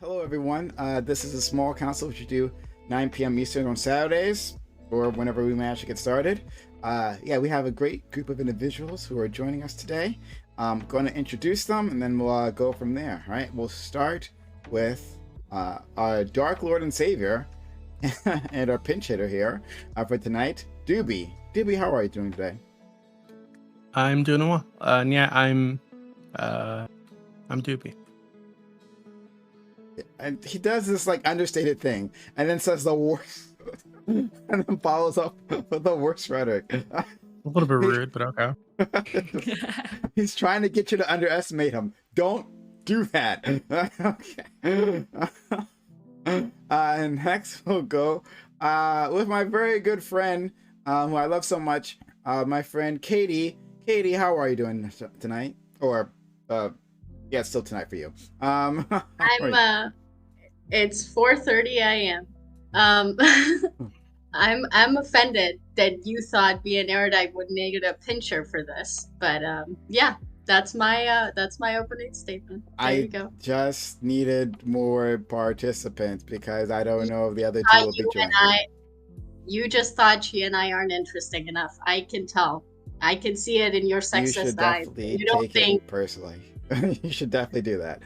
Hello, everyone. This is a small council which we do 9 p.m. Eastern on Saturdays, or whenever we manage to get started. Yeah, we have a great group of individuals who are joining us today. I'm going to introduce them, and then we'll go from there. All right, we'll start with our Dark Lord and Savior and our pinch hitter here for tonight, Doobie. Doobie, how are you doing today? I'm doing well. Yeah, I'm Doopy. And he does this like understated thing, and then says the worst, and then follows up with the worst rhetoric. A little bit rude, but okay. He's trying to get you to underestimate him. Don't do that. Okay. And next we'll go with my very good friend, who I love so much, my friend Katie. Katie, how are you doing tonight? Or, yeah, it's still tonight for you. It's 4:30 a.m. I'm offended that you thought being erudite would make it a pincher for this, but yeah, that's my opening statement. There you go. Just needed more participants because I don't know if the other two will be joining. You just thought she and I aren't interesting enough. I can tell. I can see it in your sexist eyes. You don't think it personally. You should definitely do that.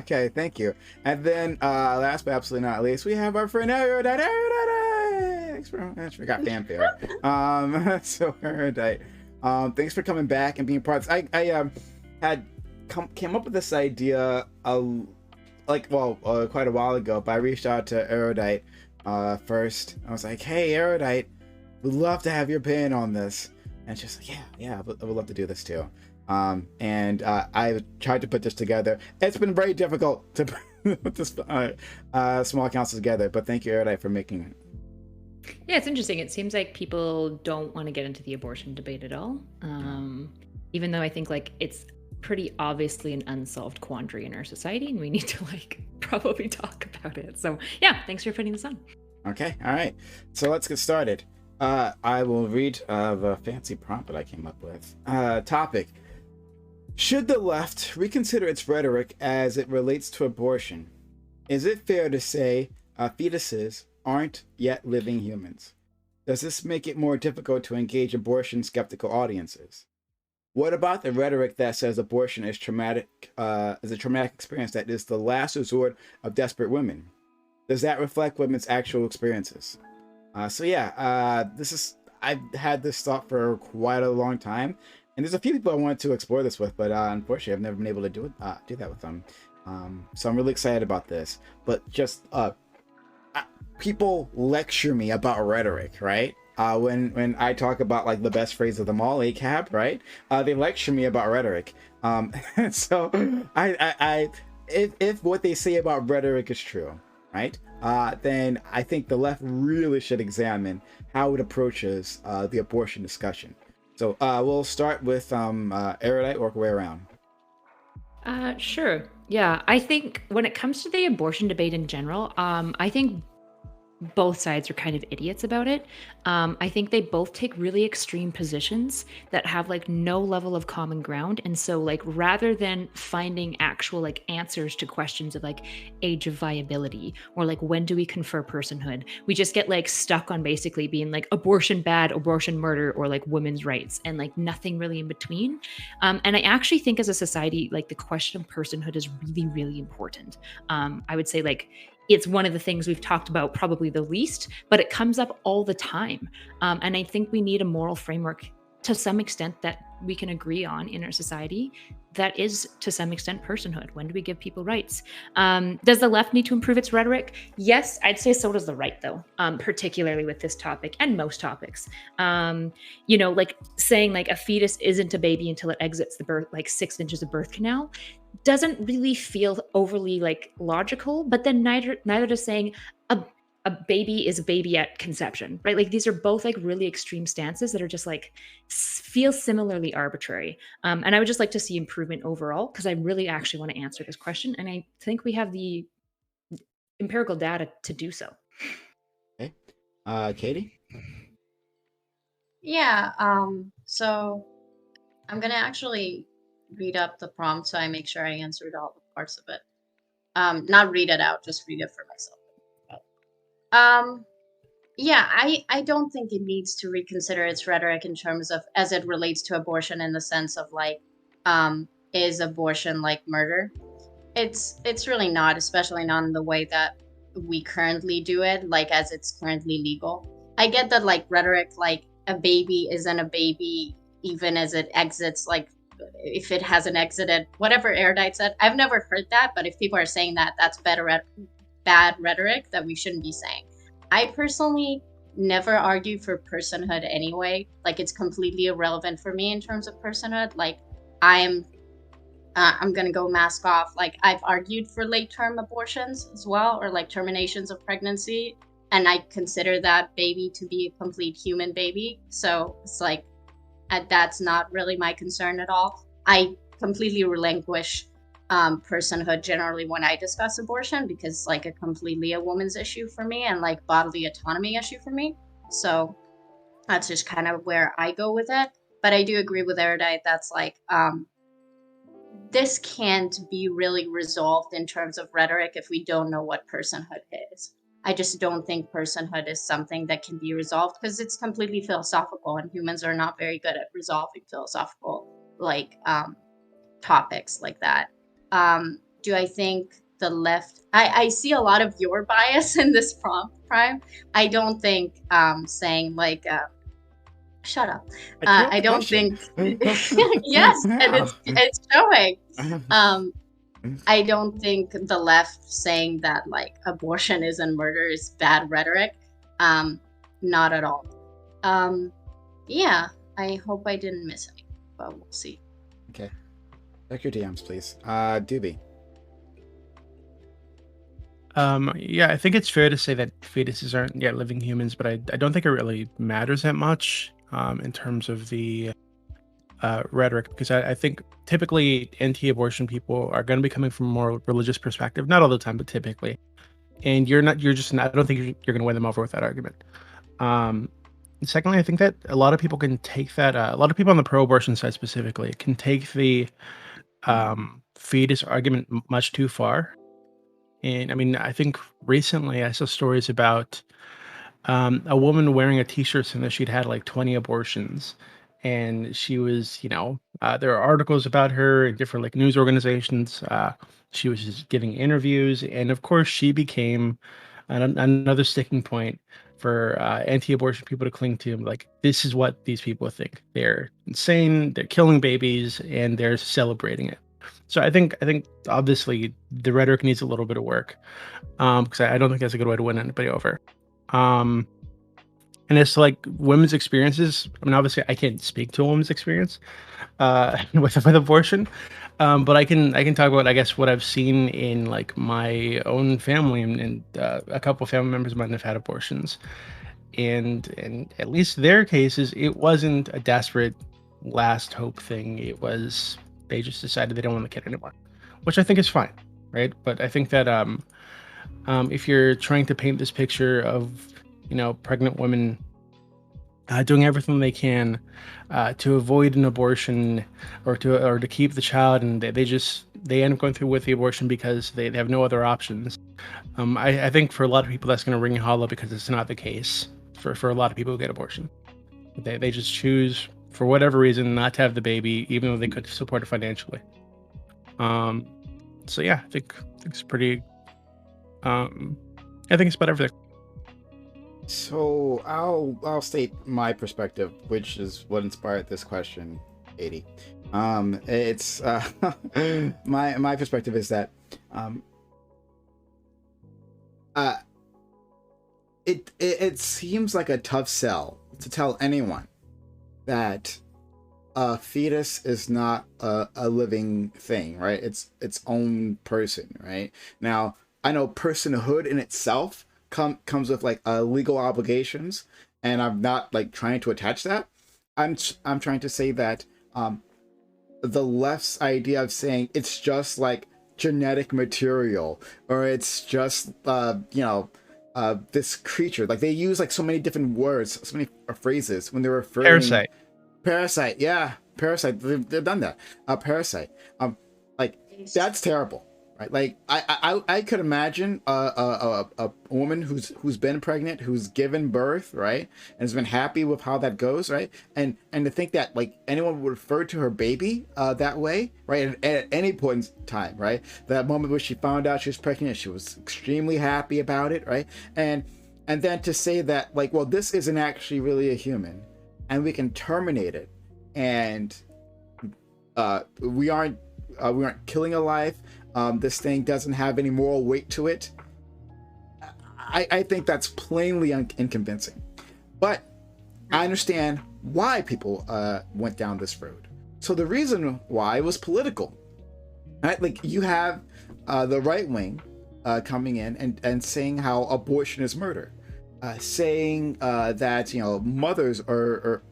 Okay, thank you. And then last but absolutely not least, we have our friend Erudite. Thanks for got fanfare. So Erudite, thanks for coming back and being part. I came up with this idea quite a while ago, but I reached out to Erudite first. I was like, hey Erudite, we'd love to have your opinion on this. And she's like, yeah, I would love to do this too. And I tried to put this together. It's been very difficult to put this small council together, but thank you, Erudite, for making it. Yeah, it's interesting. It seems like people don't want to get into the abortion debate at all, even though I think it's pretty obviously an unsolved quandary in our society, and we need to probably talk about it. So yeah, thanks for putting this on. Okay, all right. So let's get started. I will read the fancy prompt that I came up with. Topic: should the left reconsider its rhetoric as it relates to abortion? Is it fair to say fetuses aren't yet living humans? Does this make it more difficult to engage abortion skeptical audiences? What about the rhetoric that says abortion is a traumatic experience that is the last resort of desperate women? Does that reflect women's actual experiences? I've had this thought for quite a long time, and there's a few people I wanted to explore this with, but unfortunately I've never been able to do that with them. So I'm really excited about this. But just people lecture me about rhetoric, right? When I talk about the best phrase of them all, ACAB, right? They lecture me about rhetoric. So if what they say about rhetoric is true, right? Then I think the left really should examine how it approaches the abortion discussion. So we'll start with Erudite, work our way around. Sure. Yeah, I think when it comes to the abortion debate in general, I think both sides are kind of idiots about it. I think they both take really extreme positions that have no level of common ground. And so rather than finding actual answers to questions of age of viability or when do we confer personhood, we just get stuck on basically being abortion bad, abortion murder, or women's rights, and nothing really in between. And I actually think as a society, the question of personhood is really, really important. I would say it's one of the things we've talked about probably the least, but it comes up all the time. And I think we need a moral framework to some extent that we can agree on in our society that is to some extent personhood. When do we give people rights? Does the left need to improve its rhetoric? Yes, I'd say so does the right though, particularly with this topic and most topics. Saying a fetus isn't a baby until it exits the birth, 6 inches of birth canal, doesn't really feel overly logical, but then neither does saying a baby is a baby at conception, right? These are both really extreme stances that are just feel similarly arbitrary. And I would just like to see improvement overall, because I really actually want to answer this question, and I think we have the empirical data to do so. Okay, Katie. Yeah. So I'm gonna actually read up the prompt so I make sure I answered all the parts of it. Not read it out, just read it for myself. Yeah, I don't think it needs to reconsider its rhetoric in terms of as it relates to abortion in the sense of like, is abortion like murder? It's really not, especially not in the way that we currently do it, like as it's currently legal. I get that like rhetoric, like a baby isn't a baby even as it exits, like if it hasn't exited, whatever Erudite said. I've never heard that, but if people are saying that, that's bad rhetoric that we shouldn't be saying. I personally never argue for personhood anyway. Like it's completely irrelevant for me in terms of personhood. Like I'm gonna go mask off. Like I've argued for late term abortions as well, or like terminations of pregnancy, and I consider that baby to be a complete human baby. So it's like that's not really my concern at all. I completely relinquish personhood generally when I discuss abortion because it's like a completely a woman's issue for me and like bodily autonomy issue for me. So that's just kind of where I go with it. But I do agree with Erudite that's like this can't be really resolved in terms of rhetoric if we don't know what personhood is. I just don't think personhood is something that can be resolved because it's completely philosophical and humans are not very good at resolving philosophical like topics like that. Do I think the left I see a lot of your bias in this prompt, Prime. I don't think saying like shut up. I don't think yes, and it's showing. I don't think the left saying that like abortion isn't murder is bad rhetoric. Not at all. Yeah, I hope I didn't miss anything, but we'll see. Okay. Check your DMs, please. Doobie. Yeah, I think it's fair to say that fetuses aren't yet living humans, but I don't think it really matters that much in terms of the rhetoric, because I think typically anti-abortion people are going to be coming from a more religious perspective, not all the time, but typically. And you're just not, I don't think you're going to win them over with that argument. Secondly, I think that a lot of people can take that, a lot of people on the pro-abortion side specifically can take the fetus argument much too far. And I mean, I think recently I saw stories about a woman wearing a t-shirt saying that she'd had like 20 abortions. And she was, there are articles about her in different like news organizations. She was just giving interviews. And of course, she became another sticking point for anti-abortion people to cling to. Like, this is what these people think. They're insane. They're killing babies and they're celebrating it. So I think obviously the rhetoric needs a little bit of work because I don't think that's a good way to win anybody over. And as to like women's experiences, I mean, obviously I can't speak to a woman's experience with abortion, but I can talk about, I guess, what I've seen in like my own family and a couple of family members of mine have had abortions, and at least their cases, it wasn't a desperate last hope thing. It was they just decided they don't want the kid anymore, which I think is fine, right? But I think that if you're trying to paint this picture of pregnant women doing everything they can to avoid an abortion or to keep the child, and they end up going through with the abortion because they have no other options. I think for a lot of people that's going to ring hollow because it's not the case for a lot of people who get abortion. They just choose for whatever reason not to have the baby, even though they could support it financially. So yeah, I think it's pretty. I think it's about everything. So I'll state my perspective, which is what inspired this question, 80. It's my perspective is that it seems like a tough sell to tell anyone that a fetus is not a living thing, right? It's its own person, right? Now, I know personhood in itself comes with like legal obligations, and I'm not like trying to attach that. I'm trying to say that the left's idea of saying it's just like genetic material, or it's just this creature, like they use like so many different words, so many phrases when they're referring parasite, yeah, parasite. They've done that. Parasite. Like that's terrible, right? Like I could imagine a woman who's been pregnant, who's given birth, right, and has been happy with how that goes, right, and to think that like anyone would refer to her baby that way, right, at any point in time, right, that moment where she found out she was pregnant, she was extremely happy about it, right, and then to say that like, well, this isn't actually really a human, and we can terminate it, and we aren't killing a life. This thing doesn't have any moral weight to it. I think that's plainly unconvincing. But I understand why people went down this road. So the reason why was political. Right? Like you have the right wing coming in and saying how abortion is murder, saying that mothers are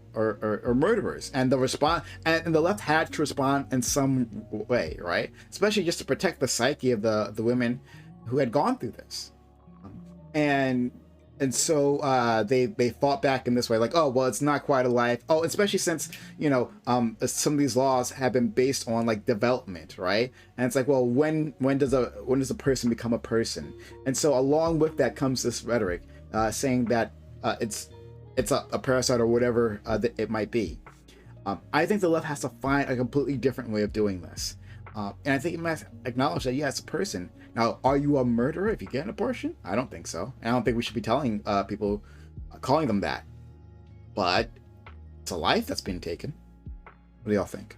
murderers, and the response and the left had to respond in some way, right? Especially just to protect the psyche of the women who had gone through this, and so they fought back in this way, like, oh well, it's not quite a life. Oh, especially since some of these laws have been based on like development, right? And it's like, well, when does a person become a person? And so along with that comes this rhetoric saying that it's a parasite or whatever that it might be. I think the left has to find a completely different way of doing this. And I think it must acknowledge that, yeah, it's a person. Now, are you a murderer if you get an abortion? I don't think so. And I don't think we should be telling people, calling them that. But it's a life that's being taken. What do y'all think?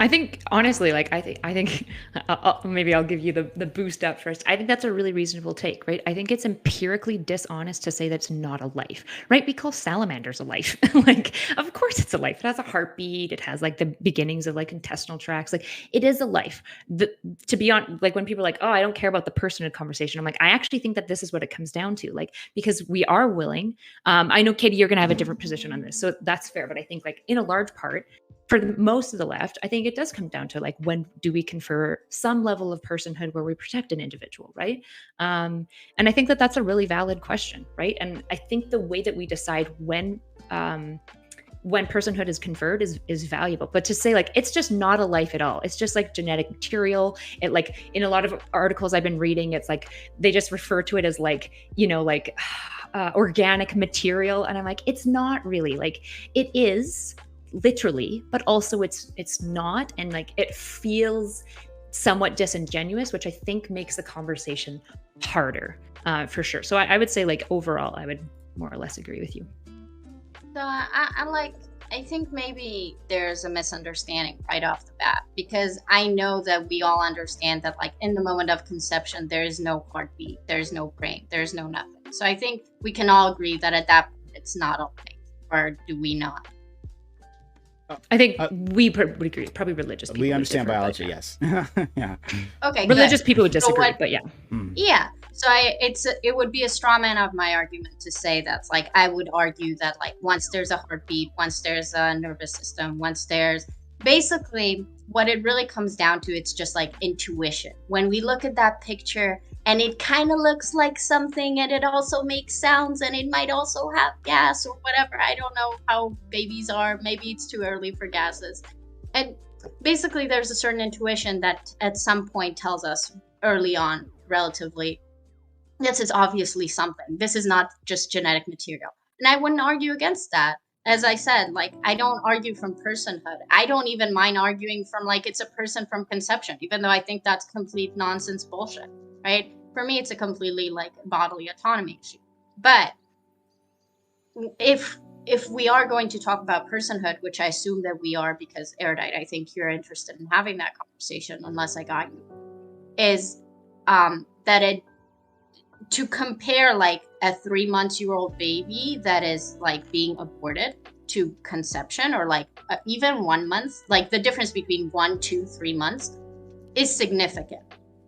I think honestly, like I think maybe I'll give you the boost up first. I think that's a really reasonable take, right? I think it's empirically dishonest to say that's not a life, right? We call salamanders a life. Like, of course it's a life. It has a heartbeat. It has like the beginnings of like intestinal tracts. Like, it is a life. To be on, like when people are like, oh, I don't care about the personhood conversation, I'm like, I actually think that this is what it comes down to, like, because we are willing. I know, Katie, you're gonna have a different position on this, so that's fair. But I think like in a large part, for most of the left, I think it does come down to like, when do we confer some level of personhood where we protect an individual, right? And I think that that's a really valid question, right? And I think the way that we decide when personhood is conferred is valuable. But to say like it's just not a life at all, it's just like genetic material. It, like in a lot of articles I've been reading, it's like they just refer to it as like organic material, and I'm like, it's not really. Like, it is literally, but also it's not, and like it feels somewhat disingenuous, which I think makes the conversation harder, for sure. So I would say like overall I would more or less agree with you. So I think maybe there's a misunderstanding right off the bat, because I know that we all understand that like in the moment of conception there is no heartbeat, there's no brain, there's no nothing. So I think we can all agree that at that point it's not a life, or do we not? I think we would agree. Probably religious people. We understand biology, yes. Yeah. Okay. Religious good. people would disagree, So but yeah. Yeah. So it would be a straw man of my argument to say that's like, I would argue that like once there's a heartbeat, once there's a nervous system, once there's basically what it really comes down to, it's just like intuition. When we look at that picture and it kind of looks like something, and it also makes sounds, and it might also have gas or whatever. I don't know how babies are. Maybe it's too early for gases. And basically there's a certain intuition that at some point tells us early on, relatively, this is obviously something. This is not just genetic material. And I wouldn't argue against that. As I said, like, I don't argue from personhood. I don't even mind arguing from like it's a person from conception, even though I think that's complete nonsense bullshit, right? For me, it's a completely like bodily autonomy issue. But if we are going to talk about personhood, which I assume that we are, because Erudite, I think you're interested in having that conversation, unless I got you, is that it, to compare like a 3-month-old baby that is like being aborted to conception, or like even 1 month, like the difference between 1, 2, 3 months is significant.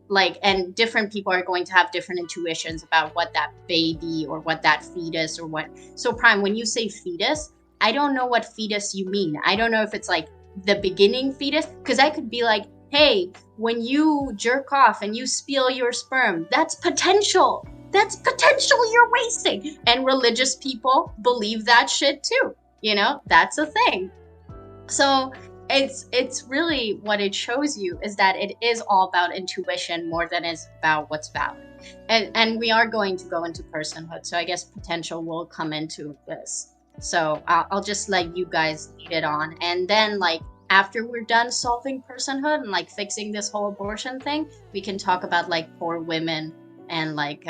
Like, and different people are going to have different intuitions about what that baby or what that fetus or what. So Prime, when you say fetus, I don't know what fetus you mean. I don't know if it's like the beginning fetus, because I could be like, hey, when you jerk off and you spill your sperm, that's potential. That's potential you're wasting. And religious people believe that shit too. You know, that's a thing. So it's really what it shows you is that it is all about intuition more than it's about what's valid. And we are going to go into personhood, so I guess potential will come into this. So I'll just let you guys lead it on, and then like after we're done solving personhood and like fixing this whole abortion thing, we can talk about like poor women and like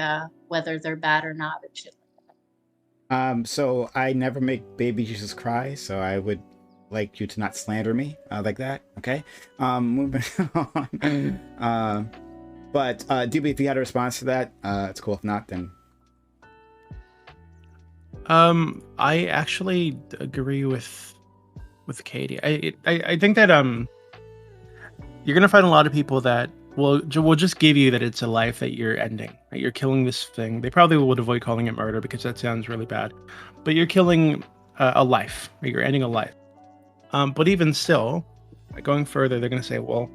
whether they're bad or not and shit. So I never make baby Jesus cry, so I would like you to not slander me like that, okay? Moving on. But Doobie, if you had a response to that, it's cool. If not, then I actually agree with Katie. I think that you're gonna find a lot of people that will just give you that it's a life that you're ending, that you're killing this thing. They probably would avoid calling it murder because that sounds really bad, but you're killing a life, or you're ending a life. But even still, going further, they're gonna say, well,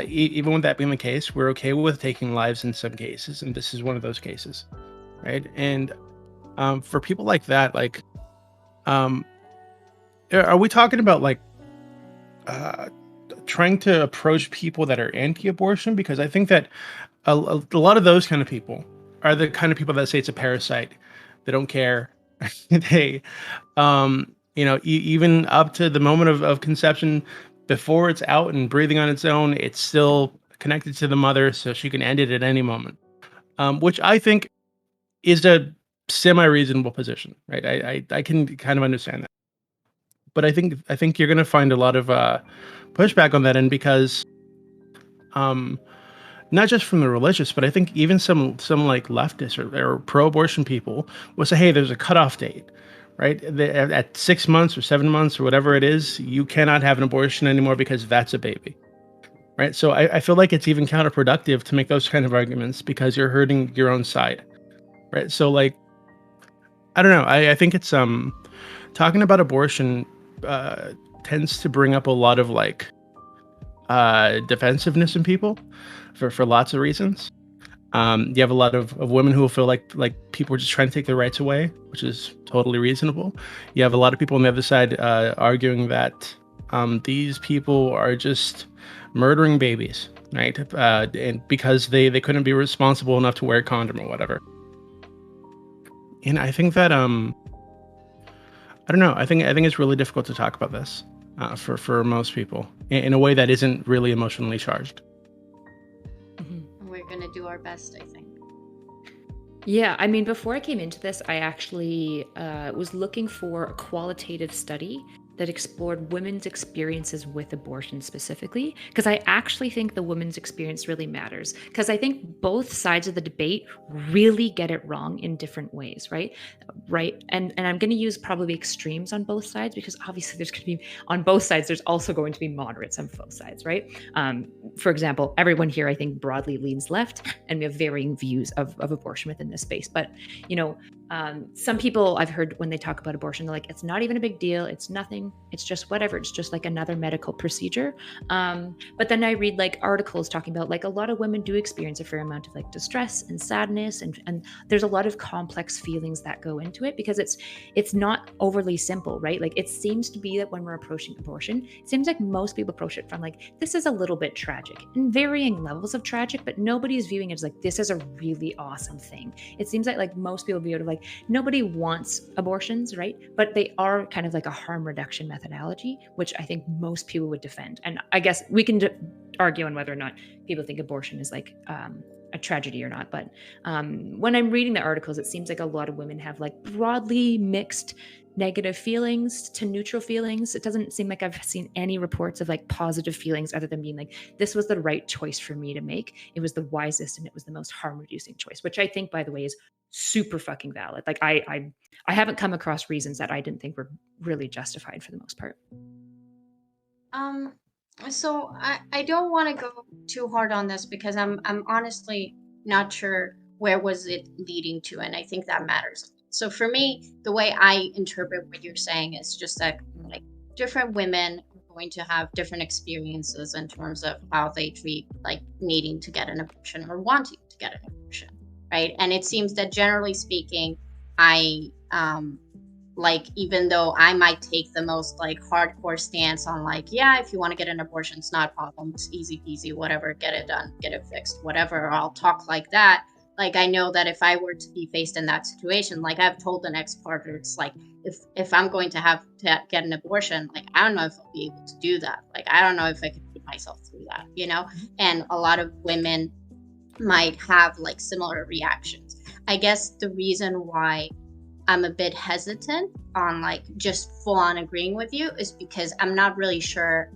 even with that being the case, we're okay with taking lives in some cases, and this is one of those cases, right? And for people like that, like, are we talking about like trying to approach people that are anti-abortion? Because I think that a lot of those kind of people are the kind of people that say it's a parasite. They don't care. They, even up to the moment of conception, before it's out and breathing on its own, it's still connected to the mother, so she can end it at any moment. Which I think is a semi-reasonable position, right? I can kind of understand that, but I think you're going to find a lot of pushback on that end because, not just from the religious, but I think even some like leftists or pro-abortion people will say, hey, there's a cutoff date, right? At 6 months or 7 months or whatever it is, you cannot have an abortion anymore because that's a baby, right? So I feel like it's even counterproductive to make those kind of arguments because you're hurting your own side, right? So like, I don't know. I think it's talking about abortion tends to bring up a lot of like defensiveness in people for lots of reasons. You have a lot of women who will feel like people are just trying to take their rights away, which is totally reasonable. You have a lot of people on the other side arguing that these people are just murdering babies, right? And because they couldn't be responsible enough to wear a condom or whatever. And I think that I don't know. I think it's really difficult to talk about this for most people in a way that isn't really emotionally charged. We're gonna do our best, I think. Yeah, I mean, before I came into this, I actually was looking for a qualitative study that explored women's experiences with abortion specifically, because I actually think the women's experience really matters. Because I think both sides of the debate really get it wrong in different ways, right? Right. And I'm going to use probably extremes on both sides, because obviously there's going to be on both sides, there's also going to be moderates on both sides, right? For example, everyone here, I think, broadly leans left, and we have varying views of abortion within this space. But, some people I've heard when they talk about abortion, they're like, it's not even a big deal. It's nothing. It's just whatever. It's just like another medical procedure. But then I read like articles talking about like a lot of women do experience a fair amount of like distress and sadness. And there's a lot of complex feelings that go into it, because it's not overly simple, right? Like it seems to be that when we're approaching abortion, it seems like most people approach it from like, this is a little bit tragic, in varying levels of tragic, but nobody's viewing it as like, this is a really awesome thing. It seems like most people view it like, nobody wants abortions, right? But they are kind of like a harm reduction methodology, which I think most people would defend. And I guess we can argue on whether or not people think abortion is like a tragedy or not. But when I'm reading the articles, it seems like a lot of women have like broadly mixed negative feelings to neutral feelings. It doesn't seem like I've seen any reports of like positive feelings other than being like, this was the right choice for me to make. It was the wisest and it was the most harm reducing choice, which I think, by the way, is super fucking valid. Like I haven't come across reasons that I didn't think were really justified for the most part. So I don't want to go too hard on this because I'm honestly not sure where was it leading to, and I think that matters. So for me, the way I interpret what you're saying is just that like different women are going to have different experiences in terms of how they treat like needing to get an abortion or wanting to get an abortion, right? And it seems that generally speaking, I like, even though I might take the most like hardcore stance on like, yeah, if you want to get an abortion, it's not a problem, it's easy peasy, whatever, get it done, get it fixed, whatever, I'll talk like that. Like, I know that if I were to be faced in that situation, like I've told an ex-partner, it's like, if I'm going to have to get an abortion, like, I don't know if I'll be able to do that. Like, I don't know if I could put myself through that, you know? And a lot of women might have like similar reactions. I guess the reason why I'm a bit hesitant on like just full on agreeing with you is because I'm not really sure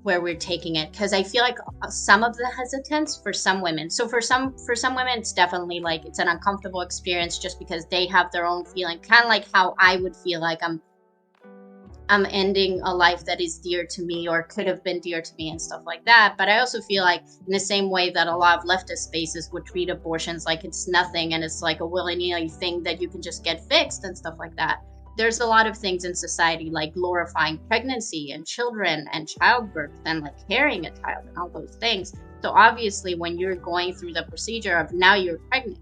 where we're taking it, because I feel like some of the hesitance for some women, so for some women it's definitely like it's an uncomfortable experience just because they have their own feeling, kind of like how I would feel like I'm ending a life that is dear to me or could have been dear to me and stuff like that. But I also feel like in the same way that a lot of leftist spaces would treat abortions like it's nothing and it's like a willy-nilly thing that you can just get fixed and stuff like that, there's a lot of things in society like glorifying pregnancy and children and childbirth and like carrying a child and all those things. So obviously when you're going through the procedure of now you're pregnant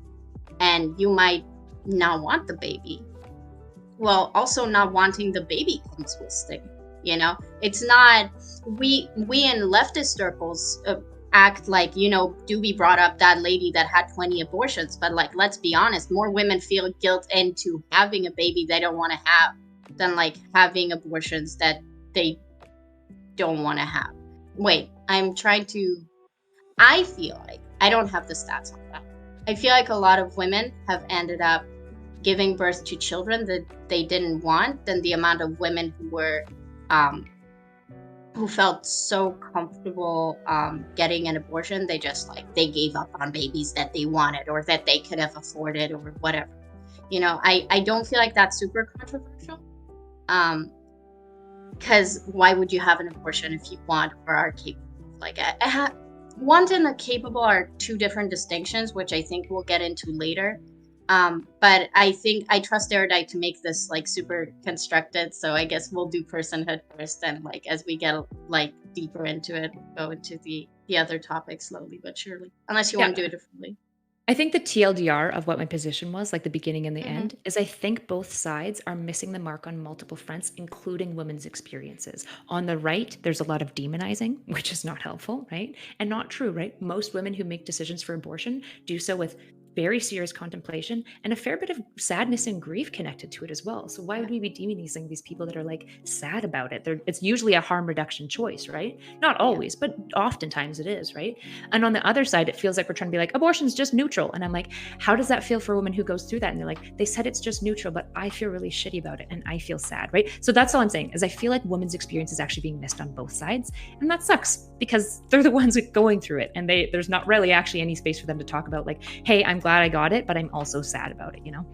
and you might not want the baby, well, also not wanting the baby comes with stigma, you know? It's not, we in leftist circles act like, you know, Doobie brought up that lady that had 20 abortions, but like, let's be honest, more women feel guilt into having a baby they don't want to have than like having abortions that they don't want to have. Wait, I feel like, I don't have the stats on that. I feel like a lot of women have ended up giving birth to children that they didn't want than the amount of women who were who felt so comfortable getting an abortion, they just like they gave up on babies that they wanted or that they could have afforded or whatever. You know, I don't feel like that's super controversial, because why would you have an abortion if you want or are capable? Like want and the capable are two different distinctions, which I think we'll get into later. But I think I trust Erudite to make this like super constructed. So I guess we'll do personhood first, and like as we get like deeper into it, we'll go into the other topics slowly but surely. Unless you want to do it differently. I think the TLDR of what my position was, like the beginning and the end, is I think both sides are missing the mark on multiple fronts, including women's experiences. On the right, there's a lot of demonizing, which is not helpful, right? And not true, right? Most women who make decisions for abortion do so with very serious contemplation and a fair bit of sadness and grief connected to it as well. So why would we be demonizing these people that are like sad about it? It's usually a harm reduction choice, right? Not always, but oftentimes it is, right? And on the other side, it feels like we're trying to be like, abortion's just neutral. And I'm like, how does that feel for a woman who goes through that? And they're like, they said it's just neutral, but I feel really shitty about it and I feel sad, right? So that's all I'm saying is I feel like women's experience is actually being missed on both sides. And that sucks because they're the ones going through it. And there's not really actually any space for them to talk about like, hey, I'm glad I got it, but I'm also sad about it, you know?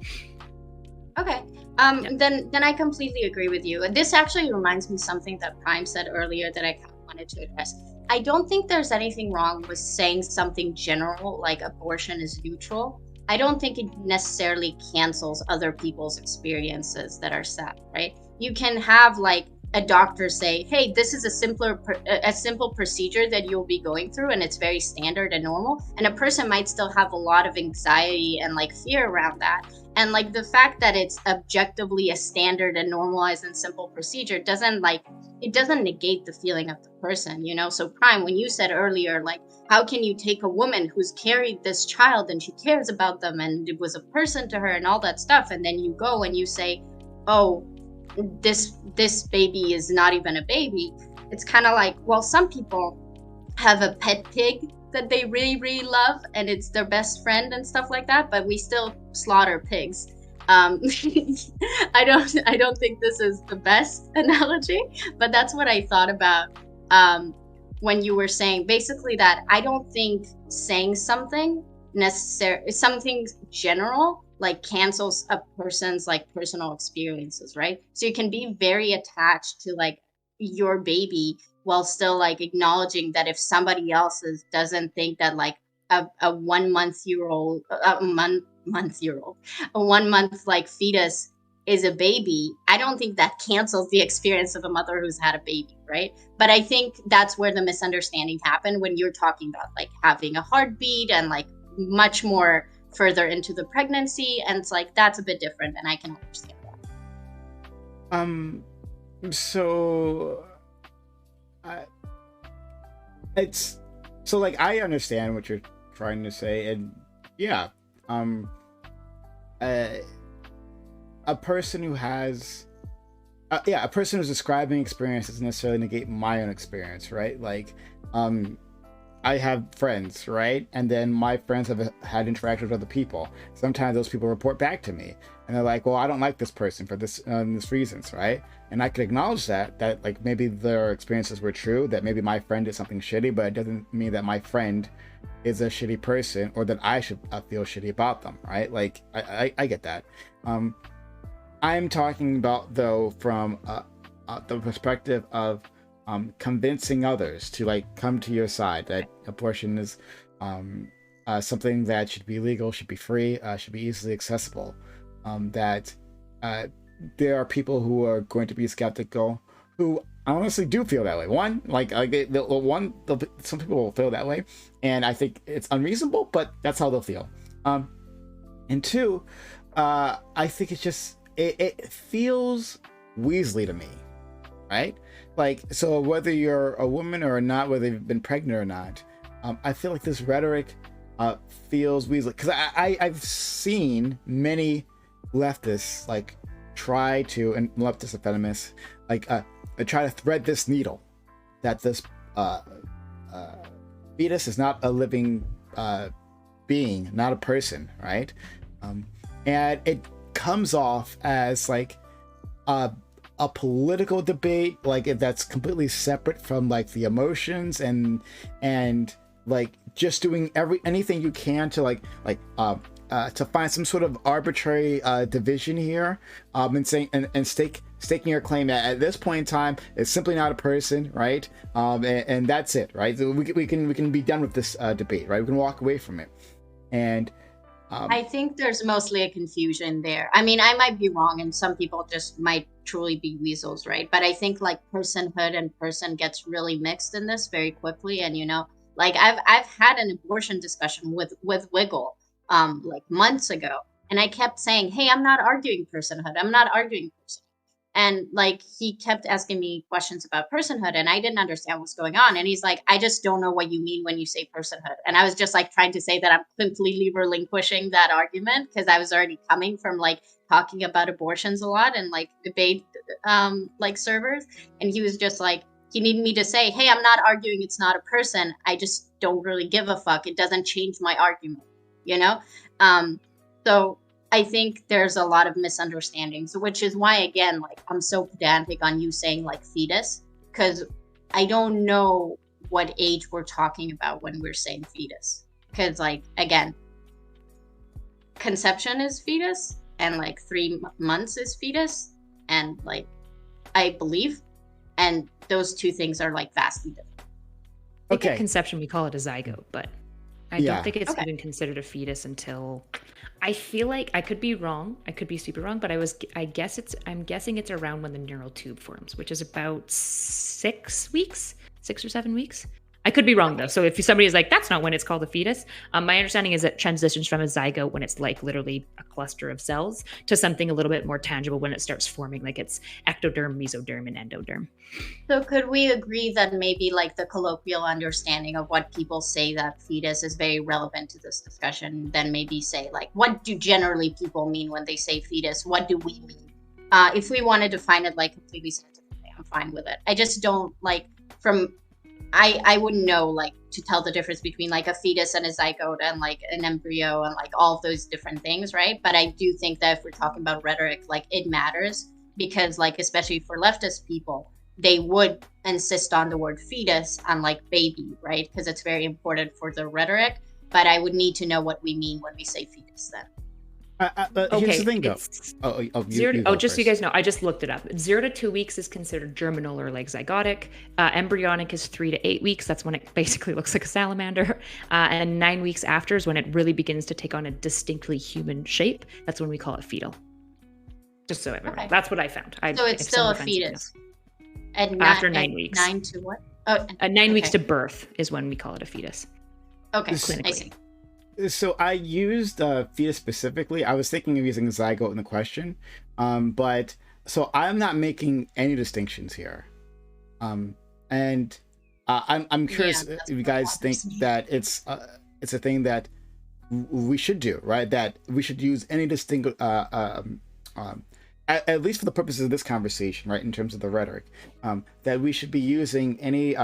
Okay. Then I completely agree with you. And this actually reminds me something that Prime said earlier that I kind of wanted to address. I don't think there's anything wrong with saying something general like abortion is neutral. I don't think it necessarily cancels other people's experiences that are sad, right? You can have like a doctor say, hey, this is a simple procedure that you'll be going through and it's very standard and normal, and a person might still have a lot of anxiety and like fear around that. And like the fact that it's objectively a standard and normalized and simple procedure doesn't negate the feeling of the person, you know? So Prime, when you said earlier, like, how can you take a woman who's carried this child and she cares about them and it was a person to her and all that stuff, and then you go and you say, oh, this baby is not even a baby. It's kind of like, well, some people have a pet pig that they really, really love and it's their best friend and stuff like that, but we still slaughter pigs. I don't think this is the best analogy, but that's what I thought about when you were saying basically that I don't think saying something general like cancels a person's like personal experiences, right? So you can be very attached to like your baby while still like acknowledging that if somebody else doesn't think that like a 1 month like fetus is a baby, I don't think that cancels the experience of a mother who's had a baby, right? But I think that's where the misunderstanding happened when you're talking about like having a heartbeat and like much more further into the pregnancy, and it's like that's a bit different and I can understand that. So, I it's so like I understand what you're trying to say, and yeah, a, a person who has a person who's describing experience doesn't necessarily negate my own experience, right? Like, I have friends, right? And then my friends have had interactions with other people. Sometimes those people report back to me, and they're like, "Well, I don't like this person for this reasons," right? And I could acknowledge that like maybe their experiences were true, that maybe my friend did something shitty, but it doesn't mean that my friend is a shitty person or that I should feel shitty about them, right? Like I get that. I'm talking about though from the perspective of convincing others to like come to your side, that abortion is something that should be legal, should be free, should be easily accessible. That there are people who are going to be skeptical, who honestly do feel that way. Some people will feel that way, and I think it's unreasonable, but that's how they'll feel. And two, I think it's just it feels Weasley to me, right? Like, so whether you're a woman or not, whether you've been pregnant or not, I feel like this rhetoric feels Weasley, because I've seen many leftists like try to, and leftists and feminists like try to thread this needle that this fetus is not a living being, not a person, right? And it comes off as like a political debate, like that's completely separate from like the emotions and like just doing anything you can to to find some sort of arbitrary division here, and saying and staking your claim that at this point in time it's simply not a person, right? And that's it, right? So we can be done with this debate, right? We can walk away from it. And I think there's mostly a confusion there. I mean, I might be wrong, and some people just might truly be weasels, right? But I think like personhood and person gets really mixed in this very quickly. And like I've had an abortion discussion with Wiggle, like months ago, and I kept saying, "Hey, I'm not arguing personhood. I'm not arguing personhood." And like he kept asking me questions about personhood, and I didn't understand what's going on. And he's like, "I just don't know what you mean when you say personhood." And I was just like trying to say that I'm completely relinquishing that argument, because I was already coming from like talking about abortions a lot and like debate like servers. And he was just like, he needed me to say, "Hey, I'm not arguing it's not a person. I just don't really give a fuck. It doesn't change my argument," you know? So I think there's a lot of misunderstandings, which is why, again, like I'm so pedantic on you saying like fetus, because I don't know what age we're talking about when we're saying fetus. Because like, again, conception is fetus, and like 3 months is fetus, and like, I believe, and those two things are like vastly different. I think at conception we call it a zygote, but I don't think it's Okay. even considered a fetus until, I feel like, I could be wrong, I could be super wrong, but I'm guessing it's around when the neural tube forms, which is about 6 weeks, 6 or 7 weeks. I could be wrong though. So if somebody is like, "That's not when it's called a fetus," my understanding is it transitions from a zygote when it's like literally a cluster of cells to something a little bit more tangible when it starts forming, like it's ectoderm, mesoderm, and endoderm. So could we agree that maybe like the colloquial understanding of what people say that fetus is very relevant to this discussion? Then maybe say like, what do generally people mean when they say fetus? What do we mean? If we want to define it like completely scientifically, I'm fine with it. I just don't like I wouldn't know like to tell the difference between like a fetus and a zygote and like an embryo and like all of those different things, right? But I do think that if we're talking about rhetoric, like it matters, because like especially for leftist people, they would insist on the word fetus and like baby, right? Because it's very important for the rhetoric. But I would need to know what we mean when we say fetus then. Here's the thing, though. Just so you guys know, I just looked it up. 0 to 2 weeks is considered germinal or like zygotic. Embryonic is 3 to 8 weeks. That's when it basically looks like a salamander. And 9 weeks after is when it really begins to take on a distinctly human shape. That's when we call it fetal. Just so everyone, that's what I found. So it's still a fetus. After 9 weeks. 9 to what? 9 weeks to birth is when we call it a fetus. Okay, clinically. I see. So I used fetus specifically. I was thinking of using zygote in the question, but So I'm not making any distinctions here, and I'm curious Yeah, that's if you what guys think bothers me. that it's a thing that we should do, right? That we should use any at least for the purposes of this conversation, right? In terms of the rhetoric, that we should be using any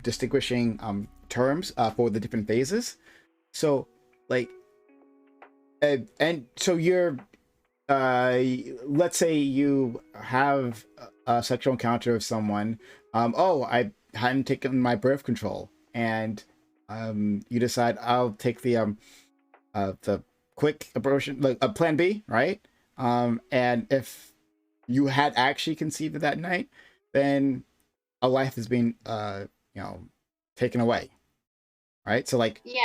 distinguishing terms for the different phases. So, like, and so you're let's say you have a sexual encounter with someone. Oh, I hadn't taken my birth control, and you decide I'll take the quick abortion, like a plan B, right? And if you had actually conceived it that night, then a life is being taken away, right? So like, Yeah,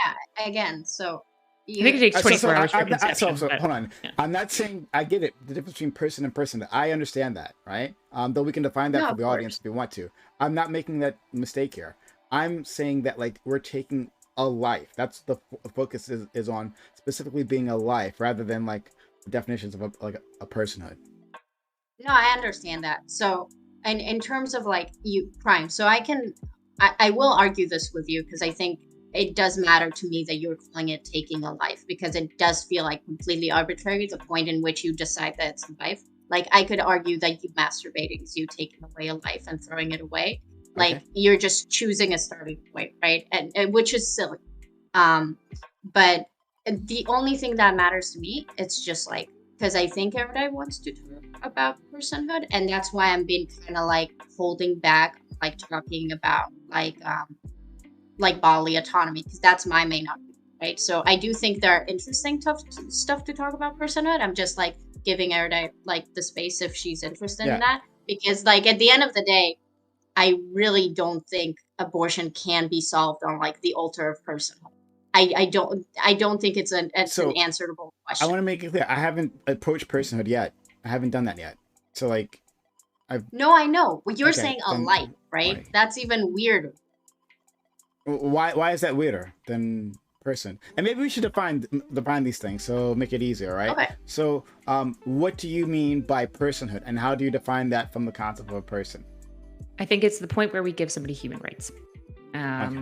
again, so I think it takes 24 hours for I'm not- conception. so but- hold on. yeah. I'm not saying I get it. The difference between person and person. I understand that, right? Though we can define that No, for of the audience course. if we want to. I'm not making that mistake here. I'm saying that like we're taking a life. That's the focus is on specifically being a life rather than like definitions of a personhood. No, I understand that. So, and in terms of like you Prime, so I will argue this with you because I think it does matter to me that you're calling it taking a life because it does feel like completely arbitrary, the point in which you decide that it's a life. Like I could argue that you masturbating is you taking away a life and throwing it away. Like Okay. you're just choosing a starting point, right? And which is silly. But the only thing that matters to me, it's just like because I think everybody wants to talk about personhood, and that's why I'm being kind of like holding back, like talking about like bodily autonomy, because that's my main argument, right? So I do think there are interesting stuff to talk about personhood. I'm just like giving everybody like the space if she's interested Yeah. in that, because like at the end of the day, I really don't think abortion can be solved on like the altar of personhood. I don't think it's an So, answerable I question. want to make it clear. I haven't approached personhood yet. I haven't done that yet. So like, No, I know. Well, you're Okay, saying a then life, right? why? That's even weirder. Why is that weirder than person? And maybe we should define these things so make it easier, right? Okay. So what do you mean by personhood, and how do you define that from the concept of a person? I think it's the point where we give somebody human rights.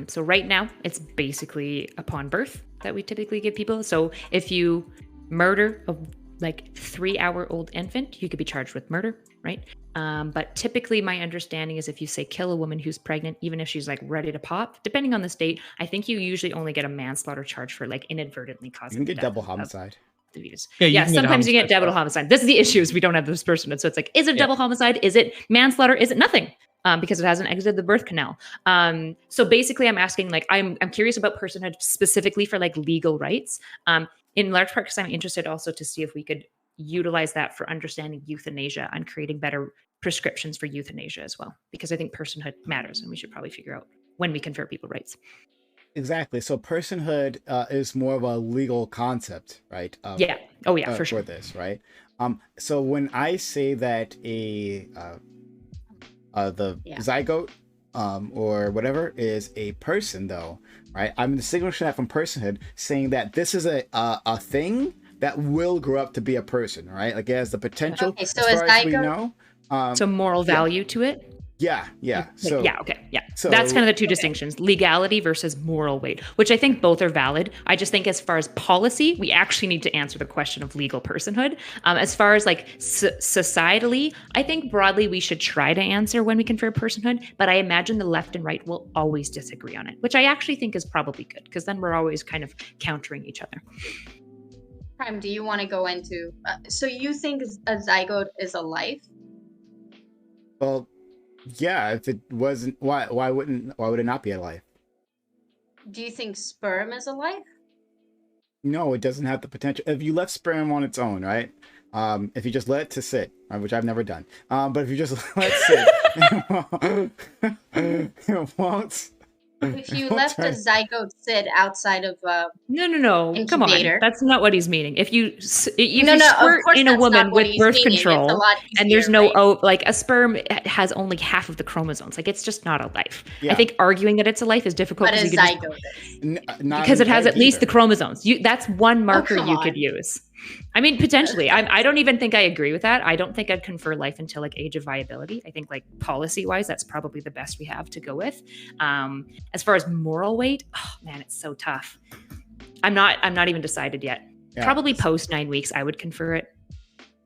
So right now, it's basically upon birth that we typically give people. So if you murder a like 3-hour-old infant, you could be charged with murder, right? But typically my understanding is if you say kill a woman who's pregnant, even if she's like ready to pop, depending on the state, I think you usually only get a manslaughter charge for like inadvertently You causing can the get death double of homicide. the fetus. Yeah, you Yeah, can get sometimes you get homicide, double homicide. This is the issue is we don't have this person. And so it's like, is it a double homicide? Is it manslaughter? Is it nothing? Because it hasn't exited the birth canal. So basically I'm asking, like, I'm curious about personhood specifically for like legal rights. In large part because I'm interested also to see if we could utilize that for understanding euthanasia and creating better prescriptions for euthanasia as well. Because I think personhood matters and we should probably figure out when we confer people rights. Exactly. So personhood is more of a legal concept, right? Yeah. Oh yeah, for For sure. this, right? So when I say that the Yeah. zygote or whatever is a person, though, right? I'm distinguishing that from personhood, saying that this is a thing that will grow up to be a person, right? Like it has the potential. Okay, so as is far as we zygote- know. So moral value to it. Yeah. Like, So yeah, okay, yeah. so- That's kind of the two distinctions: legality versus moral weight, which I think both are valid. I just think, as far as policy, we actually need to answer the question of legal personhood. As far as like societally, I think broadly we should try to answer when we confer personhood, but I imagine the left and right will always disagree on it, which I actually think is probably good because then we're always kind of countering each other. Prime, do you want to go into? So you think a zygote is a life? well, yeah. If it wasn't, why would it not be a life? Do you think sperm is a life? No, it doesn't have the potential. If you left sperm on its own, right? If you just let it to sit, which I've never done, but if you just let it sit, it won't. If you it won't left a turn- zygote sit outside of No. Come on. Incubator. That's not what he's meaning. If you No, squirt of course in a that's woman not what with he's birth meaning. It's a control, lot and there's easier, no right? like a sperm has only half of the chromosomes. Like it's just not a life. Yeah. I think arguing that it's a life is difficult But a because you could just zygote is. Not because an it has egg at least either. the chromosomes. That's one marker come you on. could use. I mean, potentially. I don't even think I agree with that. I don't think I'd confer life until like age of viability. I think like policy-wise, that's probably the best we have to go with. As far as moral weight, oh man, it's so tough. I'm not even decided yet. Yeah. Probably post 9 weeks, I would confer it.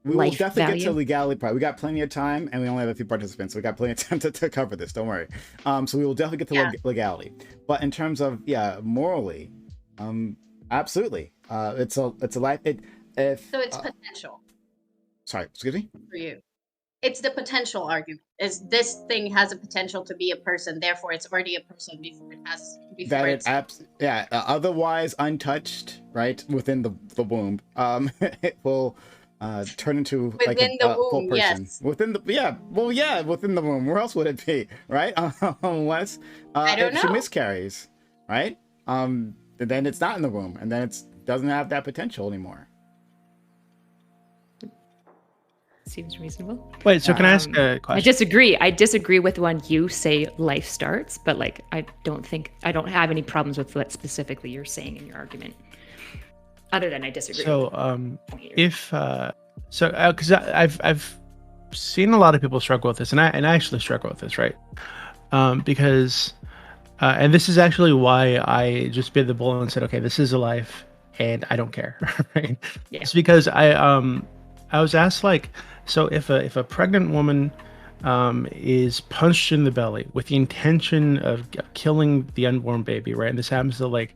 We will Life definitely value. get to legality part. We got plenty of time, and we only have a few participants, so we got plenty of time to cover this. Don't worry. So we will definitely get to legality. But in terms of morally, absolutely. It's a life. So it's potential Sorry, excuse me. for you. It's the potential argument. Is this thing has a potential to be a person, therefore it's already a person before it's otherwise untouched, right, within the womb. It will turn into within the full womb. person. Yes. Within the within the womb. Where else would it be, right? Unless I don't if she know. miscarries, right? Then it's not in the womb, and then it doesn't have that potential anymore. Seems reasonable. Wait, so can I ask a question? I disagree with when you say life starts, but like I don't have any problems with what specifically you're saying in your argument. Other than I disagree. So because I've seen a lot of people struggle with this, and I actually struggle with this, right? Because and this is actually why I just bit the bullet and said, okay, this is a life, and I don't care, right? Yeah. It's because I was asked, like, so if a pregnant woman is punched in the belly with the intention of killing the unborn baby, right? And this happens at like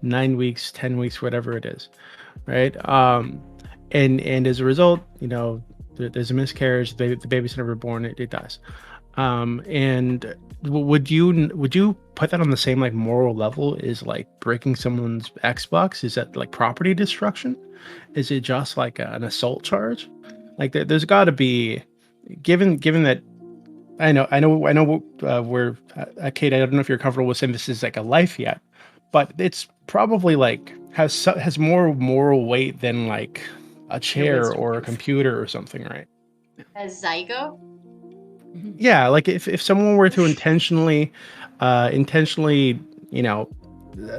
9 weeks, 10 weeks, whatever it is, right? And as a result, there's a miscarriage, the baby's never born, it dies. And would you put that on the same like moral level as like breaking someone's Xbox? Is that like property destruction? Is it just like an assault charge? Like there's got to be, given that I know we're Kate, I don't know if you're comfortable with saying this is like a life yet, but it's probably like has more moral weight than like a chair or a computer or something, right? A zygote? Yeah, like if someone were to intentionally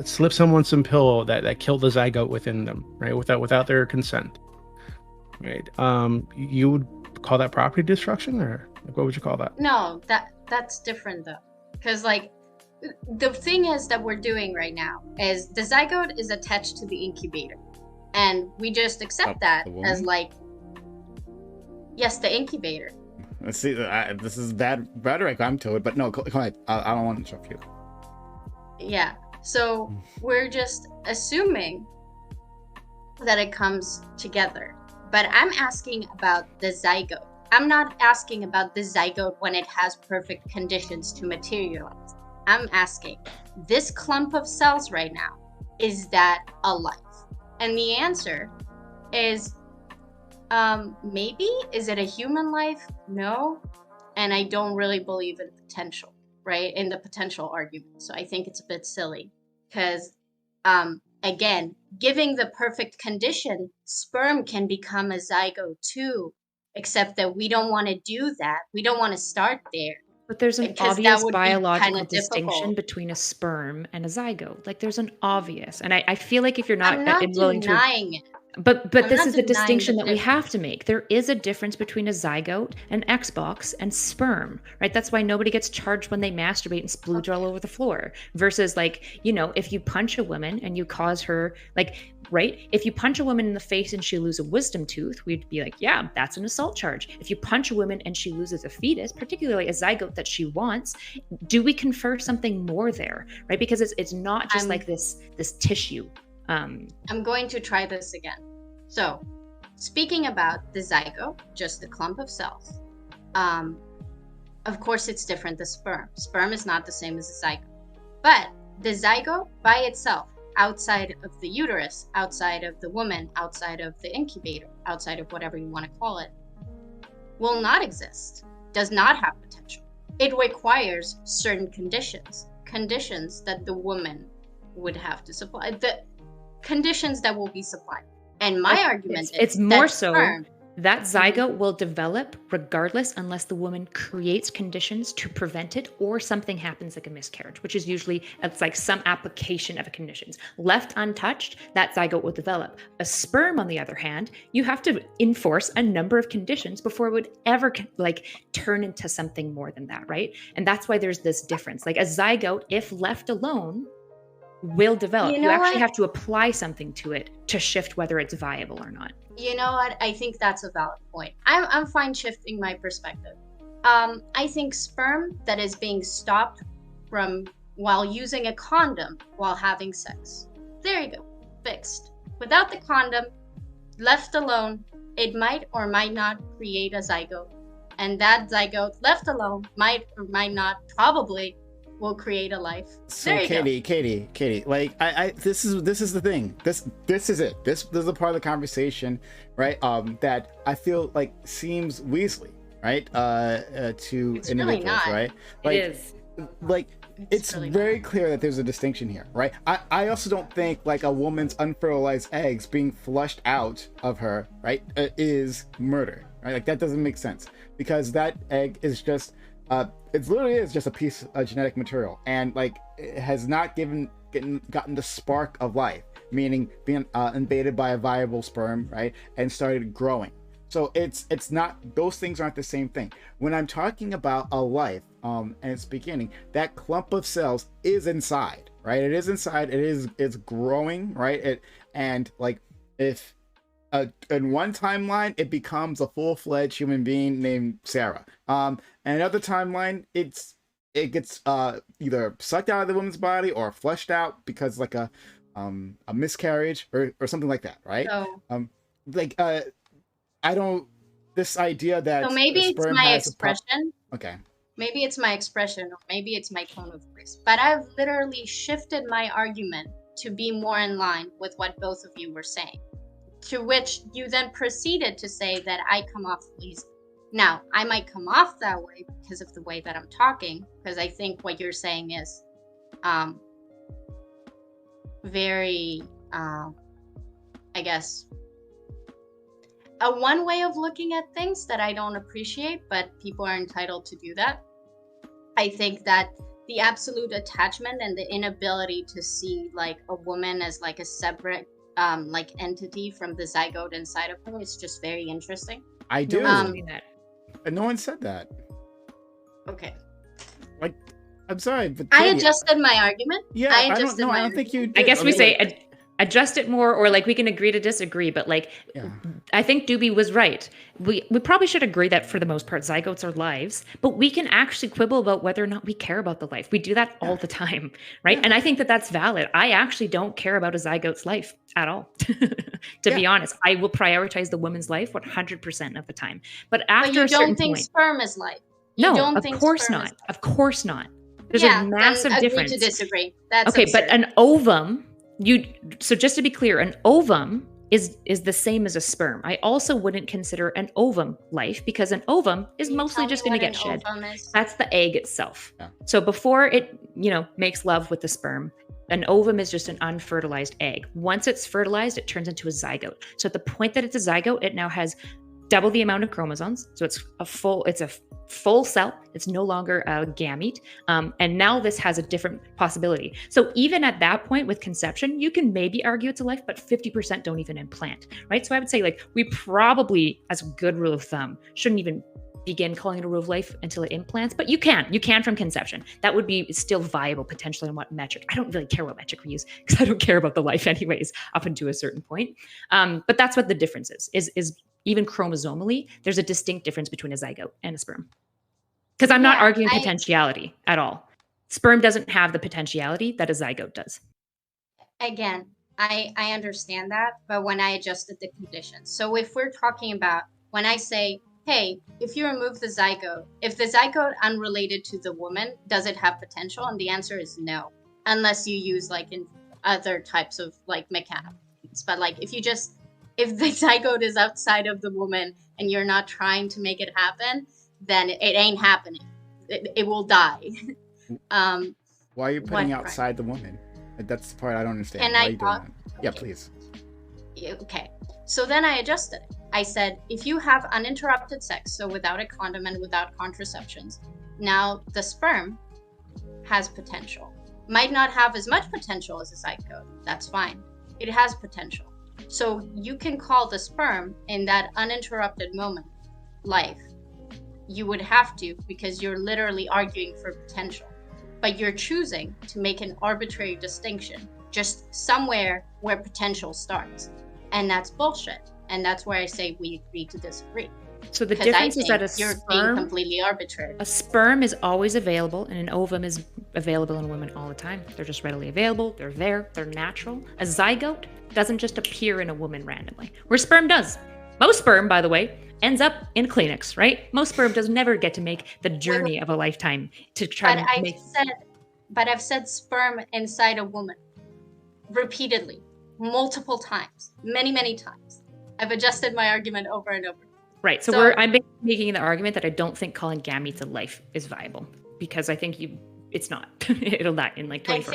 slip someone some pill that killed the zygote within them, right, without their consent, right? You would call that property destruction, or like, what would you call that? No, that's different though, because like the thing is that we're doing right now is the zygote is attached to the incubator, and we just accept that as like, yes, the incubator. Let's see. This is bad rhetoric, I'm told, but no, go ahead. I don't want to interrupt you. Yeah. So we're just assuming that it comes together. But I'm asking about the zygote. I'm not asking about the zygote when it has perfect conditions to materialize. I'm asking, this clump of cells right now, is that a life? And the answer is maybe. Is it a human life? No. And I don't really believe in potential, right? In the potential argument. So I think it's a bit silly because, again, giving the perfect condition, sperm can become a zygote too, except that we don't want to do that. We don't want to start there. But there's an obvious biological distinction between a sperm and a zygote. Like there's an obvious, and I feel like if you're not willing to, denying it. But this is the distinction that we have to make. There is a difference between a zygote, an Xbox, and sperm, right? That's why nobody gets charged when they masturbate and splooge all over the floor. Versus like, if you punch a woman and you cause her like, right? If you punch a woman in the face and she loses a wisdom tooth, we'd be like, yeah, that's an assault charge. If you punch a woman and she loses a fetus, particularly a zygote that she wants, do we confer something more there, right? Because it's not just like this tissue. I'm going to try this again. So, speaking about the zygote, just a clump of cells. Of course, it's different than sperm. Sperm is not the same as a zygote. But the zygote by itself, outside of the uterus, outside of the woman, outside of the incubator, outside of whatever you want to call it, will not exist, does not have potential. It requires certain conditions that the woman would have to supply. The conditions that will be supplied. And my argument is it's more that so sperm that zygote will develop regardless unless the woman creates conditions to prevent it or something happens like a miscarriage, which is usually it's like some application of conditions. Left untouched, that zygote will develop. A sperm, on the other hand, you have to enforce a number of conditions before it would ever like turn into something more than that, right? And that's why there's this difference. Like a zygote, if left alone, will develop. You You know actually what? have to apply something to it to shift whether it's viable or not. You know what? I think that's a valid point. I'm fine shifting my perspective. I think sperm that is being stopped from while using a condom while having sex. There you go. Fixed. Without the condom, left alone, it might or might not create a zygote. And that zygote left alone might or might not, probably will create a life. So There you go. Katie, like I this is the thing. This is it. This is the part of the conversation, right? That I feel like seems Weasley, right? To It's really individuals, not. right? It Like, is. like it's really very clear that there's a distinction here, right? I also don't think like a woman's unfertilized eggs being flushed out of her, right, is murder, right? Like that doesn't make sense because that egg is just it literally is just a piece of genetic material, and like it has not gotten the spark of life, meaning being invaded by a viable sperm, right, and started growing. So it's not, those things aren't the same thing. When I'm talking about a life, and its beginning, that clump of cells is inside, right? It is inside. It's growing, right? And like if in one timeline it becomes a full-fledged human being named Sarah. And another timeline it gets either sucked out of the woman's body or flushed out because like a miscarriage or something like that, right? So, I don't, this idea that so maybe a it's sperm my has a expression. okay. Maybe it's my expression, or maybe it's my tone of voice. But I've literally shifted my argument to be more in line with what both of you were saying. To which you then proceeded to say that I come off lazy. Now, I might come off that way because of the way that I'm talking, because I think what you're saying is very, I guess, a one way of looking at things that I don't appreciate, but people are entitled to do that. I think that the absolute attachment and the inability to see like a woman as like a separate like entity from the zygote inside of her is just very interesting. I do. That. And no one said that. Okay. Like, I'm sorry, but I Katie, adjusted my argument. yeah, I I don't adjusted know. my I don't think you argument. did. I guess we Okay, say adjust it more, or like we can agree to disagree. But like, yeah. I think Doobie was right. We probably should agree that for the most part, zygotes are lives, but we can actually quibble about whether or not we care about the life. We do that all the time, right? Yeah. And I think that that's valid. I actually don't care about a zygote's life at all. To be honest, I will prioritize the woman's life 100% of the time. But after But you a certain don't think point, sperm is life. You no, don't of think course sperm not. is life. Of course not. There's Yeah, a massive then agree difference. to disagree. That's Okay, absurd. but an ovum, so just to be clear, an ovum is the same as a sperm. I also wouldn't consider an ovum life because an ovum is Can you mostly tell just me going to what get an shed. ovum is? That's the egg itself. Yeah. So before it, makes love with the sperm, an ovum is just an unfertilized egg. Once it's fertilized, it turns into a zygote. So at the point that it's a zygote, it now has double the amount of chromosomes. So it's a full cell. It's no longer a gamete. And now this has a different possibility. So even at that point with conception, you can maybe argue it's a life, but 50% don't even implant, right? So I would say like we probably, as a good rule of thumb, shouldn't even begin calling it a rule of life until it implants, but you can from conception. That would be still viable potentially on what metric. I don't really care what metric we use because I don't care about the life anyways up until a certain point. But that's what the difference is even chromosomally, there's a distinct difference between a zygote and a sperm. Because I'm not arguing potentiality at all. Sperm doesn't have the potentiality that a zygote does. Again, I understand that, but when I adjusted the conditions. So if we're talking about, when I say, hey, if you remove the zygote, if the zygote unrelated to the woman, does it have potential? And the answer is no, unless you use like in other types of like mechanical things. But like if the zygote is outside of the woman and you're not trying to make it happen, then it ain't happening. It will die. Why are you putting What, outside the woman? That's the part I don't understand. Can Why I are you doing talk? that? Yeah, please. Okay. So then I adjusted it. I said, if you have uninterrupted sex, so without a condom and without contraceptions, now the sperm has potential. Might not have as much potential as a zygote. That's fine. It has potential. So you can call the sperm in that uninterrupted moment life. You would have to, because you're literally arguing for potential. But you're choosing to make an arbitrary distinction just somewhere where potential starts. And that's bullshit. And that's where I say we agree to disagree. So the Because difference is that you're being completely arbitrary. a sperm is always available, and an ovum is available in women all the time. They're just readily available. They're there. They're natural. A zygote doesn't just appear in a woman randomly, where sperm does. Most sperm, by the way, ends up in clinics, right? Most sperm does never get to make the journey of a lifetime to try to make. But I've said sperm inside a woman repeatedly, multiple times, many, many times. I've adjusted my argument over and over. Right. So I'm making the argument that I don't think calling gametes a life is viable, because I think it's not. It'll die in like 24 hours.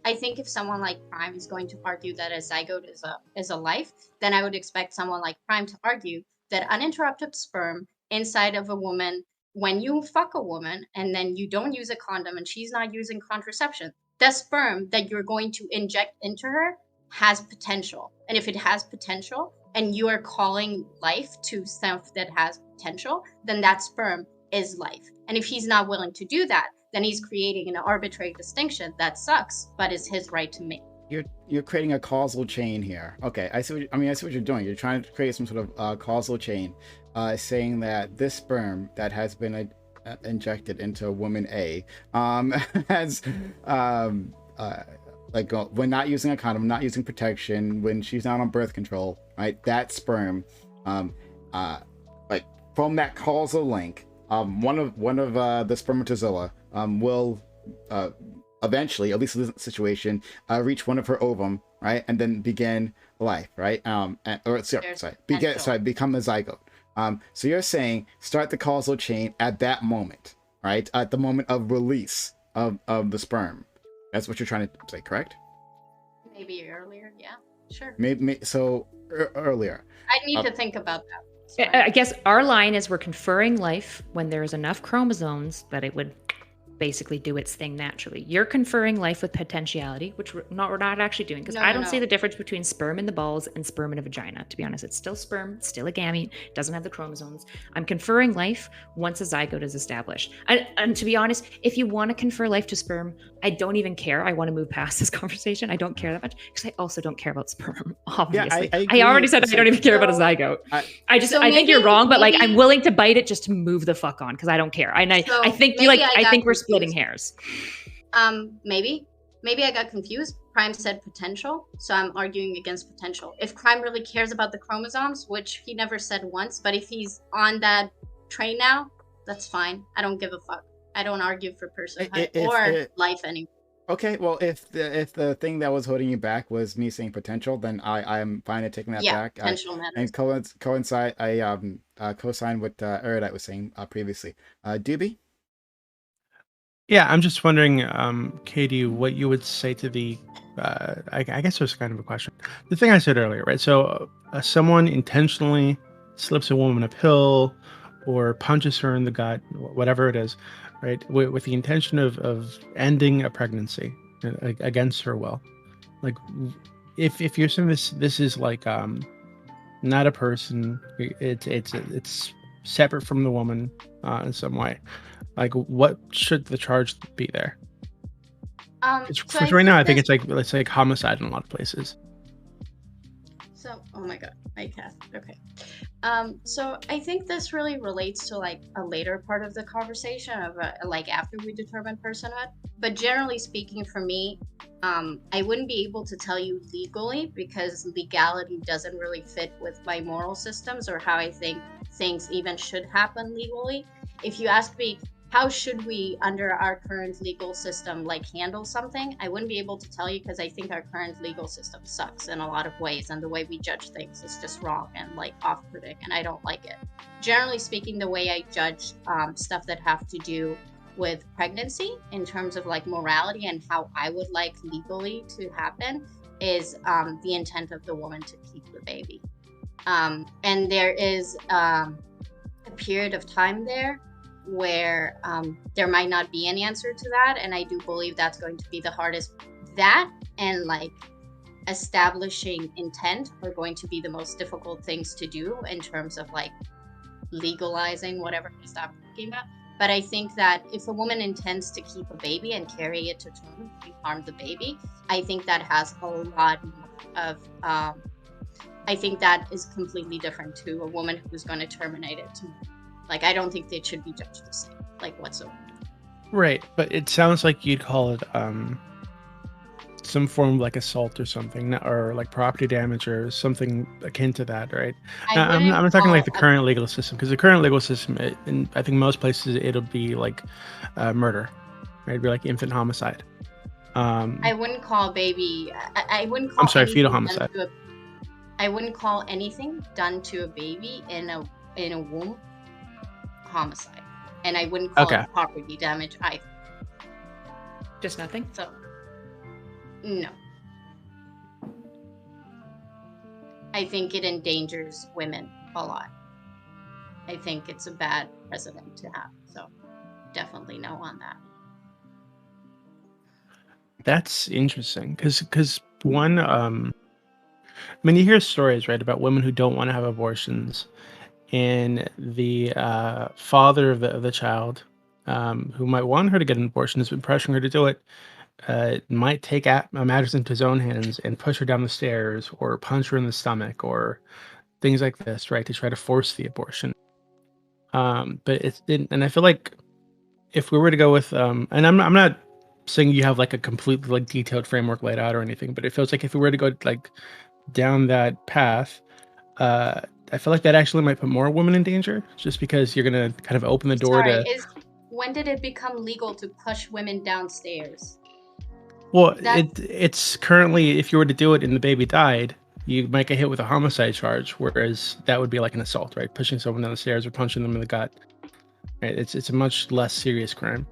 I think if someone like Prime is going to argue that a zygote is a life, then I would expect someone like Prime to argue that uninterrupted sperm inside of a woman, when you fuck a woman and then you don't use a condom and she's not using contraception, the sperm that you're going to inject into her has potential. And if it has potential and you are calling life to stuff that has potential, then that sperm is life. And if he's not willing to do that, then he's creating an arbitrary distinction that sucks, but is his right to make. You're creating a causal chain here. Okay, I see what you're doing. You're trying to create some sort of causal chain, saying that this sperm that has been injected into woman A has when not using a condom, not using protection, when she's not on birth control, right? That sperm, like from that causal link, one of the spermatozoa will eventually, at least in this situation, reach one of her ovum, right, and then begin life, right? Become a zygote. So you're saying start the causal chain at that moment, right? At the moment of release of the sperm. That's what you're trying to say, correct? Maybe earlier, yeah, sure. Earlier. I need to think about that. I guess our line is we're conferring life when there's enough chromosomes that it would basically do its thing naturally. You're conferring life with potentiality, which we're not actually doing, because I don't see the difference between sperm in the balls and sperm in a vagina. To be honest, it's still sperm, it's still a gamete, doesn't have the chromosomes. I'm conferring life once a zygote is established. And to be honest, if you want to confer life to sperm, I don't even care. I want to move past this conversation. I don't care that much, because I also don't care about sperm, obviously. Yeah, I already said I don't even care about a zygote. I think you're wrong, but like I'm willing to bite it just to move the fuck on, because I don't care. I think we're splitting hairs. Maybe I got confused. Prime said potential, so I'm arguing against potential. If Prime really cares about the chromosomes, which he never said once, but if he's on that train now, that's fine. I don't give a fuck. I don't argue for personhood or life anymore. Okay, well, if the thing that was holding you back was me saying potential, then I'm fine at taking that back. Potential matters. And co-sign what Erudite was saying previously. Doobie? Yeah, I'm just wondering, Katie, what you would say to the, I guess it was kind of a question. The thing I said earlier, right? So someone intentionally slips a woman a pill or punches her in the gut, whatever it is, right? With the intention of ending a pregnancy against her will. Like, if you're saying this is like, not a person, it's separate from the woman in some way. Like, what should the charge be there? Right now, I think it's like homicide in a lot of places. So, oh my god, I cast. Okay. So I think this really relates to like a later part of the conversation of like after we determine personhood. But generally speaking, for me, I wouldn't be able to tell you legally, because legality doesn't really fit with my moral systems or how I think things even should happen legally. If you ask me, how should we, under our current legal system, like handle something? I wouldn't be able to tell you, because I think our current legal system sucks in a lot of ways, and the way we judge things is just wrong and like off-putting, and I don't like it. Generally speaking, the way I judge stuff that have to do with pregnancy in terms of like morality and how I would like legally to happen is the intent of the woman to keep the baby. And there is a period of time there where there might not be an answer to that, and I do believe that's going to be the hardest. That and like establishing intent are going to be the most difficult things to do in terms of like legalizing whatever we stop talking about. But I think that if a woman intends to keep a baby and carry it to term and harm the baby, I think that has a lot more of I think that is completely different to a woman who's going to terminate it. Like, I don't think they should be judged the same, like, whatsoever. Right, but it sounds like you'd call it some form of like assault or something, or like property damage or something akin to that, right? I'm not talking like the current legal system, because the current legal system, in I think most places, it'll be like murder, right? It'd be like infant homicide. I wouldn't call baby. I wouldn't call. I'm sorry, fetal homicide. I wouldn't call anything done to a baby in a womb homicide, and I wouldn't call it property damage either. Just nothing. So, no. I think it endangers women a lot. I think it's a bad precedent to have. So, definitely no on that. That's interesting, because one, I mean, you hear stories, right, about women who don't want to have abortions, and the father of the child, who might want her to get an abortion, has been pressuring her to do it, might take matters into his own hands and push her down the stairs or punch her in the stomach or things like this, right, to try to force the abortion. But and I feel like if we were to go with, and I'm not saying you have like a completely like detailed framework laid out or anything, but it feels like if we were to go like down that path, I feel like that actually might put more women in danger, just because you're gonna kind of open the door to. When did it become legal to push women downstairs? Well, it's currently, if you were to do it and the baby died, you might get hit with a homicide charge, whereas that would be like an assault, right? Pushing someone down the stairs or punching them in the gut. Right? It's a much less serious crime.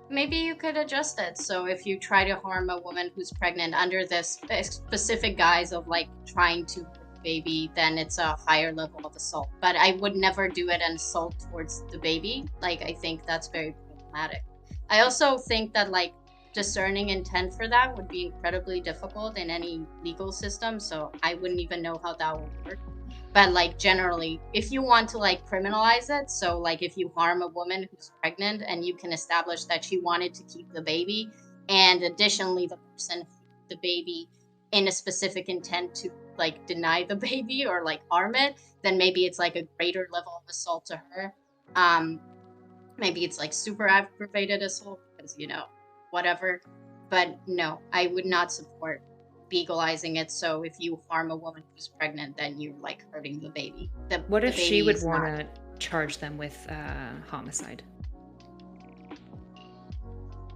Maybe you could adjust it. So if you try to harm a woman who's pregnant under this specific guise of like trying to baby, then it's a higher level of assault. But I would never do it an assault towards the baby. Like, I think that's very problematic. I also think that like discerning intent for that would be incredibly difficult in any legal system. So I wouldn't even know how that would work. But like generally, if you want to like criminalize it, so like if you harm a woman who's pregnant and you can establish that she wanted to keep the baby, and additionally the person the baby in a specific intent to like deny the baby or like harm it, then maybe it's like a greater level of assault to her. Maybe it's like super aggravated assault because, you know, whatever. But no, I would not support legalizing it. So if you harm a woman who's pregnant, then you're like hurting the baby. What if she would want to charge them with homicide?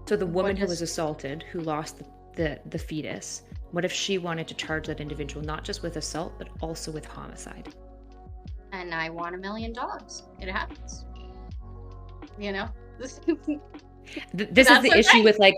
So the woman who was assaulted, who lost the fetus, what if she wanted to charge that individual not just with assault, but also with homicide? And I want $1 million. It happens. You know? This is the issue with like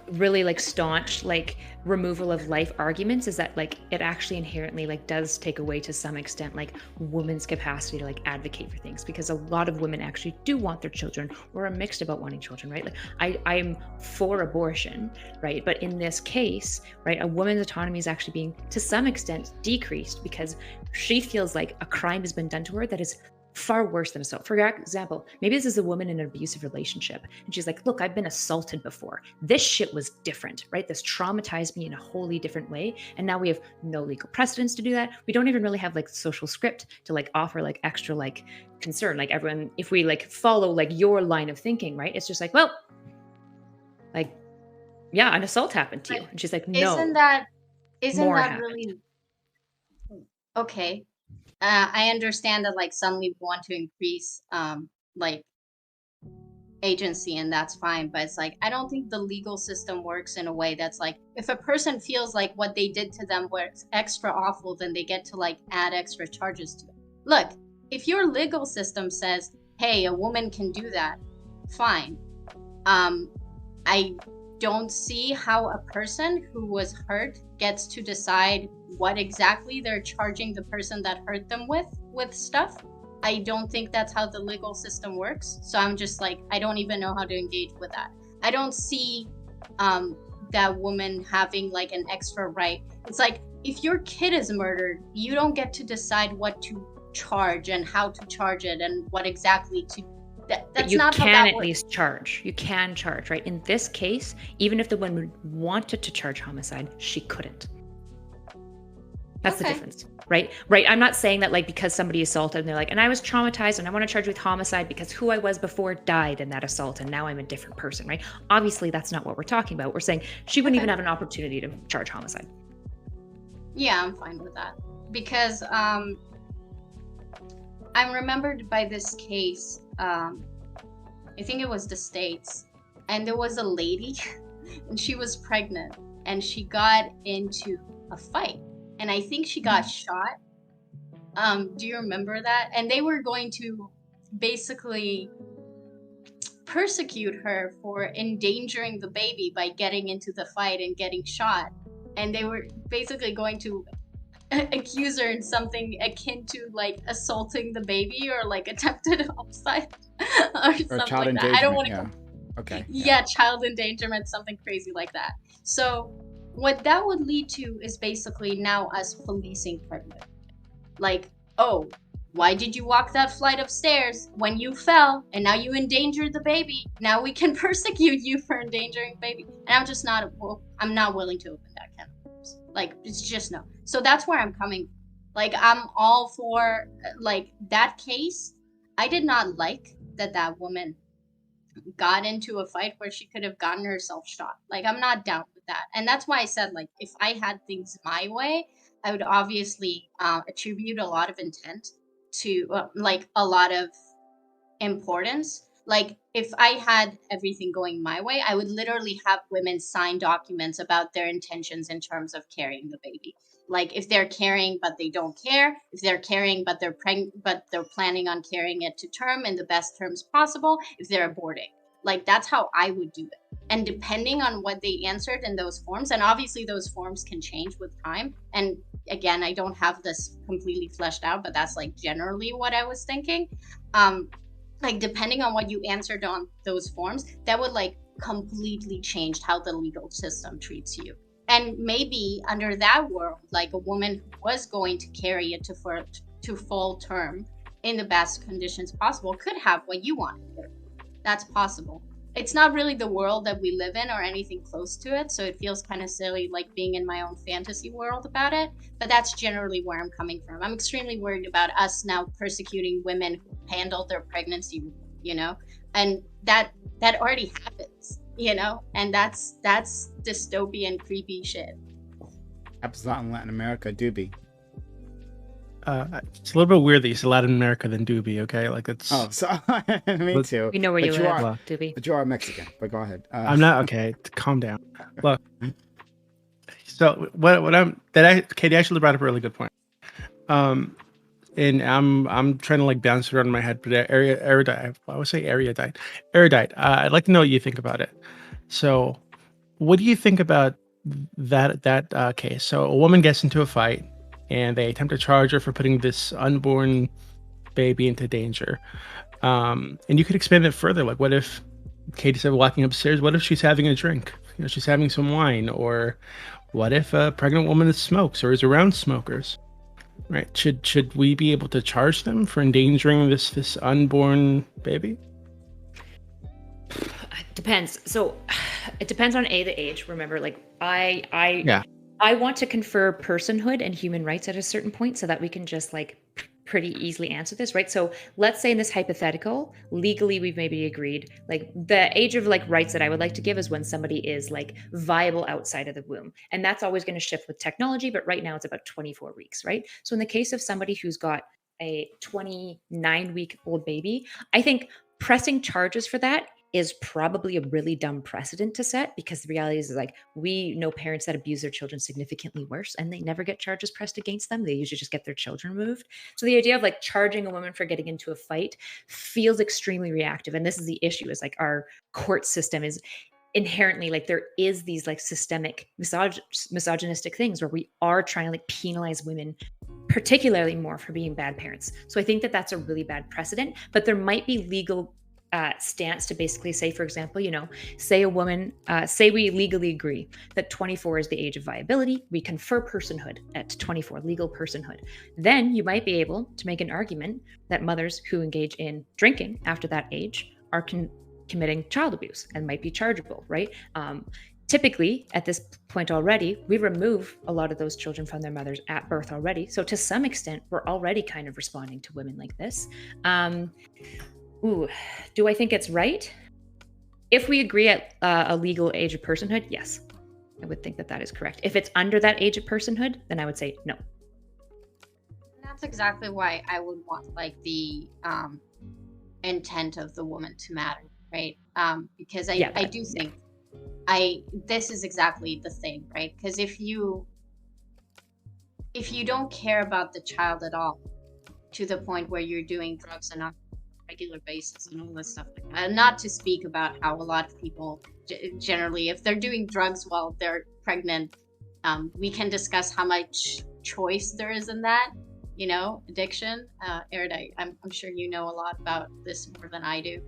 really like staunch like removal of life arguments, is that like it actually inherently like does take away to some extent like women's capacity to like advocate for things, because a lot of women actually do want their children or are mixed about wanting children, right? Like I'm for abortion, right? But in this case, right, a woman's autonomy is actually being to some extent decreased because she feels like a crime has been done to her that is far worse than assault. For example, maybe this is a woman in an abusive relationship and she's like, look, I've been assaulted before. This shit was different, right? This traumatized me in a wholly different way. And now we have no legal precedents to do that. We don't even really have like social script to like offer like extra like concern. Like everyone, if we like follow like your line of thinking, right? It's just like, well, like, yeah, an assault happened to you. And she's like, no. Isn't that really okay? I understand that like some people want to increase like agency, and that's fine, but it's like I don't think the legal system works in a way that's like if a person feels like what they did to them was extra awful, then they get to like add extra charges to it. Look, if your legal system says, hey, a woman can do that, fine. I don't see how a person who was hurt gets to decide what exactly they're charging the person that hurt them with stuff. I don't think that's how the legal system works. So I'm just like, I don't even know how to engage with that. I don't see that woman having like an extra right. It's like, if your kid is murdered, you don't get to decide what to charge and how to charge it and what exactly to. That's you not how can that at works. least charge. You can charge, right? In this case, even if the woman wanted to charge homicide, she couldn't. That's the Okay. difference, right? Right. I'm not saying that like because somebody assaulted and they're like, and I was traumatized and I want to charge you with homicide because who I was before died in that assault and now I'm a different person, right? Obviously, that's not what we're talking about. We're saying she wouldn't even have an opportunity to charge homicide. Yeah, I'm fine with that because I'm remembered by this case. I think it was the States, and there was a lady, and she was pregnant, and she got into a fight, and I think she got shot. Do you remember that? And they were going to basically persecute her for endangering the baby by getting into the fight and getting shot, and they were basically going to accuse her in something akin to like assaulting the baby or like attempted homicide or something child like that. I don't endangerment. want to Yeah. Okay. yeah, child endangerment, something crazy like that. So what that would lead to is basically now us policing pregnant. Like, oh, why did you walk that flight of stairs when you fell and now you endangered the baby? Now we can persecute you for endangering baby. And I'm just not I'm not willing to open that can of worms. Like, it's just no. So that's where I'm coming from. Like, I'm all for like that case. I did not like that woman got into a fight where she could have gotten herself shot. Like, I'm not down with that. And that's why I said, like, if I had things my way, I would obviously attribute a lot of intent to, like, a lot of importance. Like, if I had everything going my way, I would literally have women sign documents about their intentions in terms of carrying the baby. Like, if they're carrying but they don't care, if they're carrying but they're pregnant but they're planning on carrying it to term in the best terms possible, if they're aborting. Like, that's how I would do it. And depending on what they answered in those forms, and obviously those forms can change with time. And again, I don't have this completely fleshed out, but that's like generally what I was thinking. Like, depending on what you answered on those forms, that would like completely change how the legal system treats you. And maybe under that world, like a woman who was going to carry it to full term in the best conditions possible could have what you wanted. That's possible. It's not really the world that we live in or anything close to it, so it feels kind of silly like being in my own fantasy world about it, but that's generally where I'm coming from. I'm extremely worried about us now persecuting women who handled their pregnancy, you know, and that already happens, you know, and that's dystopian creepy shit. Happens a lot in Latin America, do be. It's a little bit weird that you said Latin America than Doobie, okay? Like it's Oh, so me But- too. We know where But you you live, are- Doobie. But you are Mexican. But go ahead. I'm not okay. Calm down. Look. So what I'm Katie actually brought up a really good point. And I'm trying to like bounce it around in my head, but erudite. I would say erudite. Erudite. I'd like to know what you think about it. So, what do you think about that case? So a woman gets into a fight, and they attempt to charge her for putting this unborn baby into danger. And you could expand it further. Like, what if Katie said walking upstairs? What if she's having a drink? You know, she's having some wine, or what if a pregnant woman smokes or is around smokers? Right? Should we be able to charge them for endangering this unborn baby? It depends. So it depends on the age. Remember, like I want to confer personhood and human rights at a certain point so that we can just like pretty easily answer this, right? So let's say in this hypothetical, legally we've maybe agreed, like the age of like rights that I would like to give is when somebody is like viable outside of the womb. And that's always going to shift with technology, but right now it's about 24 weeks, right? So in the case of somebody who's got a 29-week-old baby, I think pressing charges for that is probably a really dumb precedent to set, because the reality is like we know parents that abuse their children significantly worse and they never get charges pressed against them. They usually just get their children removed. So the idea of like charging a woman for getting into a fight feels extremely reactive. And this is the issue, is like our court system is inherently, like, there is these like systemic misogynistic things where we are trying to like penalize women particularly more for being bad parents. So I think that that's a really bad precedent, but there might be legal stance to basically say, for example, say a woman, say we legally agree that 24 is the age of viability, we confer personhood at 24, legal personhood. Then you might be able to make an argument that mothers who engage in drinking after that age are committing child abuse and might be chargeable, right? Typically, at this point already, we remove a lot of those children from their mothers at birth already. So to some extent, we're already kind of responding to women like this. Do I think it's right? If we agree at a legal age of personhood, yes, I would think that that is correct. If it's under that age of personhood, then I would say no. That's exactly why I would want like the intent of the woman to matter, right? Because I do think this is exactly the thing, right? Because if you don't care about the child at all, to the point where you're doing drugs on a regular basis and all this stuff like that, and not to speak about how a lot of people generally, if they're doing drugs while they're pregnant, we can discuss how much choice there is in that, addiction. Erudite, I'm sure you know a lot about this more than I do.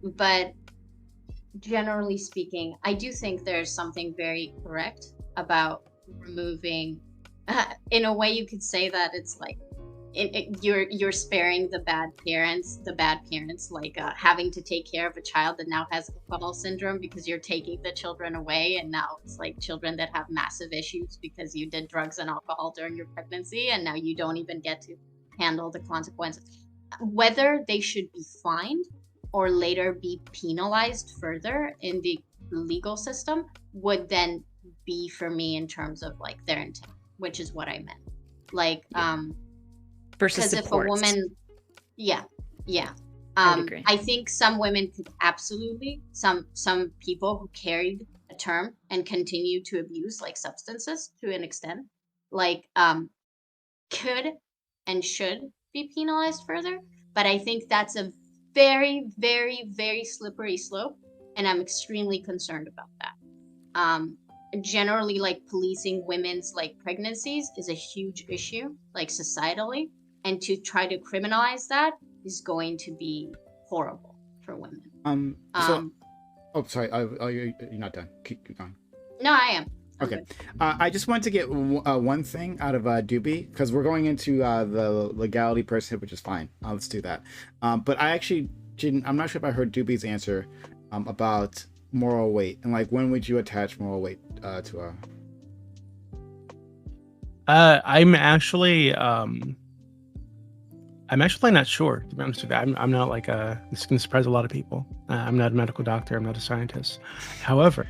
But generally speaking, I do think there's something very correct about removing, in a way you could say that it's like, you're sparing the bad parents, like having to take care of a child that now has alcohol syndrome because you're taking the children away, and now it's like children that have massive issues because you did drugs and alcohol during your pregnancy, and now you don't even get to handle the consequences. Whether they should be fined or later be penalized further in the legal system would then be for me in terms of like their intent, which is what I meant. Like, versus because if a woman, I think some women could absolutely, some people who carried a term and continue to abuse like substances to an extent, like could and should be penalized further. But I think that's a very, very, very slippery slope, and I'm extremely concerned about that. Generally, like policing women's like pregnancies is a huge issue, like societally, and to try to criminalize that is going to be horrible for women. Sorry. You're not done. Keep going. No, I am. Okay. I just wanted to get one thing out of Doobie, because we're going into the legality personhood, which is fine. Let's do that. But I actually didn't. I'm not sure if I heard Doobie's answer about moral weight, and like when would you attach moral weight to I'm actually not sure, to be honest with you. I'm not like this is gonna surprise a lot of people. I'm not a medical doctor. I'm not a scientist. However,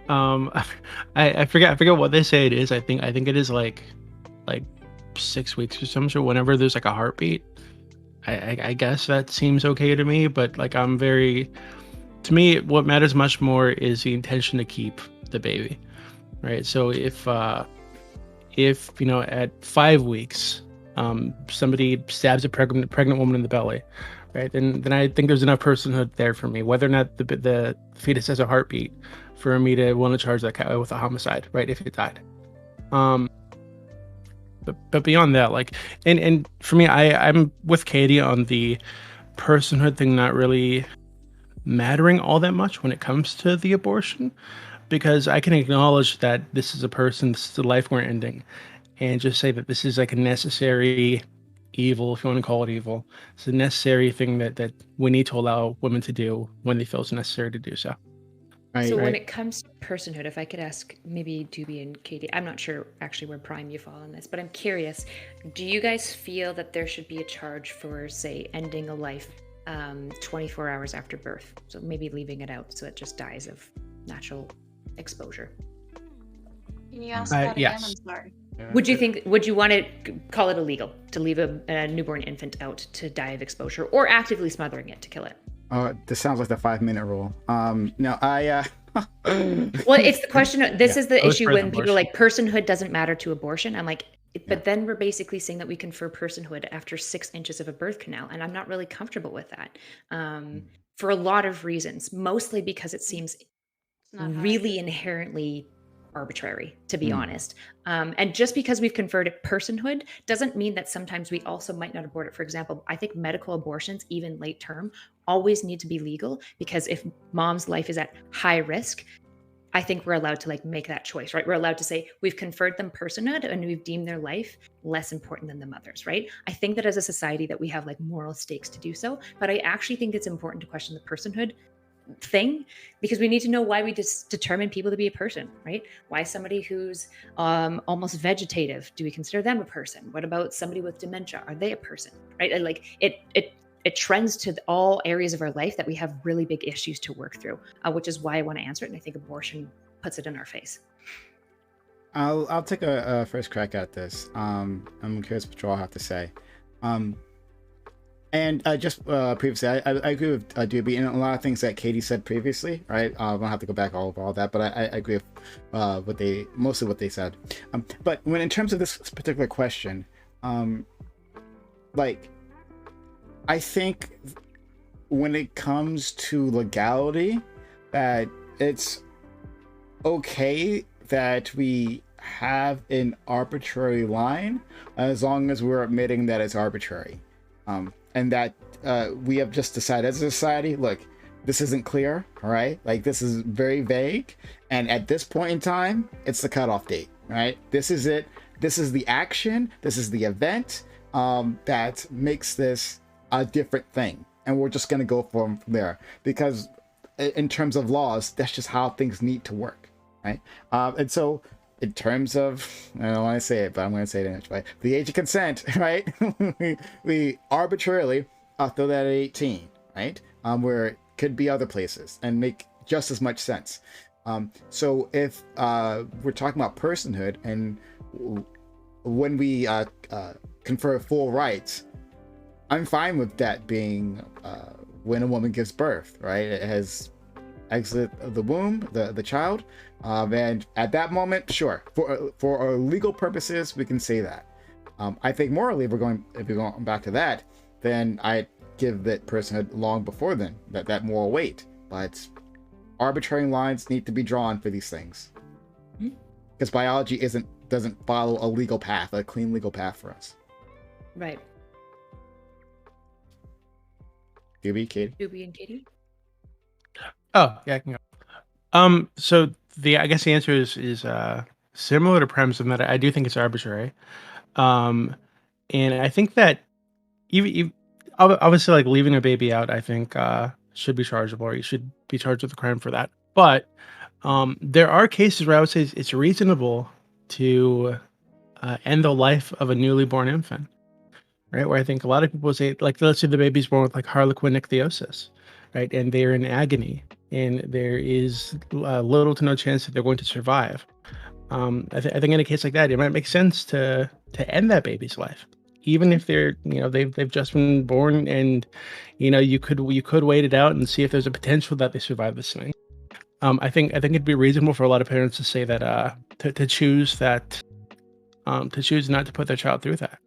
I forget what they say it is. I think it is like 6 weeks or something. So whenever there's like a heartbeat, I guess that seems okay to me. But like to me, what matters much more is the intention to keep the baby, right? So if at 5 weeks, somebody stabs a pregnant woman in the belly, right? Then I think there's enough personhood there for me, whether or not the fetus has a heartbeat, for me to want to charge that guy with a homicide, right? If it died. But beyond that, like, and for me, I'm with Katie on the personhood thing not really mattering all that much when it comes to the abortion, because I can acknowledge that this is a person, this is a life we're ending, and just say that this is like a necessary evil, if you want to call it evil. It's a necessary thing that we need to allow women to do when they feel it's necessary to do so. So when it comes to personhood, if I could ask maybe Doobie and Katie, I'm not sure actually where Prime you fall on this, but I'm curious, do you guys feel that there should be a charge for, say, ending a life 24 hours after birth? So maybe leaving it out so it just dies of natural exposure. Can you ask that yes. again? I'm sorry. Would you want to call it illegal to leave a newborn infant out to die of exposure, or actively smothering it to kill it? This sounds like the 5-minute rule. No, I. Well, it's the question. This is the issue when people are like, personhood doesn't matter to abortion. I'm like, but then we're basically saying that we confer personhood after 6 inches of a birth canal, and I'm not really comfortable with that. for a lot of reasons, mostly because it seems not hard. really inherently arbitrary, to be honest. And just because we've conferred it personhood doesn't mean that sometimes we also might not abort it. For example, I think medical abortions, even late term, always need to be legal, because if mom's life is at high risk, I think we're allowed to like make that choice, right? We're allowed to say we've conferred them personhood and we've deemed their life less important than the mother's, right? I think that as a society that we have like moral stakes to do so, but I actually think it's important to question the personhood thing, because we need to know why we just determine people to be a person, right? Why somebody who's almost vegetative, do we consider them a person? What about somebody with dementia? Are they a person, right? And like it trends to all areas of our life that we have really big issues to work through, which is why I want to answer it. And I think abortion puts it in our face. I'll take a first crack at this. I'm curious what you all have to say. And just previously, I agree with Doobie and a lot of things that Katie said previously, right? I don't have to go back over all that, but I agree with mostly what they said. But when in terms of this particular question, like, I think when it comes to legality, that it's okay that we have an arbitrary line as long as we're admitting that it's arbitrary. And that we have just decided as a society, look, this isn't clear, all right? Like, this is very vague. And at this point in time, it's the cutoff date, right? This is it. This is the action. This is the event that makes this a different thing. And we're just going to go from there. Because in terms of laws, that's just how things need to work, right? And so in terms of, I don't want to say it, but I'm going to say it anyway. The age of consent, right? we arbitrarily throw that at 18, right? Where it could be other places and make just as much sense. So if we're talking about personhood, and when we confer full rights, I'm fine with that being when a woman gives birth, right? It has exit the womb, the child, and at that moment, sure, for our legal purposes, we can say that. I think morally, if we're going back to that, then I give that personhood long before then that moral weight. But arbitrary lines need to be drawn for these things, because biology doesn't follow a legal path, a clean legal path for us. Right. Katie? Doobie and Katie? Oh, yeah, I can go. So I guess the answer is similar to Prem's in that I do think it's arbitrary. And I think that even obviously, like, leaving a baby out, I think should be chargeable, or you should be charged with a crime for that. But there are cases where I would say it's reasonable to end the life of a newly born infant, right? Where I think a lot of people say, like, let's say the baby's born with like harlequin ichthyosis, right? And they're in agony, and there is little to no chance that they're going to survive. I think in a case like that, it might make sense to end that baby's life, even if they're, they've just been born, and you could wait it out and see if there's a potential that they survive this thing. I think it'd be reasonable for a lot of parents to say that to choose not to put their child through that.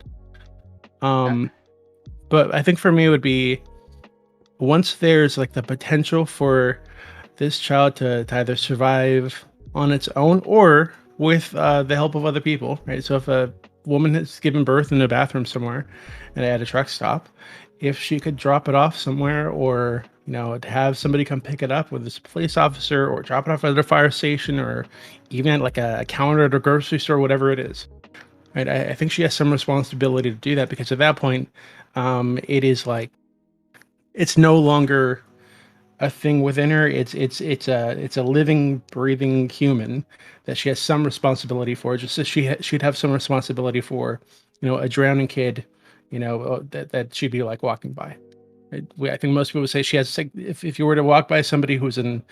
But I think for me it would be, once there's like the potential for this child to either survive on its own or with the help of other people, right? So if a woman has given birth in a bathroom somewhere and at a truck stop, if she could drop it off somewhere, or to have somebody come pick it up, with a police officer, or drop it off at a fire station, or even at like a counter at a grocery store, whatever it is, right? I think she has some responsibility to do that, because at that point, it is like, it's no longer a thing within her. It's a living, breathing human that she has some responsibility for, just as she'd have some responsibility for, a drowning kid, that she'd be like walking by. I think most people would say she has, like, if you were to walk by somebody who's in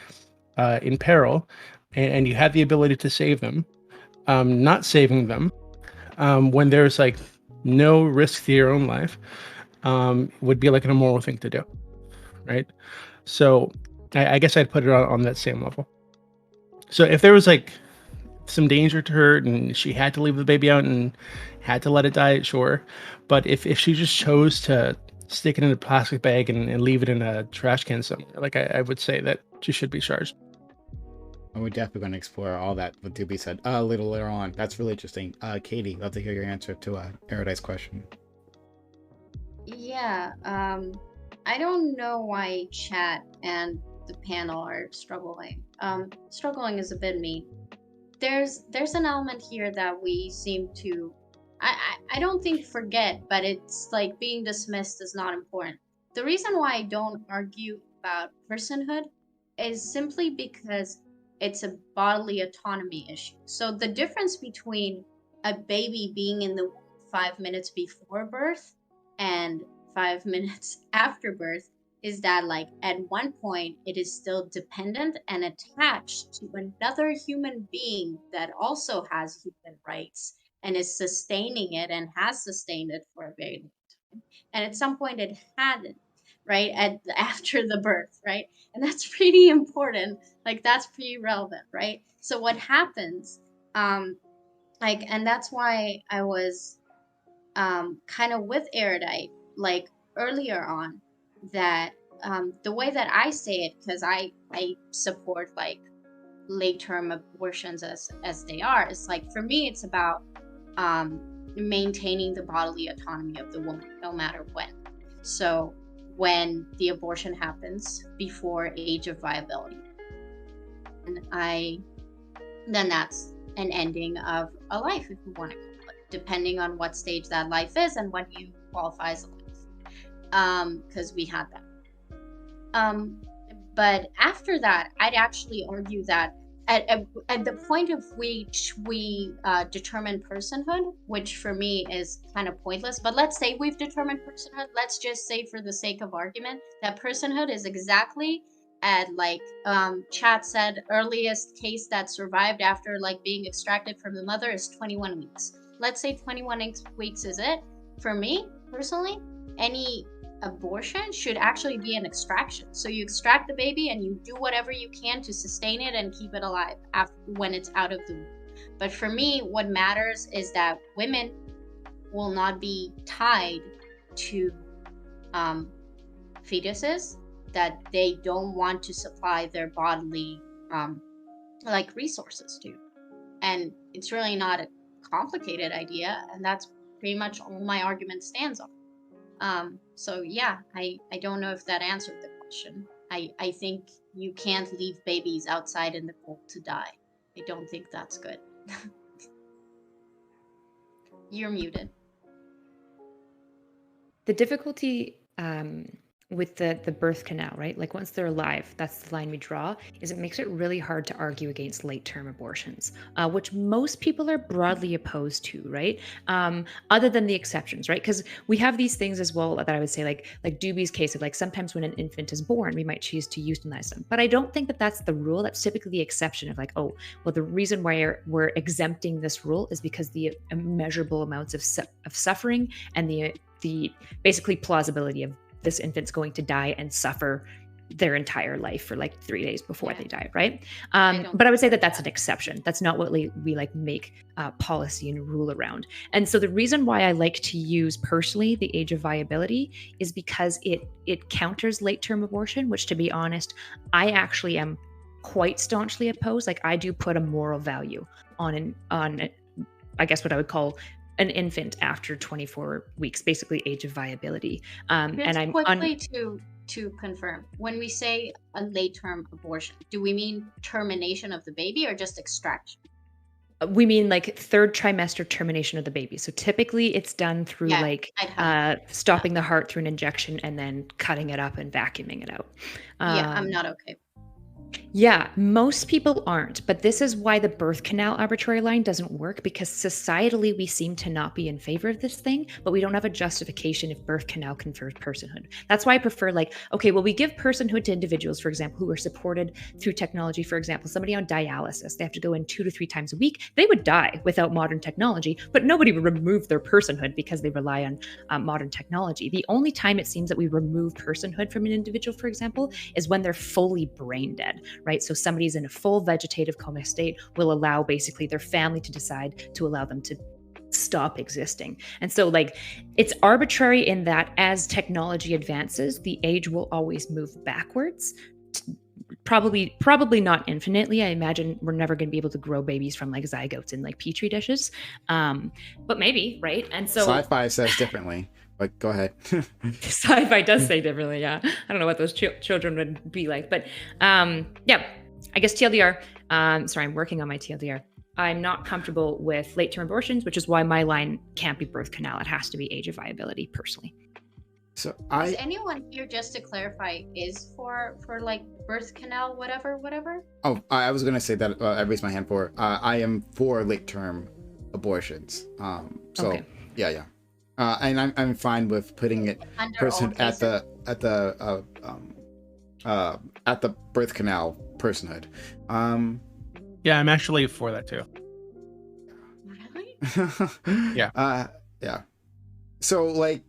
peril, and you had the ability to save them, not saving them when there's like no risk to your own life, would be like an immoral thing to do, right? So I guess I'd put it on that same level. So if there was like some danger to her and she had to leave the baby out and had to let it die, sure. But if she just chose to stick it in a plastic bag and leave it in a trash can somewhere. Like I would say that she should be charged. And we're definitely going to explore all that what to be said a little later on. That's really interesting. Katie, love to hear your answer to Erudite's question. Yeah, I don't know why chat and the panel are struggling. Struggling is a bit mean. There's an element here that we seem to, I don't think forget, but it's like being dismissed is not important. The reason why I don't argue about personhood is simply because it's a bodily autonomy issue. So the difference between a baby being in the womb 5 minutes before birth and 5 minutes after birth is that, like, at one point it is still dependent and attached to another human being that also has human rights and is sustaining it and has sustained it for a very long time. And at some point it hadn't, right? After the birth, right? And that's pretty important. Like, that's pretty relevant, right? So what happens, and that's why I was kind of with Erudite, like, earlier on, that the way that I say it, because I support, like, late term abortions as they are, is like, for me it's about maintaining the bodily autonomy of the woman no matter when. So when the abortion happens before age of viability, and then that's an ending of a life, if you want to call it, depending on what stage that life is and when you qualify as a life, because we had that. But after that, I'd actually argue that at the point of which we determine personhood, which for me is kind of pointless, but let's say we've determined personhood. Let's just say, for the sake of argument, that personhood is exactly at, like, Chat said, earliest case that survived after, like, being extracted from the mother is 21 weeks. Let's say 21 weeks is it. For me personally, any abortion should actually be an extraction. So you extract the baby and you do whatever you can to sustain it and keep it alive when it's out of the womb. But for me, what matters is that women will not be tied to fetuses that they don't want to supply their bodily resources to. And it's really not a complicated idea, and that's pretty much all my argument stands on. So yeah, I don't know if that answered the question. I think you can't leave babies outside in the cold to die. I don't think that's good. You're muted. The difficulty with the birth canal, right? Like, once they're alive, that's the line we draw, is it makes it really hard to argue against late-term abortions, which most people are broadly opposed to, right? Other than the exceptions, right? Because we have these things as well that I would say, like Doobie's case of, like, sometimes when an infant is born, we might choose to euthanize them. But I don't think that that's the rule. That's typically the exception of, like, oh, well, the reason why we're exempting this rule is because the immeasurable amounts of suffering and the basically plausibility of this infant's going to die and suffer their entire life for, like, 3 days before they die, right? But I would say that that's an exception. That's not what we like make policy and rule around. And so the reason why I like to use personally the age of viability is because it counters late-term abortion, which, to be honest, I actually am quite staunchly opposed. Like, I do put a moral value on I guess what I would call an infant after 24 weeks, basically age of viability. And I'm quickly to confirm, when we say a late-term abortion, do we mean termination of the baby or just extraction? We mean, like, third trimester termination of the baby. So typically it's done through stopping the heart through an injection and then cutting it up and vacuuming it out. I'm not okay. Yeah, most people aren't, but this is why the birth canal arbitrary line doesn't work, because societally we seem to not be in favor of this thing, but we don't have a justification if birth canal confers personhood. That's why I prefer, like, okay, well, we give personhood to individuals, for example, who are supported through technology. For example, somebody on dialysis, they have to go in 2 to 3 times a week. They would die without modern technology, but nobody would remove their personhood because they rely on modern technology. The only time it seems that we remove personhood from an individual, for example, is when they're fully brain dead, right? So somebody's in a full vegetative coma state will allow basically their family to decide to allow them to stop existing. And so like it's arbitrary in that as technology advances, the age will always move backwards. Probably not infinitely. I imagine we're never going to be able to grow babies from like zygotes in like petri dishes, but maybe, right? And so Sci-fi says differently, but go ahead. sci-fi does say differently. Yeah, I don't know what those children would be like, but yeah, I guess TLDR. Sorry, I'm working on my TLDR. I'm not comfortable with late-term abortions, which is why my line can't be birth canal. It has to be age of viability, personally. So Is anyone here, just to clarify, is for like birth canal, whatever? Oh, I was gonna say that I raised my hand for. I am for late-term abortions. So Okay. yeah. And I'm fine with putting it Under all at cases. the birth canal personhood. Yeah, I'm actually for that too. Really? Yeah. Yeah. So like,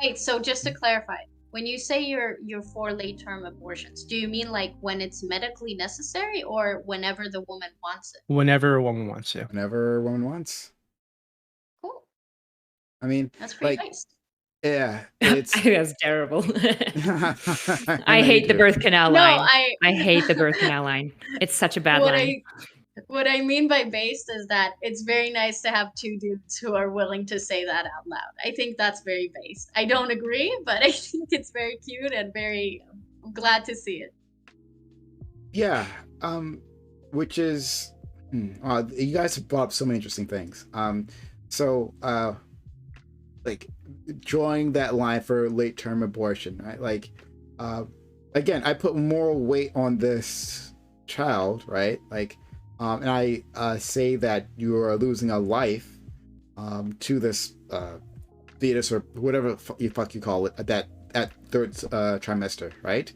Wait, so just to clarify, when you say you're for late-term abortions, do you mean like when it's medically necessary or whenever the woman wants it? Whenever a woman wants to. whenever a woman wants. Cool. I mean, That's pretty like, nice. yeah, it's. I think that's terrible. I I know hate you the do. birth canal No, line. I hate the birth canal line. It's such a bad line. What I mean by based is that it's very nice to have two dudes who are willing to say that out loud. I think that's very based. I don't agree, but I think it's very cute and I'm glad to see it. Yeah, which is, you guys have brought up so many interesting things. Like drawing that line for late term abortion, right? Like, again, I put more weight on this child, right? Like, and I say that you are losing a life to this fetus or whatever you call it at third trimester, right?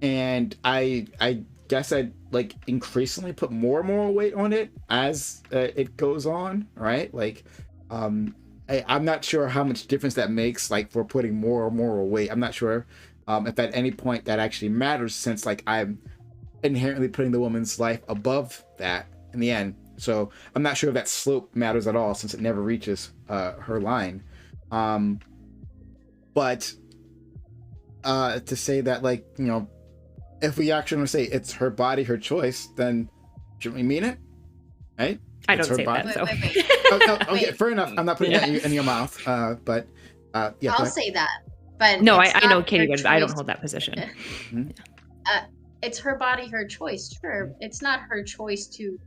And I guess I like increasingly put more and more weight on it as it goes on, right? Like, I'm not sure how much difference that makes, like, for putting more and more weight. I'm not sure if at any point that actually matters, since like I'm inherently putting the woman's life above that in the end. So I'm not sure if that slope matters at all, since it never reaches her line. But to say that, like, you know, if we actually want to say it's her body, her choice, then shouldn't we mean it? Right? I It's don't her say body. that. So. Okay, Wait. fair enough. I'm not putting that in your mouth. But yeah. go I'll ahead. say that. But No, it's I know not Katie her would, but I don't choice. hold that position. It's her body, her choice. Sure, it's not her choice to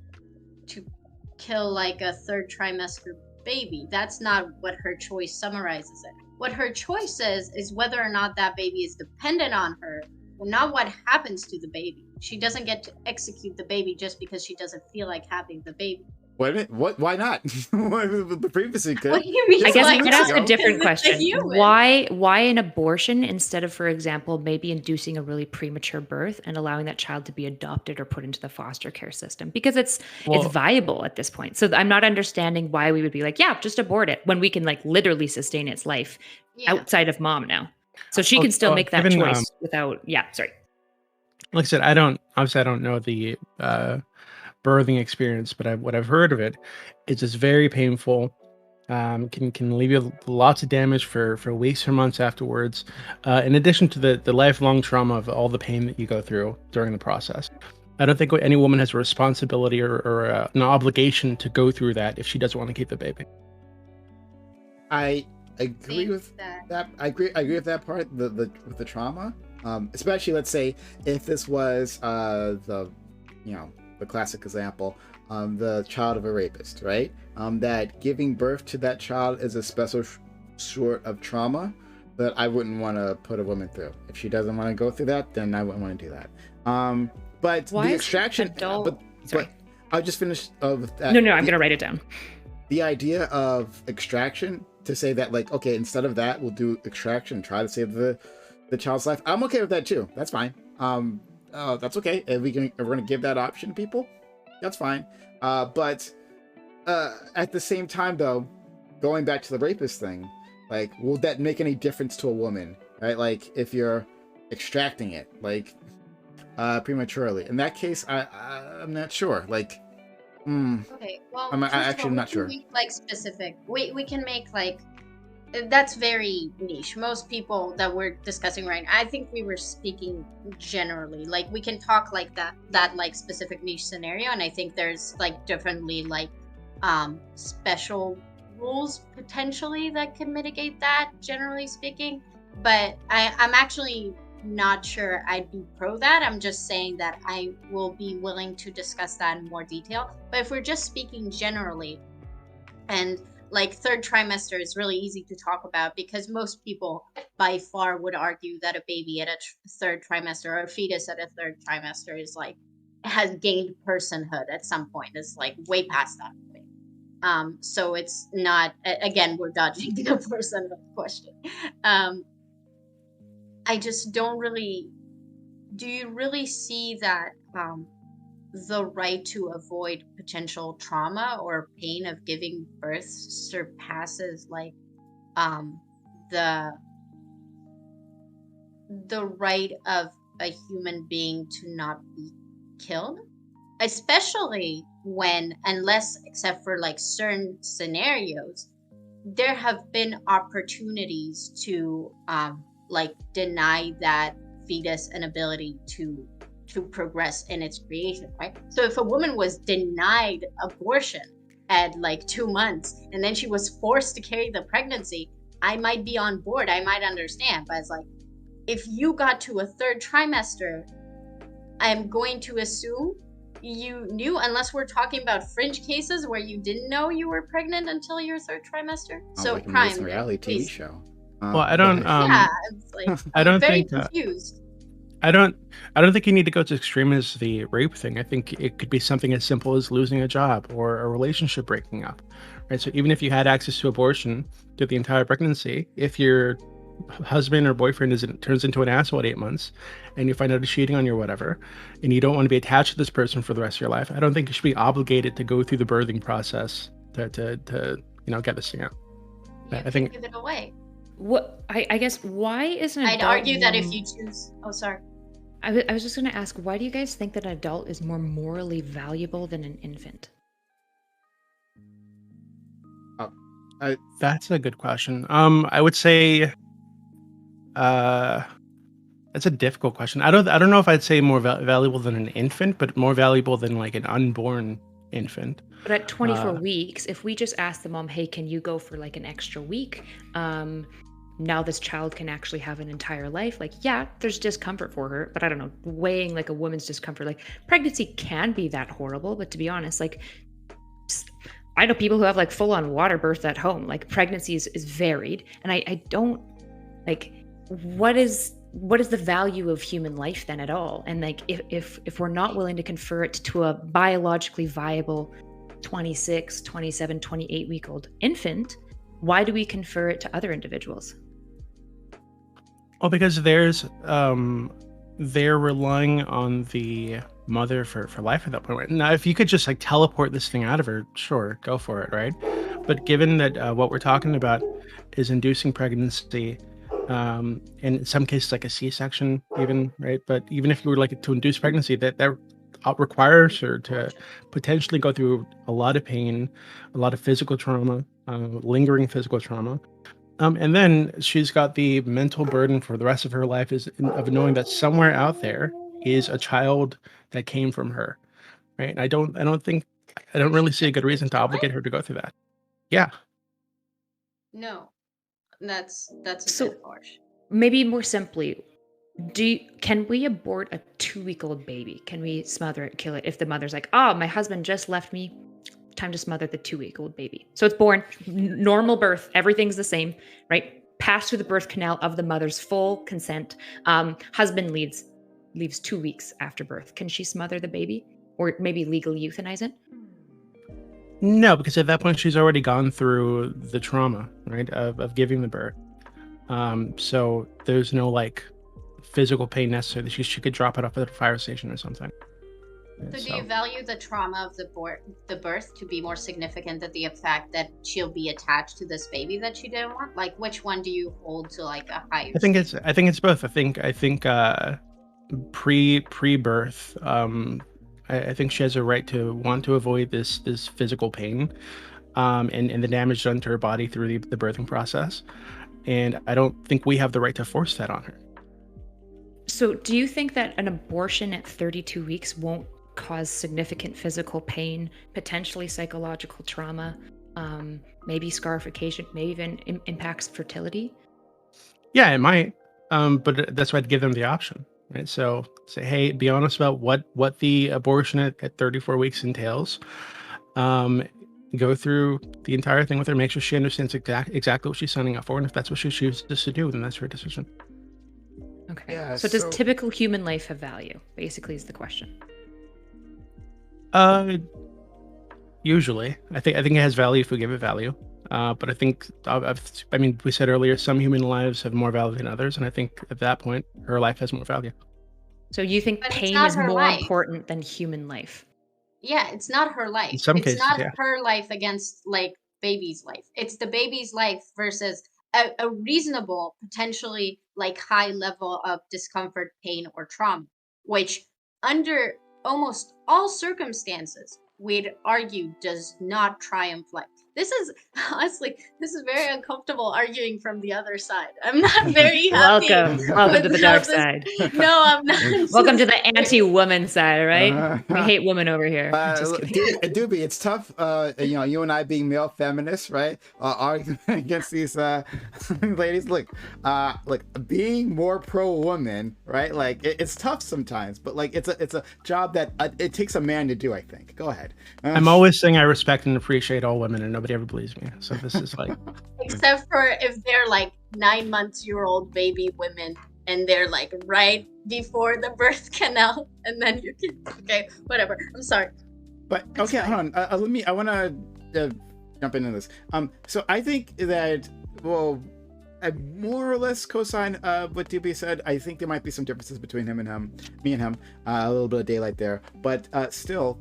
kill like a third trimester baby. That's not what her choice summarizes it. What her choice is whether or not that baby is dependent on her, not what happens to the baby. She doesn't get to execute the baby just because she doesn't feel like having the baby. Wait a minute. What? Why not? The previously could. What do you mean? I guess why I could not? ask a different Because it's a question. human. Why an abortion instead of, for example, maybe inducing a really premature birth and allowing that child to be adopted or put into the foster care system? Because it's viable at this point. So I'm not understanding why we would be like, yeah, just abort it when we can like literally sustain its life outside of mom now. So she can still make that choice without. Yeah, sorry. Like I said, I don't know the birthing experience, but what I've heard of it is just very painful. Can leave you lots of damage for weeks or months afterwards. In addition to the lifelong trauma of all the pain that you go through during the process. I don't think any woman has a responsibility or an obligation to go through that if she doesn't want to keep the baby. I agree with that. I agree with that part. With the trauma, especially, let's say if this was the classic example, the child of a rapist, right? That giving birth to that child is a special sort of trauma that I wouldn't want to put a woman through. If she doesn't want to go through that, then I wouldn't want to do that. But why the extraction. But I'll just finish with that. No, I'm gonna write it down. The idea of extraction, to say that, like, okay, instead of that, we'll do extraction, try to save the child's life. I'm okay with that too. That's fine. That's okay. If we're gonna give that option to people, that's fine. But at the same time, though, going back to the rapist thing, like, will that make any difference to a woman, right? Like, if you're extracting it, like, prematurely. In that case, I'm not sure. Like, Okay, well, I'm first of actually all, we not can sure. make like specific. We can make like that's very niche. Most people that we're discussing right now, I think we were speaking generally. Like we can talk like that like specific niche scenario, and I think there's like definitely like special rules potentially that can mitigate that, generally speaking. But I'm actually not sure I'd be pro that. I'm just saying that I will be willing to discuss that in more detail. But if we're just speaking generally, and like third trimester is really easy to talk about because most people by far would argue that a baby at a third trimester or a fetus at a third trimester is like has gained personhood at some point. It's like way past that point. So it's not again we're dodging the personhood question. Um, I just don't really. Do you really see that the right to avoid potential trauma or pain of giving birth surpasses like um the the right of a human being to not be killed, especially when, unless except for like certain scenarios, there have been opportunities to like deny that fetus an ability to progress in its creation, right? So if a woman was denied abortion at like 2 months and then she was forced to carry the pregnancy, I might be on board, I might understand. But it's like if you got to a third trimester, I'm going to assume you knew, unless we're talking about fringe cases where you didn't know you were pregnant until your third trimester. Sounds So like a recent Prime, reality TV please. show. Well, I Go don't. ahead. Yeah, it's like I I'm don't very think. confused. I don't. I don't think you need to go to extreme as the rape thing. I think it could be something as simple as losing a job or a relationship breaking up, right? So even if you had access to abortion through the entire pregnancy, if your husband or boyfriend turns into an asshole at 8 months, and you find out he's cheating on you or whatever, and you don't want to be attached to this person for the rest of your life, I don't think you should be obligated to go through the birthing process to get this thing out. You I can think. give it away. What I guess why is an I'd adult argue that if more- you choose. Oh, sorry. I was just going to ask, why do you guys think that an adult is more morally valuable than an infant? That's a good question. I would say, that's a difficult question. I don't know if I'd say more valuable than an infant, but more valuable than like an unborn infant. But at 24 Uh, weeks, if we just ask the mom, hey, can you go for like an extra week? Now this child can actually have an entire life. Like, yeah, there's discomfort for her, but I don't know, weighing like a woman's discomfort, like pregnancy can be that horrible. But to be honest, like I know people who have like full on water birth at home. Like pregnancy is varied. And I don't like what is the value of human life then at all? And like if we're not willing to confer it to a biologically viable 26, 27, 28 week old infant, why do we confer it to other individuals? well, because they're relying on the mother for life at that point. Now, if you could just like teleport this thing out of her, sure, go for it, right? But given that what we're talking about is inducing pregnancy, and in some cases like a C-section, even, right? But even if you were like to induce pregnancy, that requires her to potentially go through a lot of pain, a lot of physical trauma, lingering physical trauma. And then she's got the mental burden for the rest of her life of knowing that somewhere out there is a child that came from her, right? And I don't really see a good reason to obligate her to go through that. Yeah. No, that's a So bit harsh. maybe more simply, can we abort a 2-week-old baby? Can we smother it, kill it if the mother's like, oh, my husband just left me, time to smother the 2-week-old baby? So it's born, normal birth, everything's the same, right? Passed through the birth canal of the mother's full consent. Husband leaves 2 weeks after birth. Can she smother the baby or maybe legally euthanize it? No, because at that point she's already gone through the trauma, right, of giving the birth. So there's no like physical pain necessary that she could drop it off at a fire station or something. So do you value the trauma of the birth to be more significant than the fact that she'll be attached to this baby that she didn't want? Like, which one do you hold to like a higher? I think it's both. I think pre-birth, I think she has a right to want to avoid this physical pain, and the damage done to her body through the birthing process. And I don't think we have the right to force that on her. So, do you think that an abortion at 32 weeks won't cause significant physical pain, potentially psychological trauma, maybe scarification, maybe even impacts fertility? Yeah, it might. But that's why I'd give them the option, right? So say, hey, be honest about what the abortion at 34 weeks entails. Go through the entire thing with her, make sure she understands exactly what she's signing up for, and if that's what she chooses to do, then that's her decision. Okay. Yeah, So, does so- typical human life have value? Basically, is the question. Usually, I think it has value if we give it value. But I think I mean, we said earlier, some human lives have more value than others, and I think at that point, her life has more value. So, you think But it's pain not is her more life. important than human life? Yeah, it's not her life. In some It's cases, not yeah. her life against like baby's life. It's the baby's life versus a reasonable, potentially like high level of discomfort, pain, or trauma, which under almost all circumstances, we'd argue does not triumph life. This is honestly, this is very uncomfortable arguing from the other side. I'm not very happy. Welcome to the with dark how this- side. No, I'm not. Welcome to the anti-woman side, all right? Uh, We hate women over here. Just kidding. Doobie, it's tough. You and I being male feminists, right? Arguing against these ladies. Look, being more pro woman, right? Like it's tough sometimes, but like it's a job that it takes a man to do. I think. Go ahead. I'm always saying I respect and appreciate all women, and nobody ever believes me. So this is like, Except for if they're like 9-month-old baby women and they're like right before the birth canal, and then you can okay, whatever. I'm sorry. But That's okay, fine. hold on. I want to jump into this. So I think that I more or less co-sign what Doobie said. I think there might be some differences between me and him. A little bit of daylight there, but still,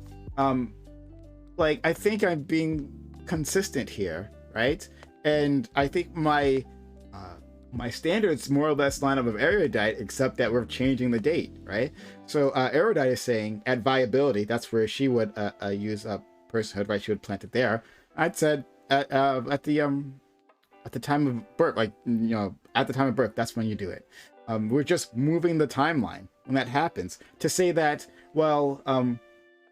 like I think I'm being consistent here, right? And I think my standards more or less line up with Erudite, except that we're changing the date, right? So Erudite is saying at Viability, that's where she would use Personhood, right? She would plant it there. I'd said at the time of birth, like at the time of birth, that's when you do it. We're just moving the timeline when that happens to say that. Well,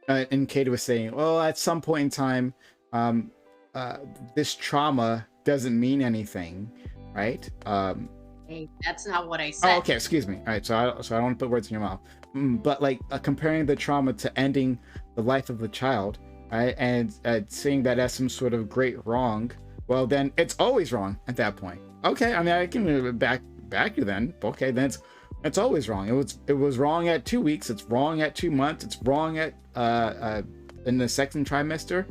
and Kate was saying, well, at some point in time, this trauma doesn't mean anything, right? Hey, that's not what I said. Oh, okay, excuse me. All right, so I don't want to put words in your mouth. But like comparing the trauma to ending the life of the child, right, and seeing that as some sort of great wrong, well, then it's always wrong at that point. Okay, I mean, I can back you then. Okay, then it's always wrong. It was wrong at 2 weeks. It's wrong at 2 months. It's wrong at in the second trimester.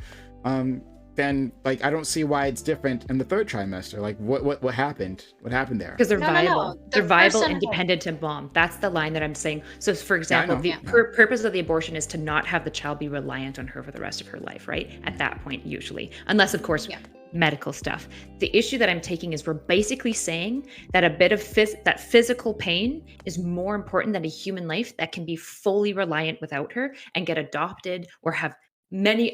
Then like I don't see why it's different in the third trimester. Like what happened? What happened there? Because they're No. viable. The They're viable, personhood. independent of mom. That's the line that I'm saying. So, for example, know. the Yeah. purpose of the abortion is to not have the child be reliant on her for the rest of her life, right? At that point, usually, unless of course. Yeah. Medical stuff. The issue that I'm taking is we're basically saying that a bit of that physical pain is more important than a human life that can be fully reliant without her and get adopted or have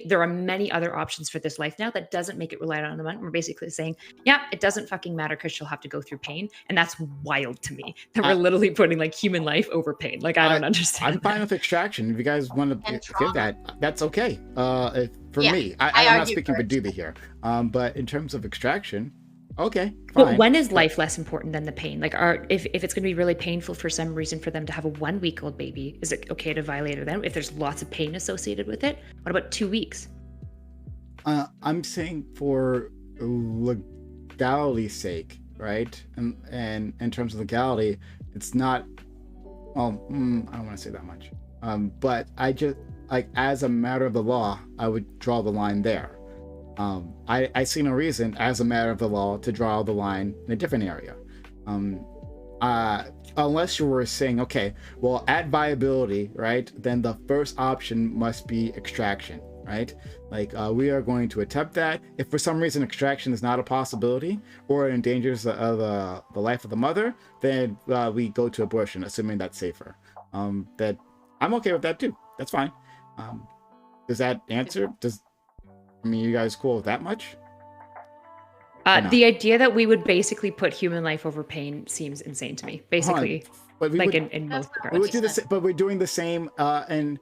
there are many other options for this life now that doesn't make it reliant on the man. We're basically saying, yeah, it doesn't fucking matter because she'll have to go through pain. And that's wild to me that we're literally putting like human life over pain. Like, I don't understand. I'm fine with extraction. If you guys want to And give trauma. that, that's okay. For Yeah, me, I I'm not argue speaking for for it. Doobie here. But in terms of extraction, okay, But fine. when is life less important than the pain? Like, if it's going to be really painful for some reason for them to have a 1-week-old baby, is it okay to violate it then? If there's lots of pain associated with it, what about 2 weeks? I'm saying for legality's sake, right? And in terms of legality, it's not. Well, I don't want to say that much. But I just like as a matter of the law, I would draw the line there. I see no reason as a matter of the law to draw the line in a different area. Unless you were saying, okay, well, at viability, right, then the first option must be extraction, right? Like, we are going to attempt that. If for some reason extraction is not a possibility or it endangers the life of the mother, then we go to abortion, assuming that's safer. That I'm okay with that too. That's fine. Does that answer? You guys cool with that much? No. The idea that we would basically put human life over pain seems insane to me. Basically, but we like would, in most That's regards. we would do this, but we're doing the same. And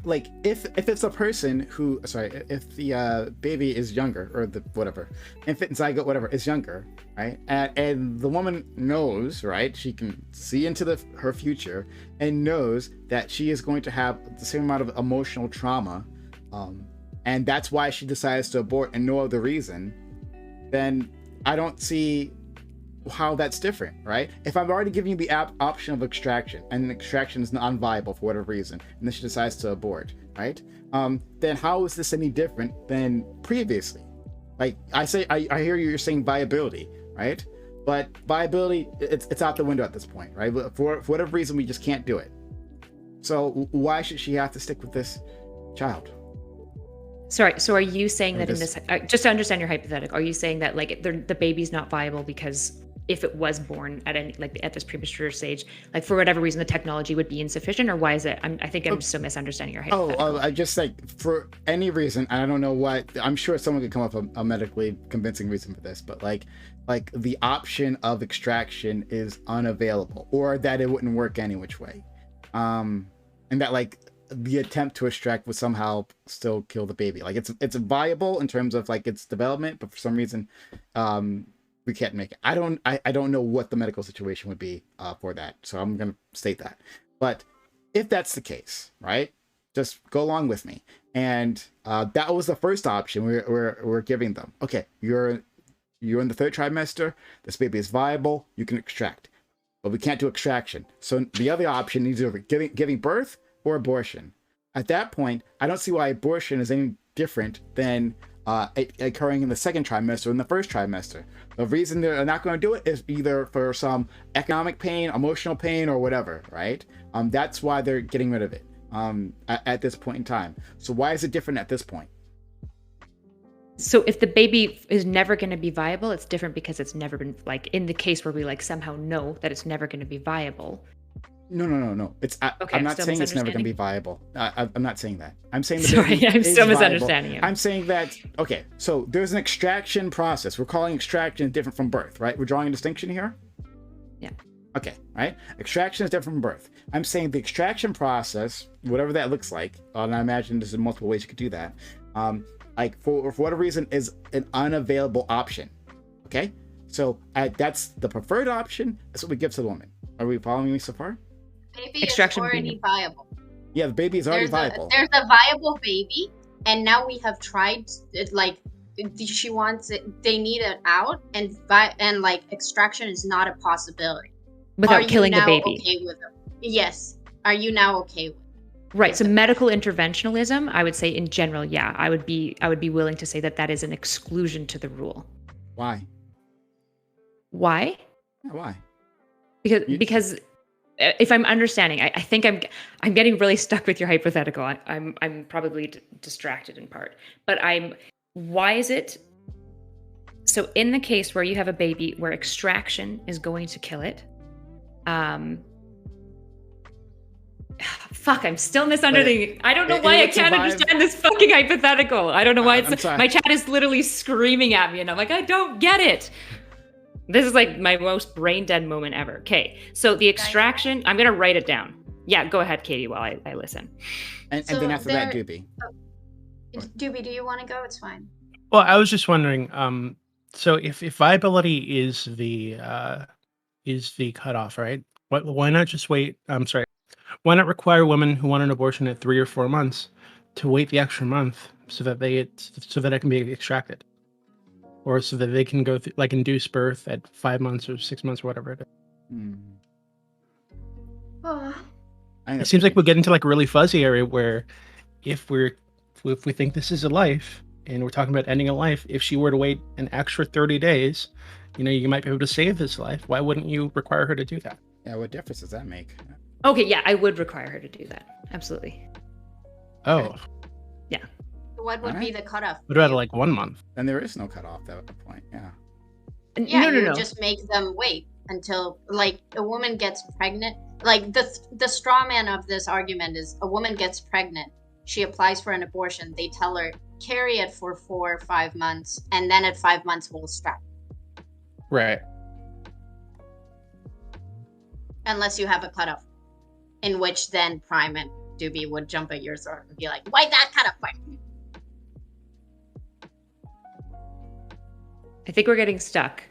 like if it's a person who, sorry, if the baby is younger or the whatever, infant zygote whatever is younger, right? And the woman knows, right? She can see into her future and knows that she is going to have the same amount of emotional trauma, and that's why she decides to abort and no other reason. Then I don't see how that's different, right? If I'm already giving you the option of extraction and extraction is non-viable for whatever reason, and then she decides to abort, right? Then how is this any different than previously? Like I hear you're saying viability, right? But viability, it's out the window at this point, right? For whatever reason, we just can't do it. So why should she have to stick with this child? Sorry, so are you saying that in this, just to understand your hypothetical, are you saying that like the baby's not viable because if it was born at at this premature stage, like for whatever reason the technology would be insufficient, or why is it? I think I'm still misunderstanding your hypothetical. I just like for any reason, I don't know what. I'm sure someone could come up with a medically convincing reason for this, but like the option of extraction is unavailable, or that it wouldn't work any which way, and that like the attempt to extract would somehow still kill the baby. Like it's viable in terms of like its development, but for some reason we can't make it. I don't know what the medical situation would be for that, so I'm gonna state that. But if that's the case, right, just go along with me. And that was the first option we're giving them. Okay, you're in the third trimester, this baby is viable, you can extract, but we can't do extraction. So the other option is either giving birth or abortion. At that point, I don't see why abortion is any different than occurring in the second trimester or in the first trimester. The reason they're not going to do it is either for some economic pain, emotional pain, or whatever, right? That's why they're getting rid of it at this point in time. So why is it different at this point? So if the baby is never going to be viable, it's different because it's never been, like in the case where we like somehow know that it's never going to be viable. No. It's okay, I'm not saying it's never going to be viable. I'm not saying that. I'm saying the sorry, baby I'm is still viable. misunderstanding you. I'm saying that okay. So there's an extraction process. We're calling extraction different from birth, right? We're drawing a distinction here. Yeah. Okay, right. Extraction is different from birth. I'm saying the extraction process, whatever that looks like, and I imagine there's multiple ways you could do that. Like for whatever reason, is an unavailable option. Okay, so that's the preferred option. That's what we give to the woman. Are we following me so far? Baby Extraction is already viable. Yeah, the baby is already viable. There's a viable baby, and now we have tried it, like she wants it, they need it out, and like extraction is not a possibility. Without killing the baby. Okay with it? Yes. Are you now okay with it? Right. So medical interventionalism, I would say in general, yeah, I would be willing to say that is an exclusion to the rule. Why? Why? Yeah, why? Because if I'm understanding, I think I'm getting really stuck with your hypothetical. I'm probably distracted in part, but why is it? So in the case where you have a baby where extraction is going to kill it, fuck, I'm still misunderstanding. I don't know why I can't understand this fucking hypothetical. I don't know why my chat is literally screaming at me, and I'm like, I don't get it. This is like my most brain dead moment ever. Okay, so the extraction, I'm gonna write it down. Yeah, go ahead, Katie, while I listen. And then after that, Doobie. Doobie, do you want to go? It's fine. Well, I was just wondering. So if viability is the cutoff, right? Why not just wait? I'm sorry. Why not require women who want an abortion at 3 or 4 months to wait the extra month so that it can be extracted? Or so that they can go through, like, induce birth at 5 months or 6 months or whatever it is. It seems like we get into like a really fuzzy area where if we think this is a life and we're talking about ending a life, if she were to wait an extra 30 days, you might be able to save this life. Why wouldn't you require her to do that? Yeah, what difference does that make? Okay, yeah, I would require her to do that. Absolutely. Oh. Okay. Yeah. What would be the cutoff? What about like 1 month? Then there is no cutoff at that point. Yeah. Yeah, no. Just make them wait until like a woman gets pregnant. Like the straw man of this argument is a woman gets pregnant she applies for an abortion, they tell her carry it for 4 or 5 months, and then at 5 months we'll strap. Right. Unless you have a cutoff, in which then Prime and Doobie would jump at your throat and be like, why that cutoff point? I think we're getting stuck.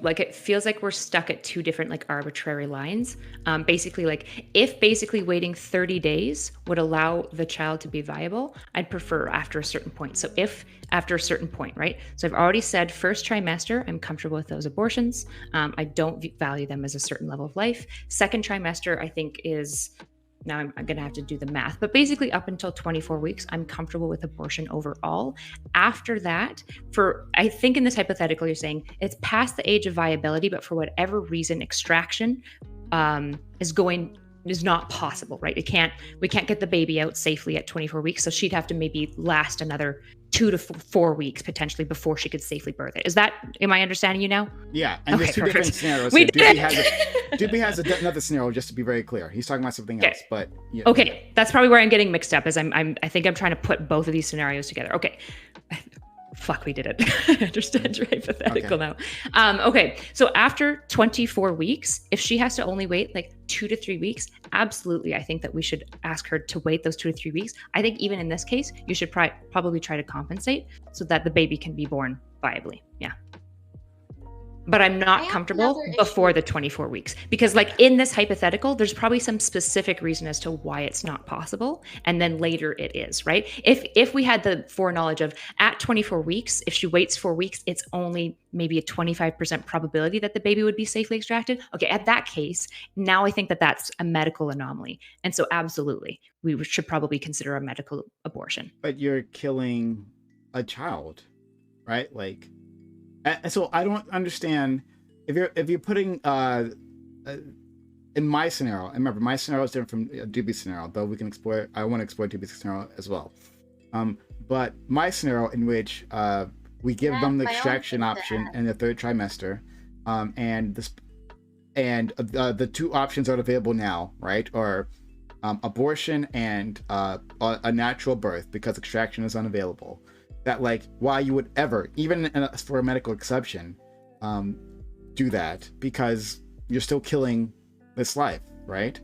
Like, it feels like we're stuck at two different, like, arbitrary lines. Basically, like, if basically waiting 30 days would allow the child to be viable, I'd prefer after a certain point. So if after a certain point, right? So I've already said first trimester, I'm comfortable with those abortions. I don't value them as a certain level of life. Second trimester, I think is... Now I'm going to have to do the math, but basically up until 24 weeks, I'm comfortable with abortion overall. After that, I think in this hypothetical, you're saying it's past the age of viability, but for whatever reason, extraction is not possible, right? We can't get the baby out safely at 24 weeks. So she'd have to maybe last another 2 to 4 weeks potentially before she could safely birth it. Am I understanding you now? Yeah. And Okay, there's two perfect. different scenarios. We here. did Doobie has another scenario, just to be very clear. He's talking about something else, but yeah. Okay. That's probably where I'm getting mixed up, as I think I'm trying to put both of these scenarios together. Okay. Fuck, we did it. I understand your hypothetical now. Okay, so after 24 weeks, if she has to only wait like 2 to 3 weeks, absolutely, I think that we should ask her to wait those 2 to 3 weeks. I think even in this case, you should probably try to compensate so that the baby can be born viably. Yeah. But I'm not comfortable before the 24 weeks because, like, in this hypothetical, there's probably some specific reason as to why it's not possible, and then later it is, right? If we had the foreknowledge of at 24 weeks, if she waits 4 weeks, it's only maybe a 25% probability that the baby would be safely extracted. Okay, at that case, now I think that that's a medical anomaly, and so absolutely, we should probably consider a medical abortion. But you're killing a child, right? Like. So I don't understand if you're putting in my scenario. And remember, my scenario is different from Doobie's scenario, though we can explore. I want to explore Doobie's scenario as well. But my scenario in which we give them the extraction option in the 3rd trimester, and the 2 options that are available now, right, are abortion and a natural birth because extraction is unavailable. That, like, why you would ever, even for a medical exception, do that, because you're still killing this life, right?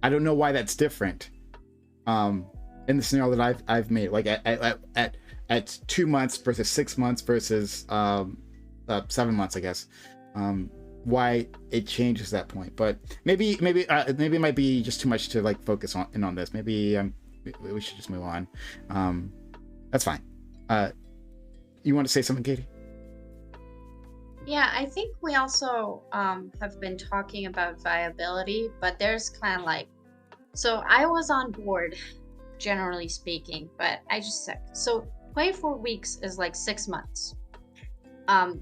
I don't know why that's different in the scenario that I've made, like at 2 months versus 6 months versus 7 months, I guess. Why it changes that point, but maybe it might be just too much to like focus on this. Maybe we should just move on. That's fine. You want to say something, Katie? Yeah, I think we also have been talking about viability, but there's kind of like, so I was on board, generally speaking, but I just said, so 24 weeks is like 6 months.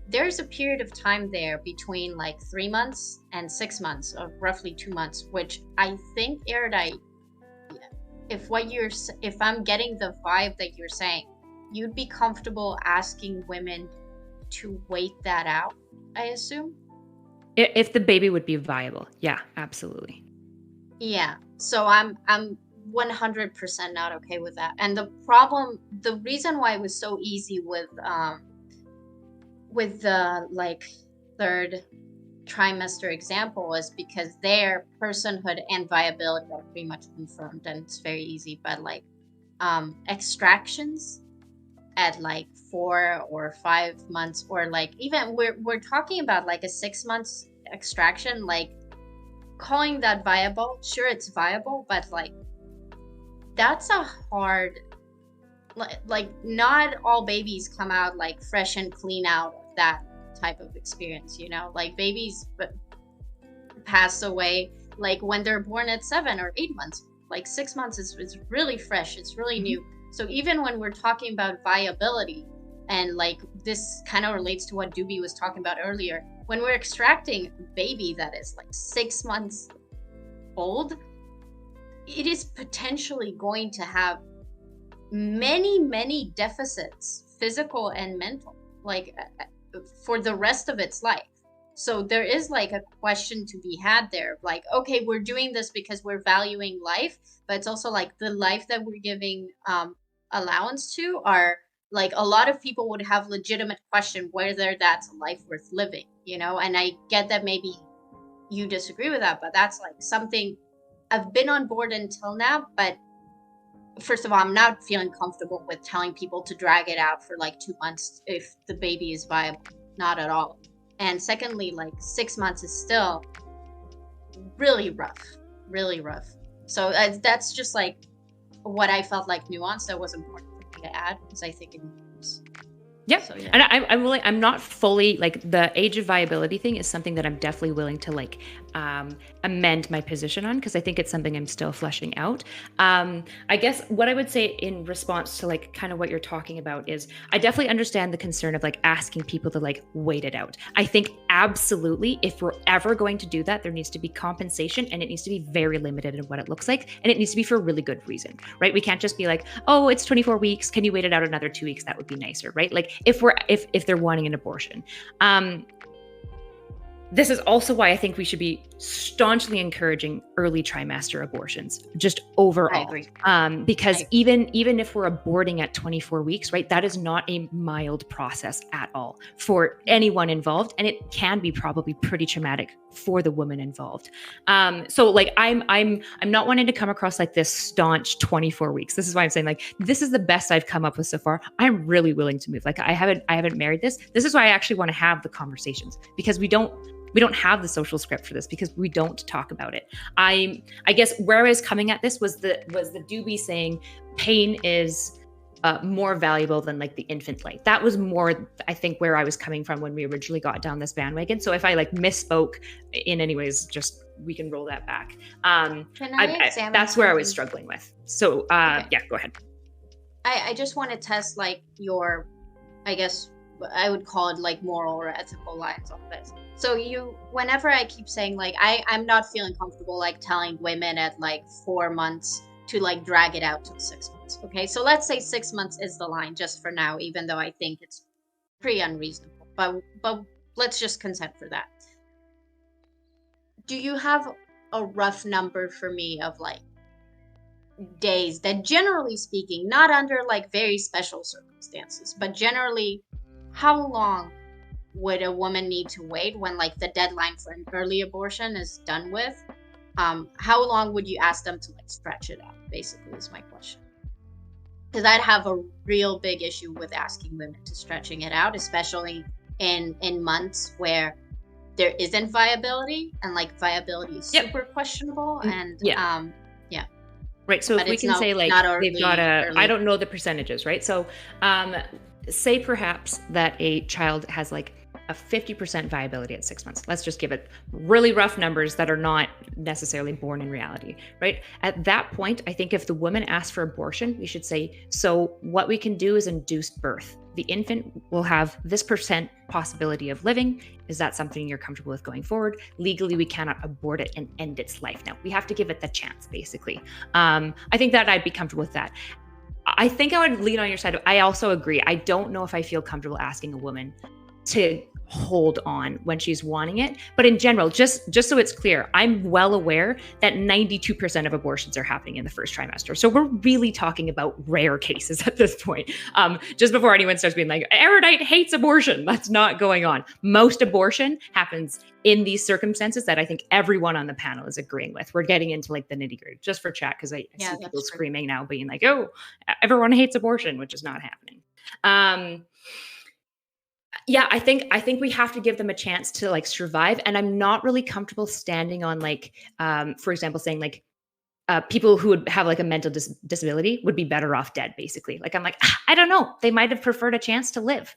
There's a period of time there between like 3 months and 6 months of roughly 2 months, which I think, Erudite, if I'm getting the vibe that you're saying, you'd be comfortable asking women to wait that out, I assume? If the baby would be viable. Yeah, absolutely. Yeah. So I'm 100% not okay with that. And the reason why it was so easy with the like 3rd trimester example is because their personhood and viability are pretty much confirmed, and it's very easy. But like extractions at like 4 or 5 months, or like even we're talking about like a 6 months extraction, like calling that viable, sure, it's viable, but like that's a hard, like not all babies come out like fresh and clean out of that type of experience, you know, like babies pass away like when they're born at 7 or 8 months. Like 6 months is really fresh, it's really new. So even when we're talking about viability, and like this kind of relates to what Doobie was talking about earlier, when we're extracting a baby that is like 6 months old, it is potentially going to have many deficits, physical and mental, like for the rest of its life. So there is like a question to be had there. Like, okay, we're doing this because we're valuing life, but it's also like the life that we're giving allowance to are like a lot of people would have legitimate question whether that's a life worth living, you know? And I get that maybe you disagree with that, but that's like something I've been on board until now. But first of all, I'm not feeling comfortable with telling people to drag it out for like 2 months if the baby is viable. Not at all. And secondly, like 6 months is still really rough, really rough. So that's just like what I felt like nuance that was important for me to add because I think it matters. Yeah. So, yeah. And I'm not fully like the age of viability thing is something that I'm definitely willing to like amend my position on because I think it's something I'm still fleshing out. I guess what I would say in response to like kind of what you're talking about is I definitely understand the concern of like asking people to like wait it out. I think absolutely if we're ever going to do that, there needs to be compensation and it needs to be very limited in what it looks like. And it needs to be for a really good reason, right? We can't just be like, oh, it's 24 weeks. Can you wait it out another 2 weeks? That would be nicer, right? Like if they're wanting an abortion. This is also why I think we should be staunchly encouraging early trimester abortions, just overall. I agree. Because even if we're aborting at 24 weeks, right, that is not a mild process at all for anyone involved, and it can be probably pretty traumatic for the woman involved. So like I'm not wanting to come across like this staunch 24 weeks. This is why I'm saying like this is the best I've come up with so far. I'm really willing to move. Like I haven't married this. This is why I actually want to have the conversations because we don't have the social script for this because we don't talk about it. I guess where I was coming at this was the doobie saying pain is more valuable than like the infant life. That was more, I think, where I was coming from when we originally got down this bandwagon. So if I like misspoke in any ways, just we can roll that back. Can I examine that's where I was something? struggling with. So Okay. yeah, go ahead. I just want to test like your, I guess I would call it like moral or ethical lines on this. So whenever I keep saying like I'm not feeling comfortable like telling women at like 4 months to like drag it out to 6 months. Okay, so let's say 6 months is the line just for now, even though I think it's pretty unreasonable. But let's just consent for that. Do you have a rough number for me of like days that generally speaking, not under like very special circumstances, but generally how long would a woman need to wait when like the deadline for an early abortion is done with? How long would you ask them to like stretch it out, basically is my question. Because I'd have a real big issue with asking women to stretching it out, especially in months where there isn't viability and like viability is super questionable and Right. So if we can say like they've got I don't know the percentages, right? So say perhaps that a child has like a 50% viability at 6 months. Let's just give it really rough numbers that are not necessarily born in reality, right? At that point, I think if the woman asks for abortion, we should say, so what we can do is induce birth. The infant will have this percent possibility of living. Is that something you're comfortable with going forward? Legally, we cannot abort it and end its life now. We have to give it the chance, basically. I think that I'd be comfortable with that. I think I would lean on your side. I also agree. I don't know if I feel comfortable asking a woman to hold on when she's wanting it. But in general, just so it's clear, I'm well aware that 92% of abortions are happening in the first trimester. So we're really talking about rare cases at this point. Just before anyone starts being like, Erudite hates abortion. That's not going on. Most abortion happens in these circumstances that I think everyone on the panel is agreeing with. We're getting into like the nitty gritty just for chat because I see people screaming now being like, oh, everyone hates abortion, which is not happening. Yeah, I think we have to give them a chance to like survive. And I'm not really comfortable standing on like, for example, saying like people who would have like a mental disability would be better off dead, basically. Like I'm like, I don't know. They might have preferred a chance to live.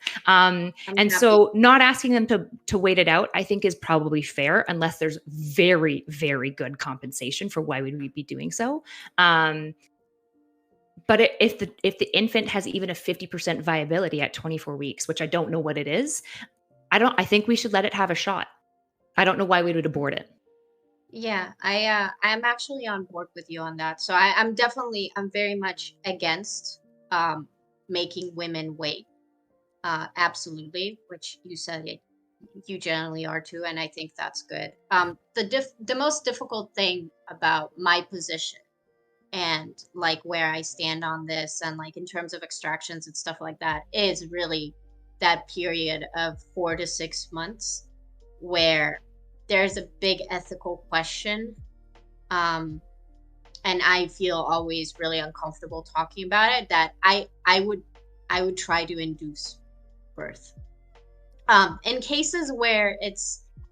So not asking them to wait it out, I think is probably fair unless there's very, very good compensation for why would we be doing so. But if the infant has even a 50% viability at 24 weeks, which I don't know what it is, I think we should let it have a shot. I don't know why we would abort it. Yeah, I'm actually on board with you on that. So I'm very much against making women wait. Absolutely, which you said you generally are too, and I think that's good. The most difficult thing about my position and like where I stand on this and like in terms of extractions and stuff like that is really that period of 4 to 6 months where there's a big ethical question. Um, and I feel always really uncomfortable talking about it, that I would try to induce birth. In cases where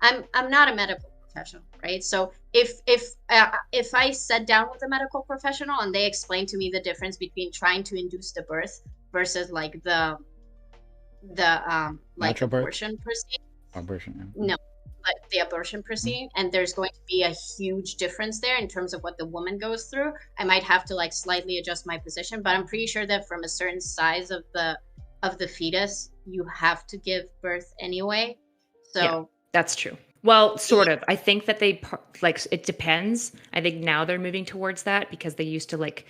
I'm not a medical professional, right? So if I sat down with a medical professional and they explained to me the difference between trying to induce the birth versus like the like Natural birth? abortion proceeding, Abortion. Yeah. no, but the abortion proceeding, and there's going to be a huge difference there in terms of what the woman goes through, I might have to like slightly adjust my position, but I'm pretty sure that from a certain size of the fetus, you have to give birth anyway. So Yeah, that's true. Well, sort of. I think that like it depends. I think now they're moving towards that because they used to like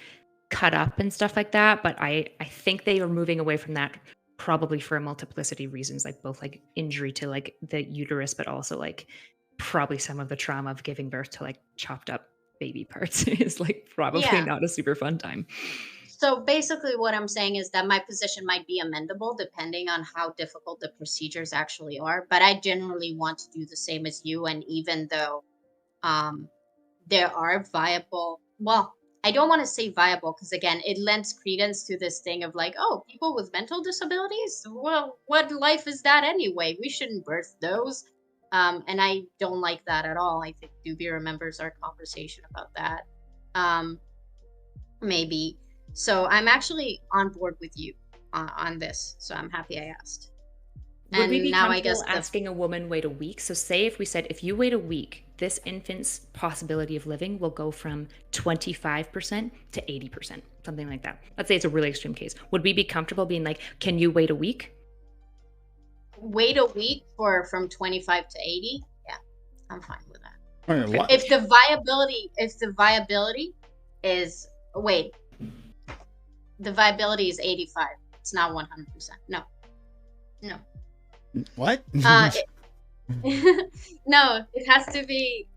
cut up and stuff like that, but I think they are moving away from that probably for a multiplicity of reasons, like both like injury to like the uterus, but also like probably some of the trauma of giving birth to like chopped up baby parts is like probably yeah. not a super fun time. So basically what I'm saying is that my position might be amendable depending on how difficult the procedures actually are, but I generally want to do the same as you. And even though um there are viable, well, I don't want to say viable because again it lends credence to this thing of like, oh, people with mental disabilities, well, what life is that anyway, we shouldn't birth those. And I don't like that at all. I think Doobie remembers our conversation about that. Maybe. So I'm actually on board with you on this, so I'm happy I asked. Would we And be now I comfortable guess asking a woman wait a week? So say if we said if you wait a week, this infant's possibility of living will go from 25% to 80%, something like that. Let's say it's a really extreme case. Would we be comfortable being like, can you wait a week? wait a week for from 25 to 80, yeah, I'm fine with that. I mean, what? If the viability is, wait, the viability is 85, it's not 100%. No. What? No, it has to be.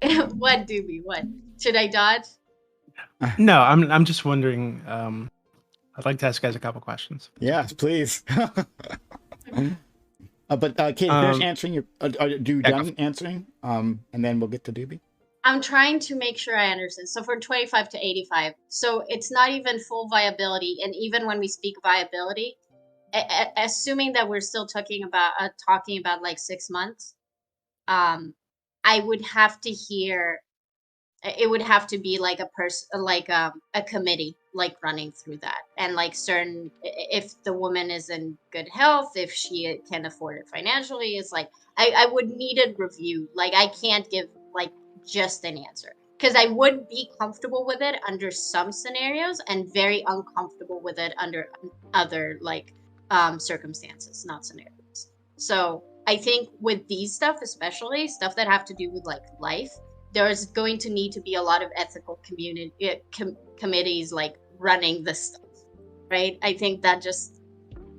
What, Doobie? What? Should I dodge? No, I'm just wondering. I'd like to ask you guys a couple questions. Yes, please. But Katie, finish answering your. Do you done answering? And then we'll get to Doobie. I'm trying to make sure I understand. So for 25 to 85, so it's not even full viability, and even when we speak viability, assuming that we're still talking about like 6 months, I would have to hear. It would have to be like a person, like a committee, like running through that, and like certain, if the woman is in good health, if she can afford it financially, it's like I would need a review. Like I can't give like just an answer because I would be comfortable with it under some scenarios and very uncomfortable with it under other like circumstances, not scenarios. So I think with these stuff, especially stuff that have to do with like life, there's going to need to be a lot of ethical committees like running this stuff, right? I think that just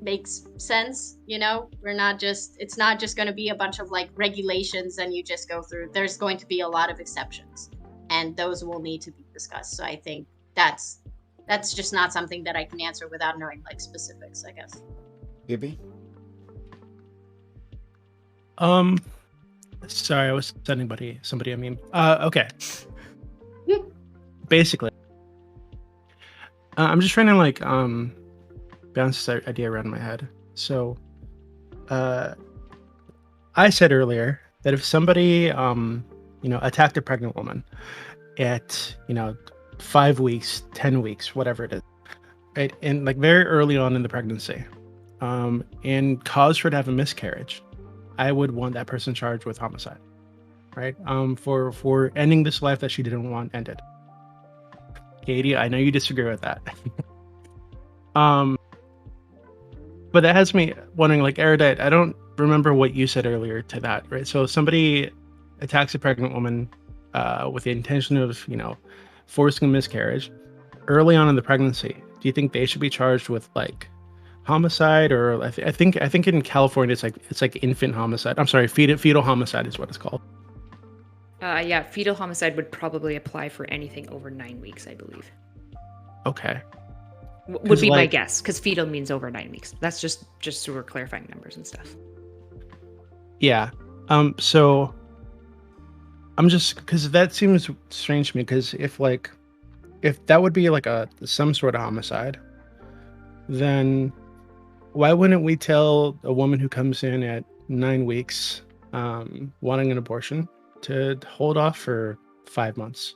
makes sense. It's not just going to be a bunch of like regulations and you just go through. There's going to be a lot of exceptions, and those will need to be discussed. So I think that's just not something that I can answer without knowing like specifics, I guess. Doobie? Sorry, I was sending somebody a meme. Okay. Basically, I'm just trying to like bounce this idea around in my head. So, I said earlier that if somebody attacked a pregnant woman at 5 weeks, 10 weeks, whatever it is, right, and like very early on in the pregnancy, and caused her to have a miscarriage, I would want that person charged with homicide, right? For ending this life that she didn't want ended. Katie, I know you disagree with that. But that has me wondering, like, Erudite, I don't remember what you said earlier to that, right? So somebody attacks a pregnant woman with the intention of, forcing a miscarriage early on in the pregnancy. Do you think they should be charged with like homicide, or I think in California it's like infant homicide. I'm sorry, fetal homicide is what it's called. Yeah, fetal homicide would probably apply for anything over 9 weeks, I believe. Okay. Would be my guess, because fetal means over 9 weeks. That's just so we're clarifying numbers and stuff. Yeah. So I'm just, because that seems strange to me, because if that would be like some sort of homicide, then why wouldn't we tell a woman who comes in at 9 weeks wanting an abortion to hold off for 5 months,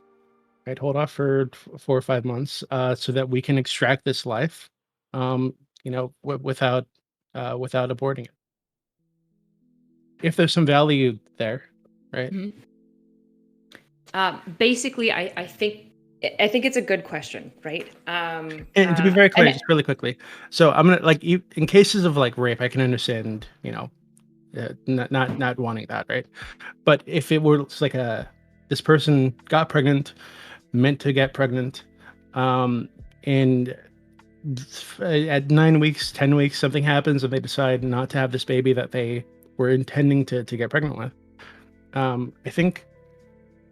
right? Hold off for 4 or 5 months so that we can extract this life, without aborting it. If there's some value there, right? Mm-hmm. Basically, I think it's a good question, right? And to be very clear, just really quickly, so I'm gonna in cases of like rape, I can understand, not wanting that, right? But if it were like this person got pregnant, meant to get pregnant, and at 9 weeks, 10 weeks, something happens and they decide not to have this baby that they were intending to get pregnant with, I think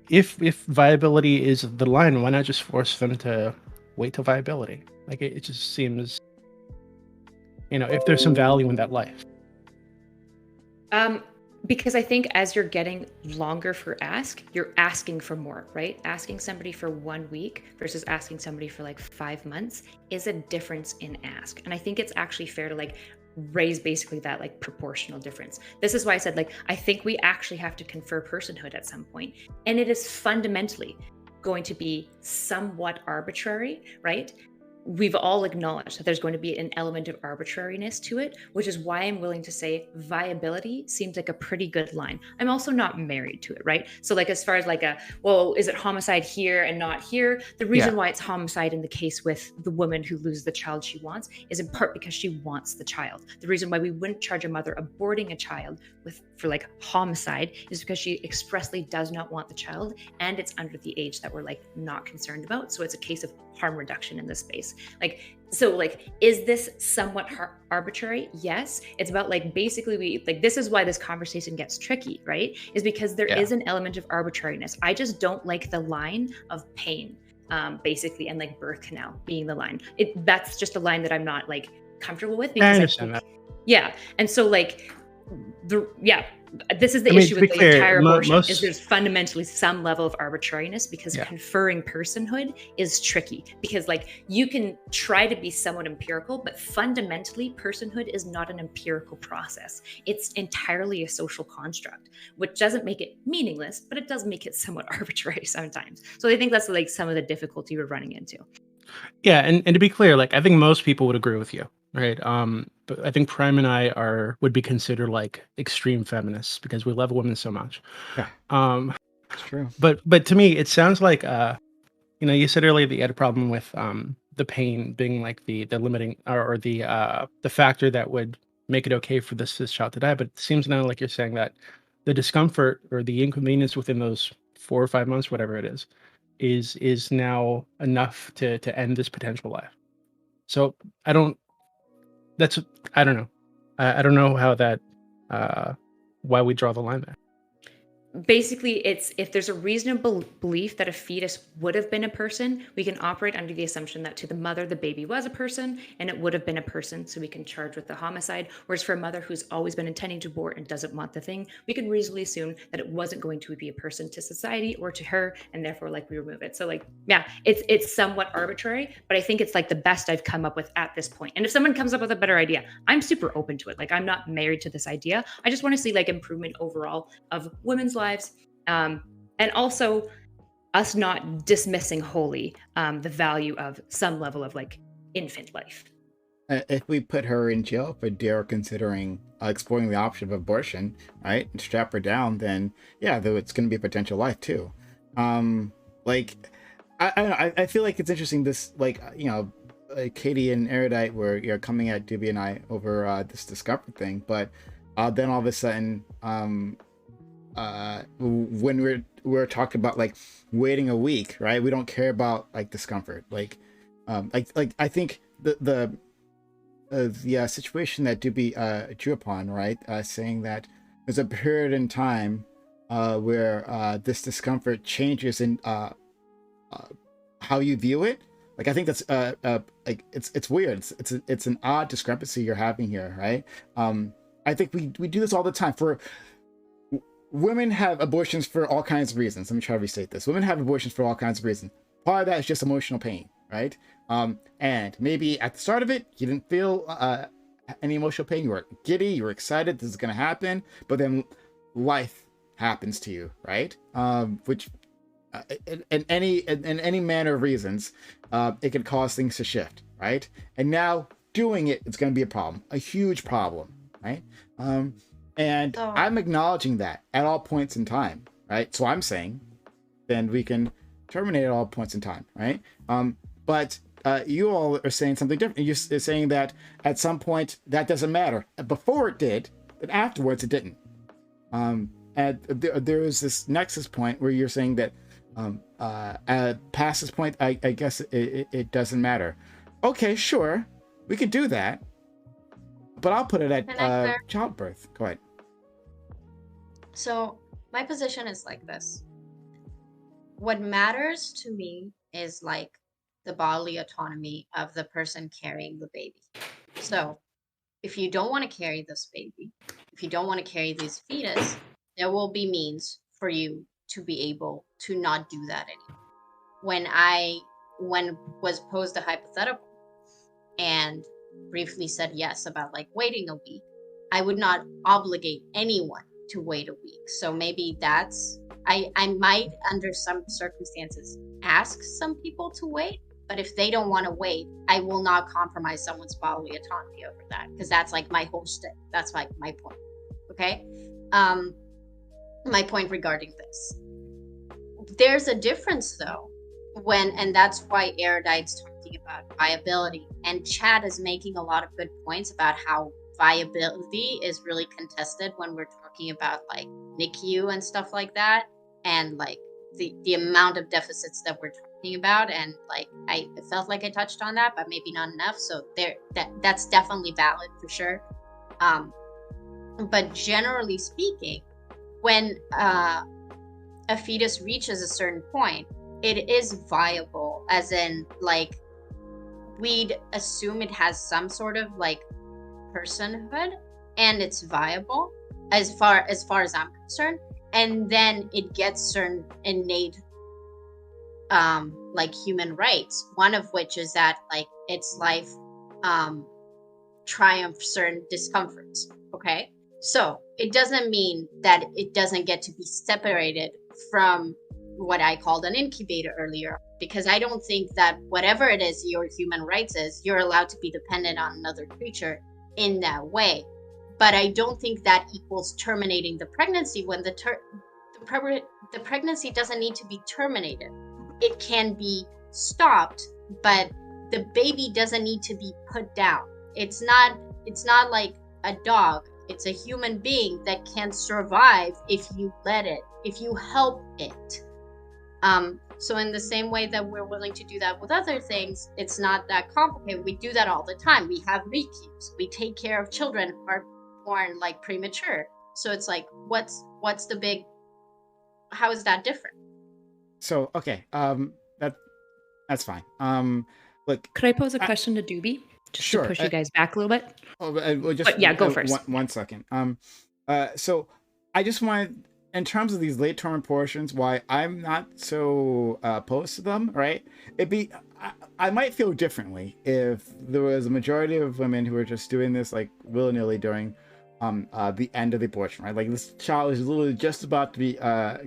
if viability is the line, why not just force them to wait till viability? Like it just seems, if there's some value in that life. Because I think as you're getting longer for ask, you're asking for more, right? Asking somebody for 1 week versus asking somebody for like 5 months is a difference in ask. And I think it's actually fair to like raise basically that like proportional difference. This is why I said, like, I think we actually have to confer personhood at some point. And it is fundamentally going to be somewhat arbitrary, right? We've all acknowledged that there's going to be an element of arbitrariness to it, which is why I'm willing to say viability seems like a pretty good line. I'm also not married to it, right? So like, as far as like is it homicide here and not here? The reason why it's homicide in the case with the woman who loses the child she wants is in part because she wants the child. The reason why we wouldn't charge a mother aborting a child for like homicide is because she expressly does not want the child and it's under the age that we're like not concerned about. So it's a case of harm reduction in this space. Is this somewhat arbitrary? Yes. It's about like, basically this is why this conversation gets tricky, right? Is because there is an element of arbitrariness. I just don't like the line of pain, basically, and like birth canal being the line. That's just a line that I'm not like comfortable with, because I understand that. Yeah. And so like this is the issue with the entire abortion is there's fundamentally some level of arbitrariness, because conferring personhood is tricky, because like you can try to be somewhat empirical, but fundamentally personhood is not an empirical process. It's entirely a social construct, which doesn't make it meaningless, but it does make it somewhat arbitrary sometimes. So I think that's like some of the difficulty we're running into. Yeah, and to be clear, like I think most people would agree with you, right? But I think Prime and I would be considered like extreme feminists because we love women so much. Yeah, it's true. But to me, it sounds like you said earlier that you had a problem with the pain being like the limiting or the factor that would make it okay for this child to die. But it seems now like you're saying that the discomfort or the inconvenience within those 4 or 5 months, whatever it is now enough to end this potential life. So I don't know. I don't know how that why we draw the line there. Basically, it's if there's a reasonable belief that a fetus would have been a person, we can operate under the assumption that to the mother, the baby was a person and it would have been a person, so we can charge with the homicide. Whereas for a mother who's always been intending to abort and doesn't want the thing, we can reasonably assume that it wasn't going to be a person to society or to her, and therefore like we remove it. So like, yeah, it's somewhat arbitrary, but I think it's like the best I've come up with at this point. And if someone comes up with a better idea, I'm super open to it. Like, I'm not married to this idea. I just want to see like improvement overall of women's lives, and also us not dismissing wholly the value of some level of like infant life. If we put her in jail for dare considering exploring the option of abortion, right, and strap her down, then though it's going to be a potential life too. I feel like it's interesting. This Katie and Erudite were coming at Doobie and I over this discomfort thing, but then all of a sudden, when we're talking about like waiting a week, right? We don't care about like discomfort. I think the the situation that Doobie drew upon, right? Saying that there's a period in time where this discomfort changes in how you view it. Like I think that's like it's weird. It's an odd discrepancy you're having here, right? I think we do this all the time. For women have abortions for all kinds of reasons. Let me try to restate this. Women have abortions for all kinds of reasons. Part of that is just emotional pain, right? And maybe at the start of it, you didn't feel any emotional pain. You were giddy, you were excited, this is going to happen. But then life happens to you, right? Which in any manner of reasons, it can cause things to shift, right? And now doing it's going to be a problem, a huge problem, right? And I'm acknowledging that at all points in time, right? So I'm saying, then we can terminate at all points in time, right? But you all are saying something different. You're saying that at some point that doesn't matter. Before it did, but afterwards it didn't. And there is this nexus point where you're saying that past this point, I guess it doesn't matter. Okay, sure, we could do that, but I'll put it at childbirth. Go ahead. So my position is like this. What matters to me is like the bodily autonomy of the person carrying the baby. So if you don't want to carry this baby, if you don't want to carry this fetus, there will be means for you to be able to not do that anymore. When was posed a hypothetical and briefly said yes about like waiting a week, I would not obligate anyone to wait a week. So maybe I might under some circumstances ask some people to wait, but if they don't want to wait, I will not compromise someone's bodily autonomy over that, because that's like my whole shtick. That's like my point. Okay. My point regarding this. There's a difference though, and that's why Erudite's talking about viability, and Chad is making a lot of good points about how viability is really contested when we're talking about like NICU and stuff like that, and like the amount of deficits that we're talking about, and like I felt like I touched on that, but maybe not enough. So that's definitely valid for sure. But generally speaking, when a fetus reaches a certain point, it is viable, as in like we'd assume it has some sort of like personhood, and it's viable as far as I'm concerned, and then it gets certain innate like human rights, one of which is that like its life triumphs certain discomforts. Okay, so it doesn't mean that it doesn't get to be separated from what I called an incubator earlier, because I don't think that whatever it is your human rights is, you're allowed to be dependent on another creature in that way. But I don't think that equals terminating the pregnancy when the pregnancy doesn't need to be terminated. It can be stopped, but the baby doesn't need to be put down. It's not like a dog. It's a human being that can survive if you let it, if you help it. So in the same way that we're willing to do that with other things, it's not that complicated. We do that all the time. We have NICUs. We take care of children who are born like premature. So it's like, what's the big? How is that different? So okay, that's fine. Look, could I pose a question to Doobie? Just sure, to push you guys back a little bit. Well, just but yeah, go first. One second. So I just wanted, in terms of these late term abortions, why I'm not so opposed to them, right? I might feel differently if there was a majority of women who were just doing this like willy-nilly during the end of the abortion, right? Like this child is literally just about to be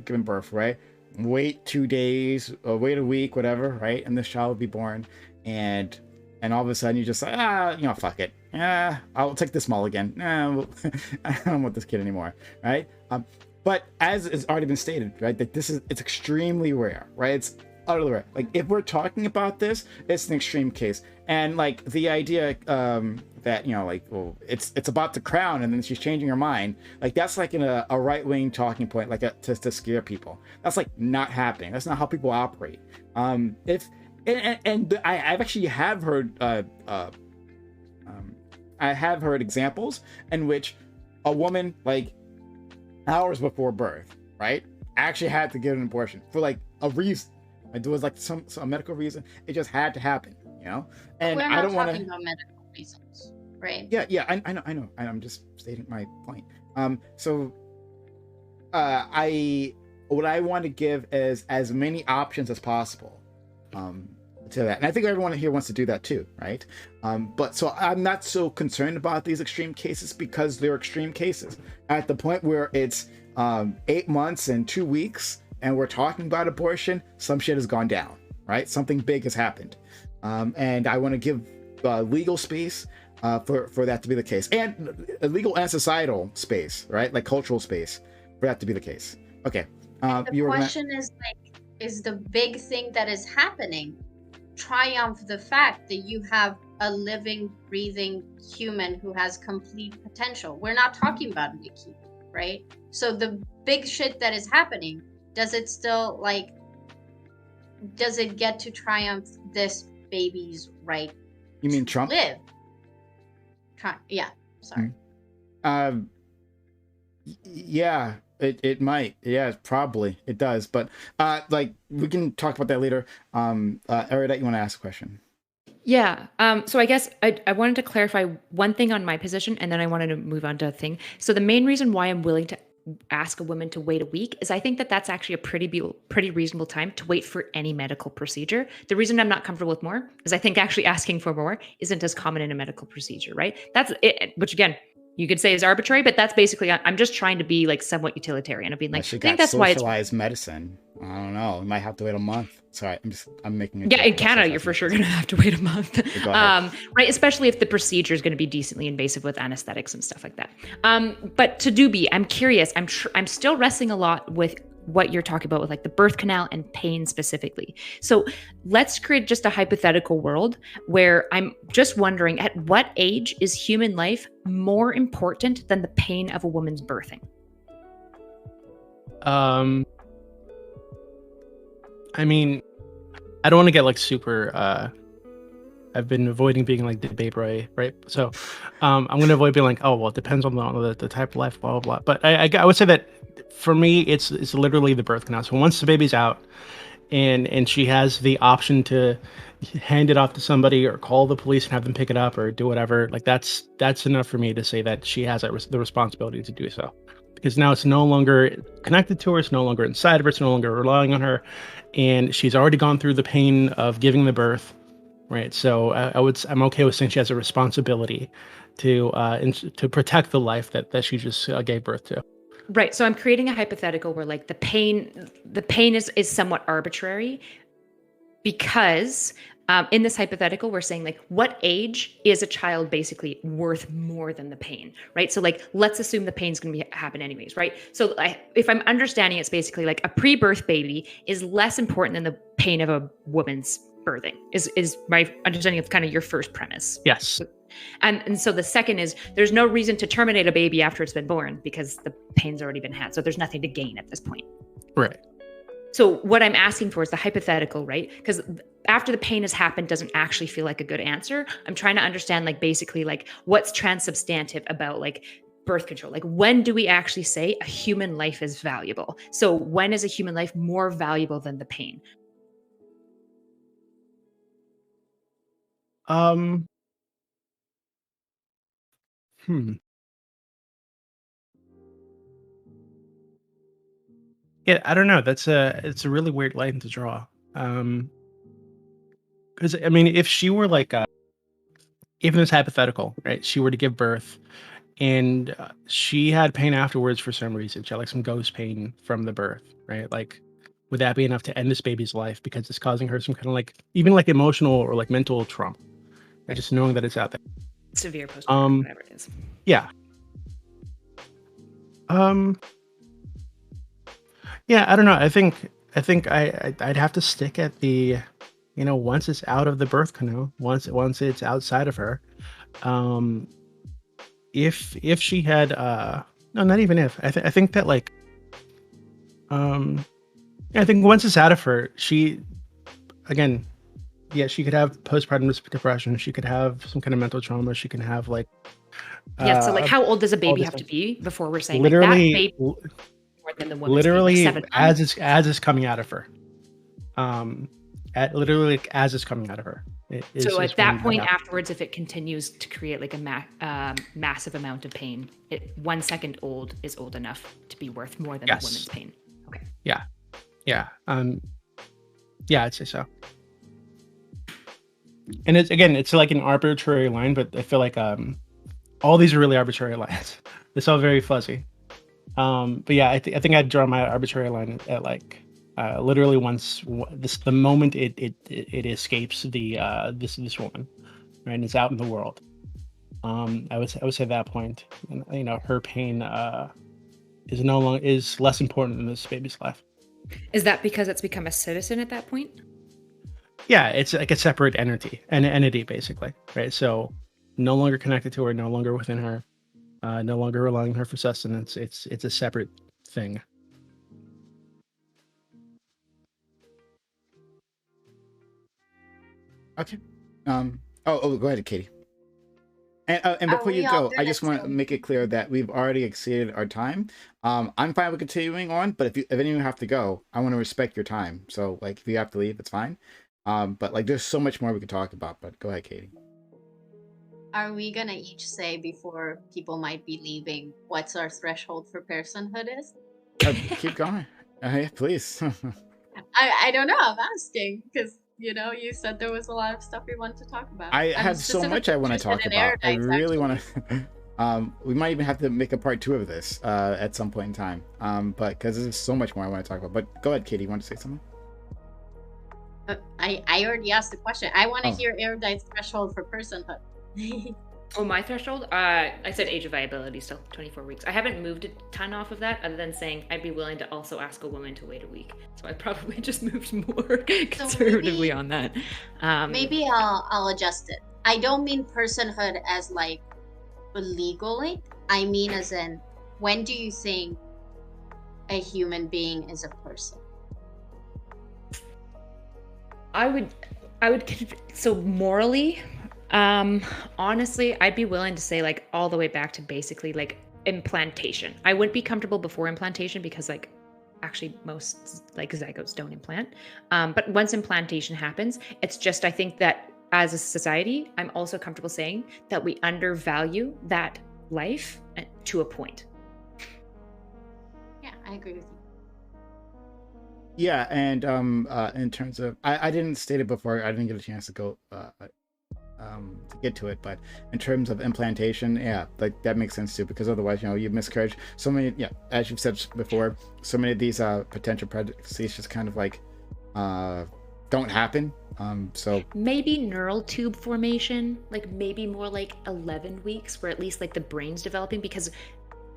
given birth, right? Wait 2 days, or wait a week, whatever, right? And this child will be born, and all of a sudden you just like, fuck it. I'll take this mulligan. I don't want this kid anymore, right? But as has already been stated, right, that it's extremely rare, right? It's utterly rare. Like if we're talking about this, it's an extreme case. And like the idea that, it's about the crown and then she's changing her mind, like that's like in a right-wing talking point, like to scare people. That's like not happening. That's not how people operate. I've actually have heard I have heard examples in which a woman, like hours before birth, right, actually had to get an abortion for like a reason. Like, it was like some medical reason. It just had to happen, you know. And We're I not don't want talking to. about medical reasons, right? Yeah, I know. I'm just stating my point. So what I want to give is as many options as possible to that, and I think everyone here wants to do that too, right? But so I'm not so concerned about these extreme cases because they're extreme cases. At the point where it's 8 months and 2 weeks, and we're talking about abortion, some shit has gone down, right? Something big has happened, and I want to give legal space for that to be the case, and legal and societal space, right? Like cultural space for that to be the case. Okay. The question is like, is the big thing that is happening triumph the fact that you have a living, breathing human who has complete potential? We're not talking about Nikki, right? So the big shit that is happening, does it still like, does it get to triumph this baby's right? You mean Trump? Live. Yeah. Sorry. Yeah. It might. Yeah, probably. It does. But like we can talk about that later. Erudite, you want to ask a question? Yeah. So I guess I wanted to clarify one thing on my position, and then I wanted to move on to a thing. So the main reason why I'm willing to ask a woman to wait a week is I think that that's actually a pretty reasonable time to wait for any medical procedure. The reason I'm not comfortable with more is I think actually asking for more isn't as common in a medical procedure, right? That's it, which again, you could say is arbitrary, but that's basically, I'm just trying to be like somewhat utilitarian of being like, I think that's why it's socialized medicine. I don't know. You might have to wait a month. Sorry, I'm making it. Yeah, in Canada, you're for sure going to have to wait a month. Right, especially if the procedure is going to be decently invasive with anesthetics and stuff like that. But to Doobie, I'm curious. I'm still wrestling a lot with what you're talking about with like the birth canal and pain specifically. So let's create just a hypothetical world where I'm just wondering, at what age is human life more important than the pain of a woman's birthing? I mean, I don't want to get like super I've been avoiding being like debate right? So I'm going to avoid being like, oh, well, it depends on the type of life, blah, blah, blah. But I would say that for me, it's literally the birth canal. So once the baby's out and she has the option to hand it off to somebody or call the police and have them pick it up or do whatever, like that's enough for me to say that she has the responsibility to do so. Because now it's no longer connected to her, it's no longer inside of her, it's no longer relying on her, and she's already gone through the pain of giving the birth, right? So I'm okay with saying she has a responsibility to protect the life that she just gave birth to. Right. So I'm creating a hypothetical where like the pain is somewhat arbitrary because in this hypothetical, we're saying like, what age is a child basically worth more than the pain, right? So like, let's assume the pain's going to happen anyways, right? So if I'm understanding, it's basically like a pre-birth baby is less important than the pain of a woman's birthing is my understanding of kind of your first premise. Yes. And so the second is there's no reason to terminate a baby after it's been born because the pain's already been had. So there's nothing to gain at this point. Right. So what I'm asking for is the hypothetical, right? Because after the pain has happened doesn't actually feel like a good answer. I'm trying to understand like basically like what's transubstantive about like birth control. Like when do we actually say a human life is valuable? So when is a human life more valuable than the pain? Yeah, I don't know. It's a really weird line to draw. Because I mean, if she were like, even this hypothetical, right? She were to give birth, and she had pain afterwards for some reason. She had like some ghost pain from the birth, right? Like, would that be enough to end this baby's life because it's causing her some kind of like even like emotional or like mental trauma? Right? Just knowing that it's out there. Severe postpartum, whatever it is. Yeah. Yeah, I don't know. I think I'd have to stick at the, once it's out of the birth canal, once it's outside of her, if she had no, not even if I think that like I think once it's out of her, she again yeah, she could have postpartum depression. She could have some kind of mental trauma. She can have like Yeah. So like, how old does a all baby this have to stuff. be before we're saying like, that Literally, baby more than the woman's pain, like literally 7 months? as it's coming out of her. At literally like, as it's coming out of her. So Is at when that point happens. afterwards, if it continues to create like a massive amount of pain, 1 second old is old enough to be worth more than the Yes. woman's pain. Okay. Yeah. Yeah, I'd say so. And it's like an arbitrary line, but I feel like all these are really arbitrary lines. It's all very fuzzy. But yeah, I think I'd draw my arbitrary line at like literally the moment it escapes this woman, right, and it's out in the world. I would say that point, and you know, her pain is less important than this baby's life. Is that because it's become a citizen at that point? Yeah, it's like a separate entity basically, right? So no longer connected to her, no longer within her, no longer relying on her for sustenance. It's a separate thing. Okay. Oh, go ahead, Katie. And before you go, I just want to make it clear that we've already exceeded our time. I'm fine with continuing on, but if anyone have to go, I want to respect your time. So like, if you have to leave, it's fine. But like, there's so much more we could talk about. But go ahead, Katie. Are we gonna each say before people might be leaving what's our threshold for personhood is? Keep going. Yeah, please. I don't know. I'm asking because you said there was a lot of stuff we wanted to talk about. I I'm have so much I want to talk specifically interested about. I in really Erudite's, want to. We might even have to make a part 2 of this at some point in time. But because there's so much more I want to talk about. But go ahead, Katie. You want to say something? I already asked the question. I want to hear Erudite's threshold for personhood. Oh, my threshold? I said age of viability, still 24 weeks. I haven't moved a ton off of that, other than saying I'd be willing to also ask a woman to wait a week. So I probably just moved more conservatively on that. Maybe I'll adjust it. I don't mean personhood as like legally. I mean as in, when do you think a human being is a person? I would so morally, honestly, I'd be willing to say like all the way back to basically like implantation. I wouldn't be comfortable before implantation because like actually most like zygotes don't implant. But once implantation happens, it's just, I think that as a society, I'm also comfortable saying that we undervalue that life to a point. Yeah, I agree with you. Yeah, and in terms of, I didn't state it before. I didn't get a chance to go to get to it, but in terms of implantation, yeah, like that makes sense too, because otherwise, you miscarriage. So many, yeah, as you've said before, so many of these potential pregnancies just kind of like don't happen. So maybe neural tube formation, like maybe more like 11 weeks, where at least like the brain's developing, because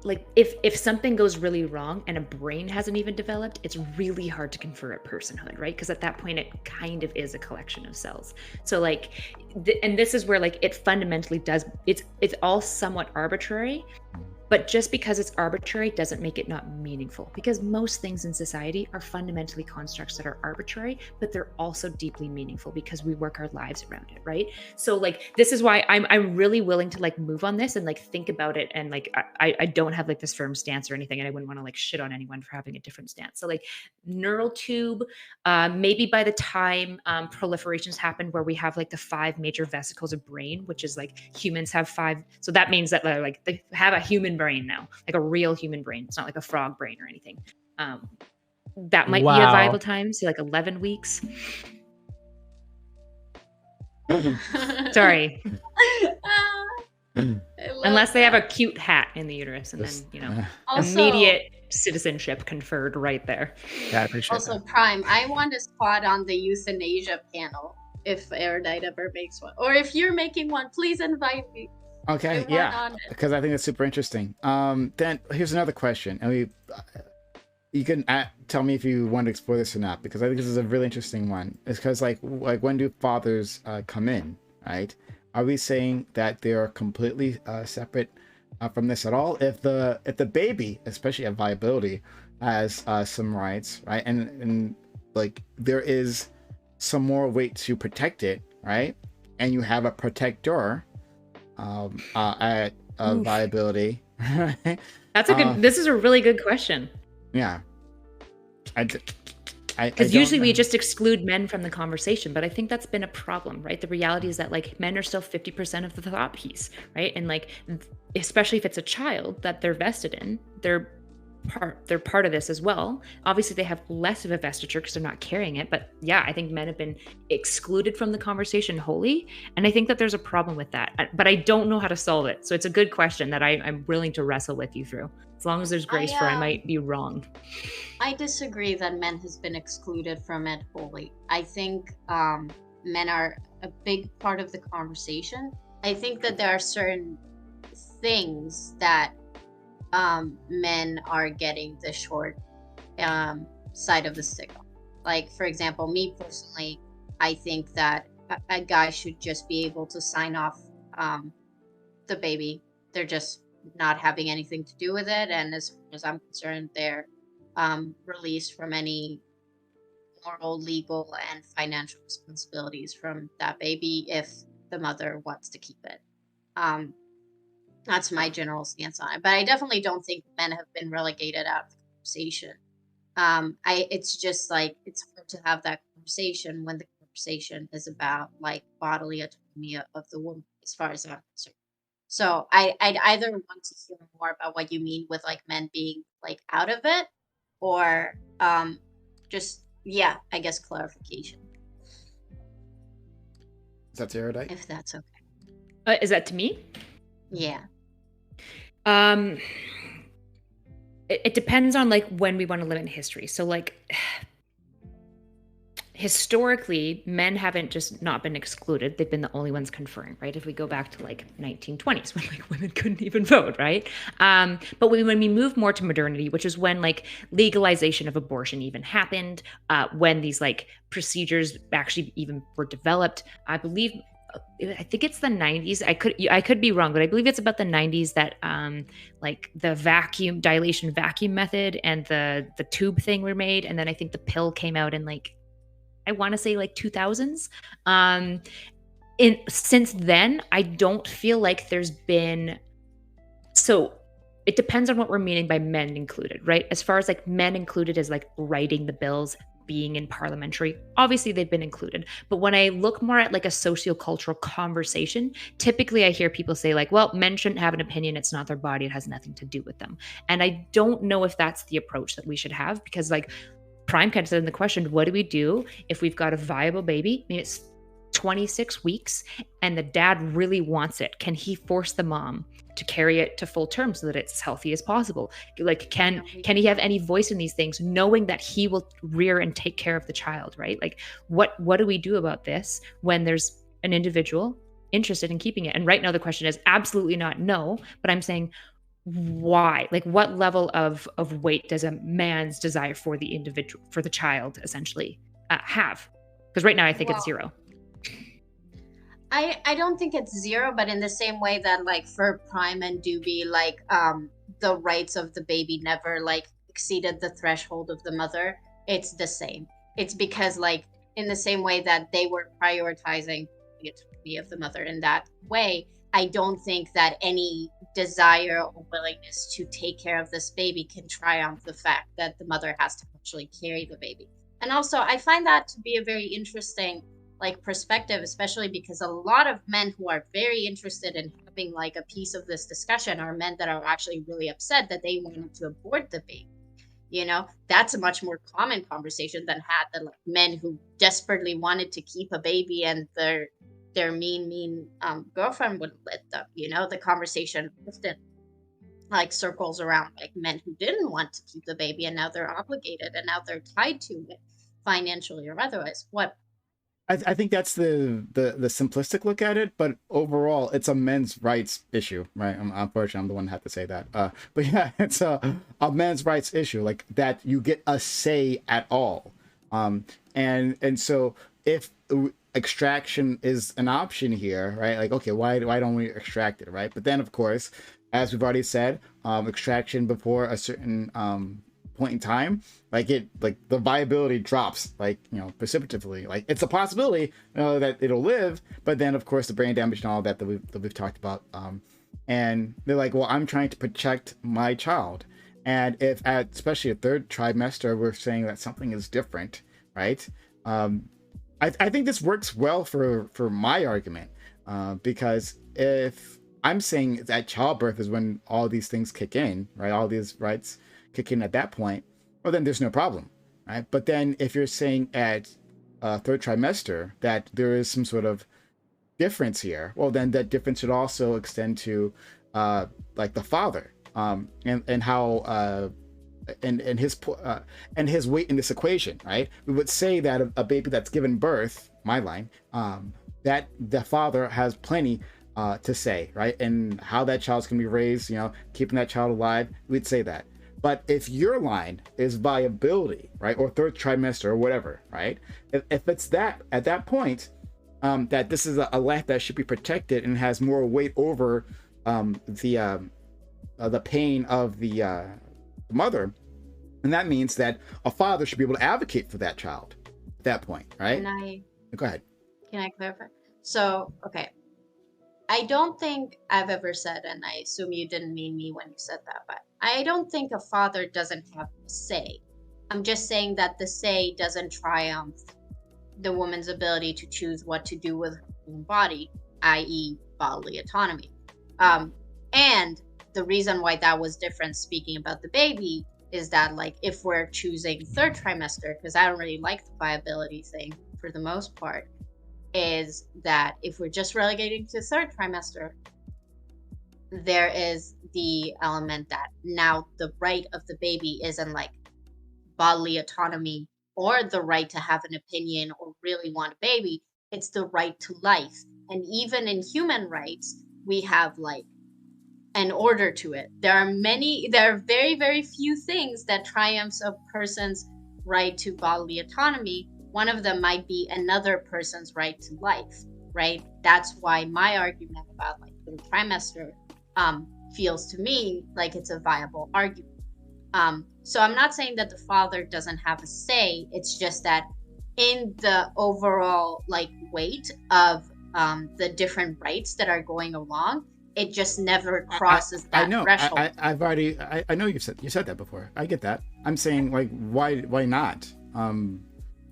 like if something goes really wrong and a brain hasn't even developed, it's really hard to confer at personhood, right? Because at that point it kind of is a collection of cells. So like and this is where like it fundamentally does, it's all somewhat arbitrary, but just because it's arbitrary doesn't make it not meaningful, because most things in society are fundamentally constructs that are arbitrary, but they're also deeply meaningful because we work our lives around it, right? So like this is why I'm really willing to like move on this and like think about it, and like I don't have like this firm stance or anything, and I wouldn't want to like shit on anyone for having a different stance. So like neural tube, maybe by the time proliferations happen, where we have like the 5 major vesicles of brain, which is like humans have 5, so that means that like they have a human brain now, like a real human brain. It's not like a frog brain or anything. That might be a viable time, so like 11 weeks. Sorry. Unless they have a cute hat in the uterus, and then also, immediate citizenship conferred right there. Yeah, I appreciate also that. Prime, I want a spot on the euthanasia panel if Erudite ever makes one, or if you're making one, please invite me. Okay, yeah, because I think it's super interesting. Then here's another question, and you can tell me if you want to explore this or not, because I think this is a really interesting one. It's because like when do fathers come in, right? Are we saying that they are completely separate from this at all? If the baby, especially at viability, has some rights, right? And like there is some more weight to protect it, right? And you have a protector at Oof. viability, right? That's a good. This is a really good question. Yeah. I Because don't usually we know. just exclude men from the conversation, but I think that's been a problem, right? The reality is that like men are still 50% of the thought piece, right? And like, especially if it's a child that they're vested in, they're part of this as well. Obviously, they have less of a vestiture because they're not carrying it. But yeah, I think men have been excluded from the conversation wholly, and I think that there's a problem with that. But I don't know how to solve it. So it's a good question that I'm willing to wrestle with you through. As long as there's grace for I might be wrong. I disagree that men has been excluded from it wholly. I think men are a big part of the conversation. I think that there are certain things that men are getting the short side of the stick on. Like, for example, me personally, I think that a guy should just be able to sign off the baby. They're just not having anything to do with it, and as far as I'm concerned, they're released from any moral, legal, and financial responsibilities from that baby if the mother wants to keep it. That's my general stance on it. But I definitely don't think men have been relegated out of the conversation. It's just like it's hard to have that conversation when the conversation is about like bodily autonomy of the woman, as far as I'm concerned. So I'd either want to hear more about what you mean with like men being like out of it, or just I guess clarification, Is that erudite? if that's okay. Is that to me? Yeah. It depends on like when we want to live in history. So like historically, men haven't just not been excluded. They've been the only ones conferring, right? If we go back to like 1920s when like women couldn't even vote, right? But when we move more to modernity, which is when like legalization of abortion even happened, when these like procedures actually even were developed, I think it's the 90s. I could be wrong, but I believe it's about the 90s that like the dilation vacuum method and the tube thing were made, and then I think the pill came out in like I want to say like 2000s. Since then, I don't feel like there's been. So it depends on what we're meaning by men included, right? As far as like men included as like writing the bills, being in parliamentary, obviously they've been included. But when I look more at like a sociocultural conversation, typically I hear people say like, well, men shouldn't have an opinion. It's not their body. It has nothing to do with them. And I don't know if that's the approach that we should have, because like Prime kind of said in the question, what do we do if we've got a viable baby? I mean, it's 26 weeks and the dad really wants it. Can he force the mom to carry it to full term so that it's as healthy as possible? Like, can he have any voice in these things, knowing that he will rear and take care of the child, right? Like, what do we do about this when there's an individual interested in keeping it? And right now the question is absolutely not no, but I'm saying, why? Like, what level of weight does a man's desire for the individual, for the child, essentially have? Because right now I think it's zero. I don't think it's zero, but in the same way that like for Prime and Doobie, like the rights of the baby never like exceeded the threshold of the mother, it's the same. It's because like in the same way that they were prioritizing the autonomy of the mother in that way, I don't think that any desire or willingness to take care of this baby can triumph the fact that the mother has to actually carry the baby. And also, I find that to be a very interesting like perspective, especially because a lot of men who are very interested in having like a piece of this discussion are men that are actually really upset that they wanted to abort the baby. You know, that's a much more common conversation than had the like men who desperately wanted to keep a baby and their mean girlfriend wouldn't let them. You know, the conversation often like circles around like men who didn't want to keep the baby and now they're obligated and now they're tied to it financially or otherwise. What? I think that's the simplistic look at it, but overall, it's a men's rights issue, right? Unfortunately, I'm the one that had to say that. But yeah, it's a men's rights issue, like that you get a say at all. And so if extraction is an option here, right? Like, okay, why don't we extract it, right? But then, of course, as we've already said, extraction before a certain point in time, like the viability drops, like, you know, precipitatively. Like, it's a possibility, you know, that it'll live, but then of course the brain damage and all that we've talked about. And they're like, well, I'm trying to protect my child. And if at especially a third trimester, we're saying that something is different, right? I think this works well for my argument, because if I'm saying that childbirth is when all these things kick in, right? All these rights kick in at that point, well, then there's no problem, right? But then if you're saying at third trimester that there is some sort of difference here, well, then that difference should also extend to like the father, and how and his weight in this equation, right? We would say that a baby that's given birth, my line, that the father has plenty to say, right? And how that child's can be raised, you know, keeping that child alive, we'd say that. But if your line is viability, right, or third trimester or whatever, right? If it's that at that point, that this is a life that should be protected and has more weight over the pain of the mother, and that means that a father should be able to advocate for that child at that point, right? Go ahead. Can I clarify? So, okay. I don't think I've ever said, and I assume you didn't mean me when you said that, but I don't think a father doesn't have a say. I'm just saying that the say doesn't triumph the woman's ability to choose what to do with her own body, i.e. bodily autonomy. And the reason why that was different, speaking about the baby, is that, like, if we're choosing third trimester, because I don't really like the viability thing for the most part, is that if we're just relegating to third trimester, there is the element that now the right of the baby isn't like bodily autonomy or the right to have an opinion or really want a baby. It's the right to life. And even in human rights, we have like an order to it. There are very, very few things that triumphs a person's right to bodily autonomy. One of them might be another person's right to life, right? That's why my argument about like the trimester feels to me like it's a viable argument. So I'm not saying that the father doesn't have a say. It's just that in the overall like weight of the different rights that are going along, it just never crosses that threshold. I know you said that before. I get that. I'm saying, like, why not?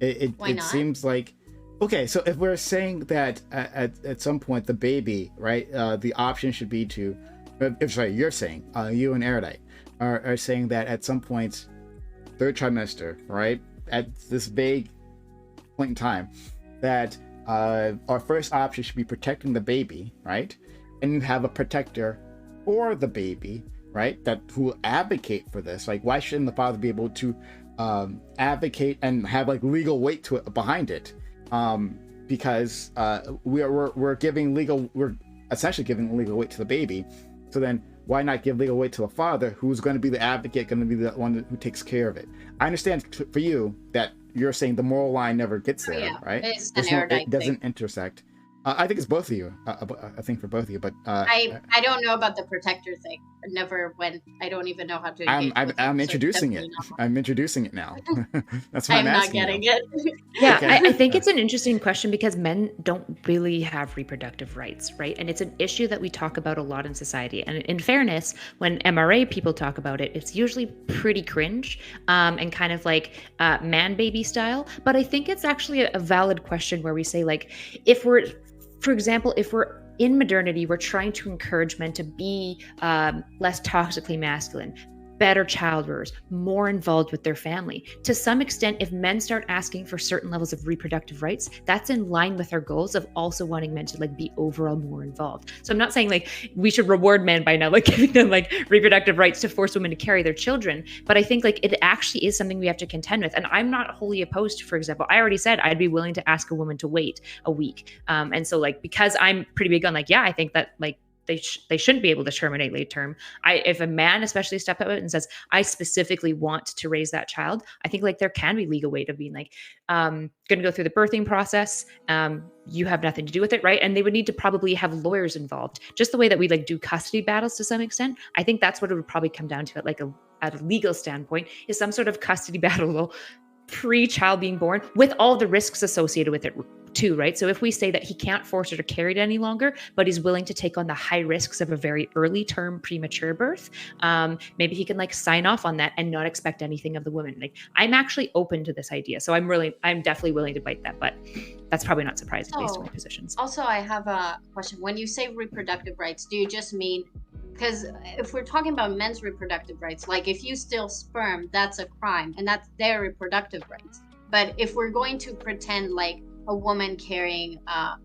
It seems like, okay, so if we're saying that at some point the baby, right, the option should be to, you're saying, you and Erudite are saying that at some point, third trimester, right, at this vague point in time, that our first option should be protecting the baby, right, and you have a protector for the baby, right, that who advocate for this. Like, why shouldn't the father be able to advocate and have like legal weight to it behind it? Because we're essentially giving legal weight to the baby. So then why not give legal weight to the father, who's going to be the advocate, going to be the one who takes care of it? I understand for you that you're saying the moral line never gets there, right? It doesn't intersect. I think it's both of you. I think for both of you, but I don't know about the protector thing. I never went. I don't even know how to. I'm introducing it. I'm introducing it now. That's why I'm asking. I'm not getting it. Yeah, okay. I think it's an interesting question because men don't really have reproductive rights, right? And it's an issue that we talk about a lot in society. And in fairness, when MRA people talk about it, it's usually pretty cringe and kind of like man baby style. But I think it's actually a valid question where we say, like, for example, if we're in modernity, we're trying to encourage men to be less toxically masculine, better child rearers, more involved with their family. To some extent, if men start asking for certain levels of reproductive rights, that's in line with our goals of also wanting men to like be overall more involved. So I'm not saying like we should reward men by now like giving them like reproductive rights to force women to carry their children, but I think like it actually is something we have to contend with. And I'm not wholly opposed to, for example, I already said I'd be willing to ask a woman to wait a week. And so like, because I'm pretty big on like, yeah, I think that like they shouldn't be able to terminate late term. If a man especially step out and says, I specifically want to raise that child, I think like there can be legal weight of being like, going to go through the birthing process. You have nothing to do with it, right? And they would need to probably have lawyers involved, just the way that we like do custody battles to some extent. I think that's what it would probably come down to at like a at a legal standpoint is some sort of custody battle pre-child being born, with all the risks associated with it too, right? So if we say that he can't force her to carry it any longer, but he's willing to take on the high risks of a very early term premature birth, maybe he can like sign off on that and not expect anything of the woman. Like, I'm actually open to this idea. So I'm definitely willing to bite that, but that's probably not surprising based on my positions. Also, I have a question. When you say reproductive rights, do you just mean, because if we're talking about men's reproductive rights, like if you steal sperm, that's a crime and that's their reproductive rights. But if we're going to pretend like a woman carrying a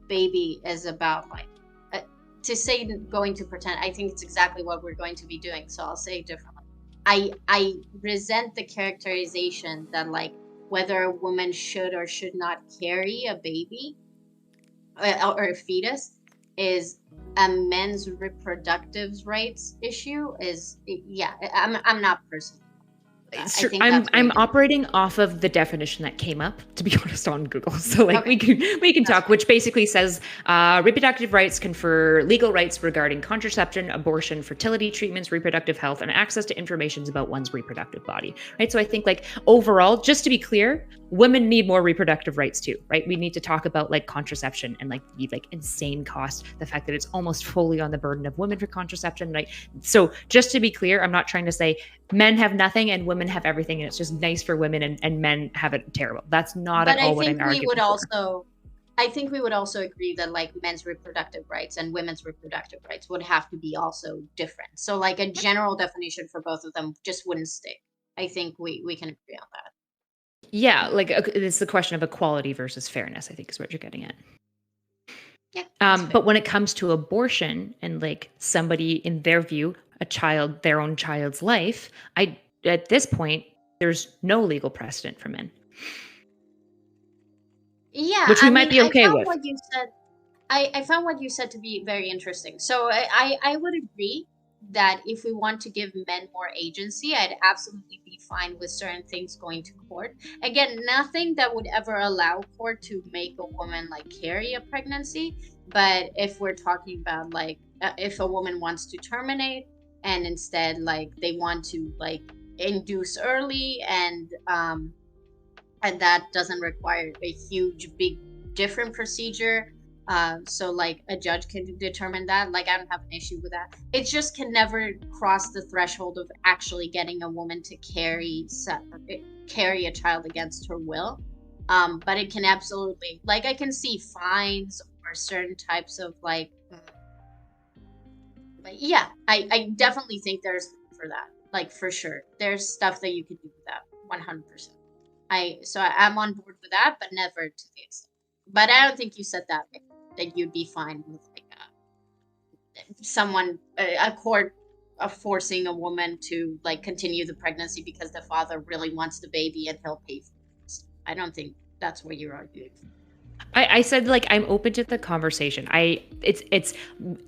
baby is about like, to say going to pretend, I think it's exactly what we're going to be doing. So I'll say it differently. I resent the characterization that like whether a woman should or should not carry a baby or a fetus is a men's reproductive rights issue. I'm not personal. I'm operating off of the definition that came up, to be honest, on Google. So like we can talk, which basically says reproductive rights confer legal rights regarding contraception, abortion, fertility treatments, reproductive health, and access to information about one's reproductive body. Right. So I think like overall, just to be clear, women need more reproductive rights too, right? We need to talk about like contraception and like the like insane cost, the fact that it's almost fully on the burden of women for contraception, right? So just to be clear, I'm not trying to say men have nothing and women have everything and it's just nice for women and men have it terrible. That's not at all what I'm arguing for. I think we would also agree that like men's reproductive rights and women's reproductive rights would have to be also different. So like a general definition for both of them just wouldn't stick. I think we can agree on that. Yeah, like it's the question of equality versus fairness, I think is what you're getting at. Yeah. But when it comes to abortion and like somebody in their view, their own child's life, at this point, there's no legal precedent for men. Yeah, which we might be okay with. What you said, I found what you said to be very interesting. So I would agree that if we want to give men more agency, I'd absolutely be fine with certain things going to court. Again, nothing that would ever allow court to make a woman like carry a pregnancy. But if we're talking about like if a woman wants to terminate and instead like they want to like induce early and that doesn't require a huge big different procedure, so like a judge can determine that, like I don't have an issue with that. It just can never cross the threshold of actually getting a woman to carry a child against her will. But it can absolutely, like I can see fines or certain types of like, but yeah, I definitely think there's for that, like for sure there's stuff that you can do with that 100%. I'm on board with that, but never to the extent. But I don't think you said that you'd be fine with like a court forcing a woman to like continue the pregnancy because the father really wants the baby and he'll pay for it. I don't think that's what you're arguing. I said like I'm open to the conversation. It's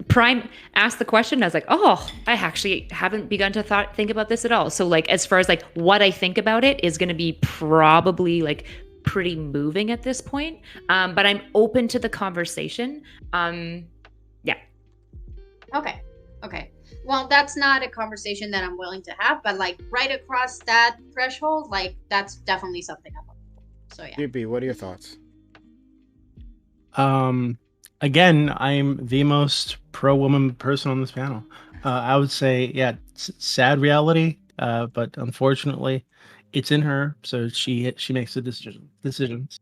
Prime asked the question. I was like, oh, I actually haven't begun to think about this at all. So like as far as like what I think about it is going to be probably like pretty moving at this point. But I'm open to the conversation. Yeah. Okay. Well, that's not a conversation that I'm willing to have, but like right across that threshold, like that's definitely something I'm looking for. So yeah. UB, what are your thoughts? Again, I'm the most pro-woman person on this panel. I would say, yeah, sad reality, but unfortunately, it's in her, so she makes the decisions.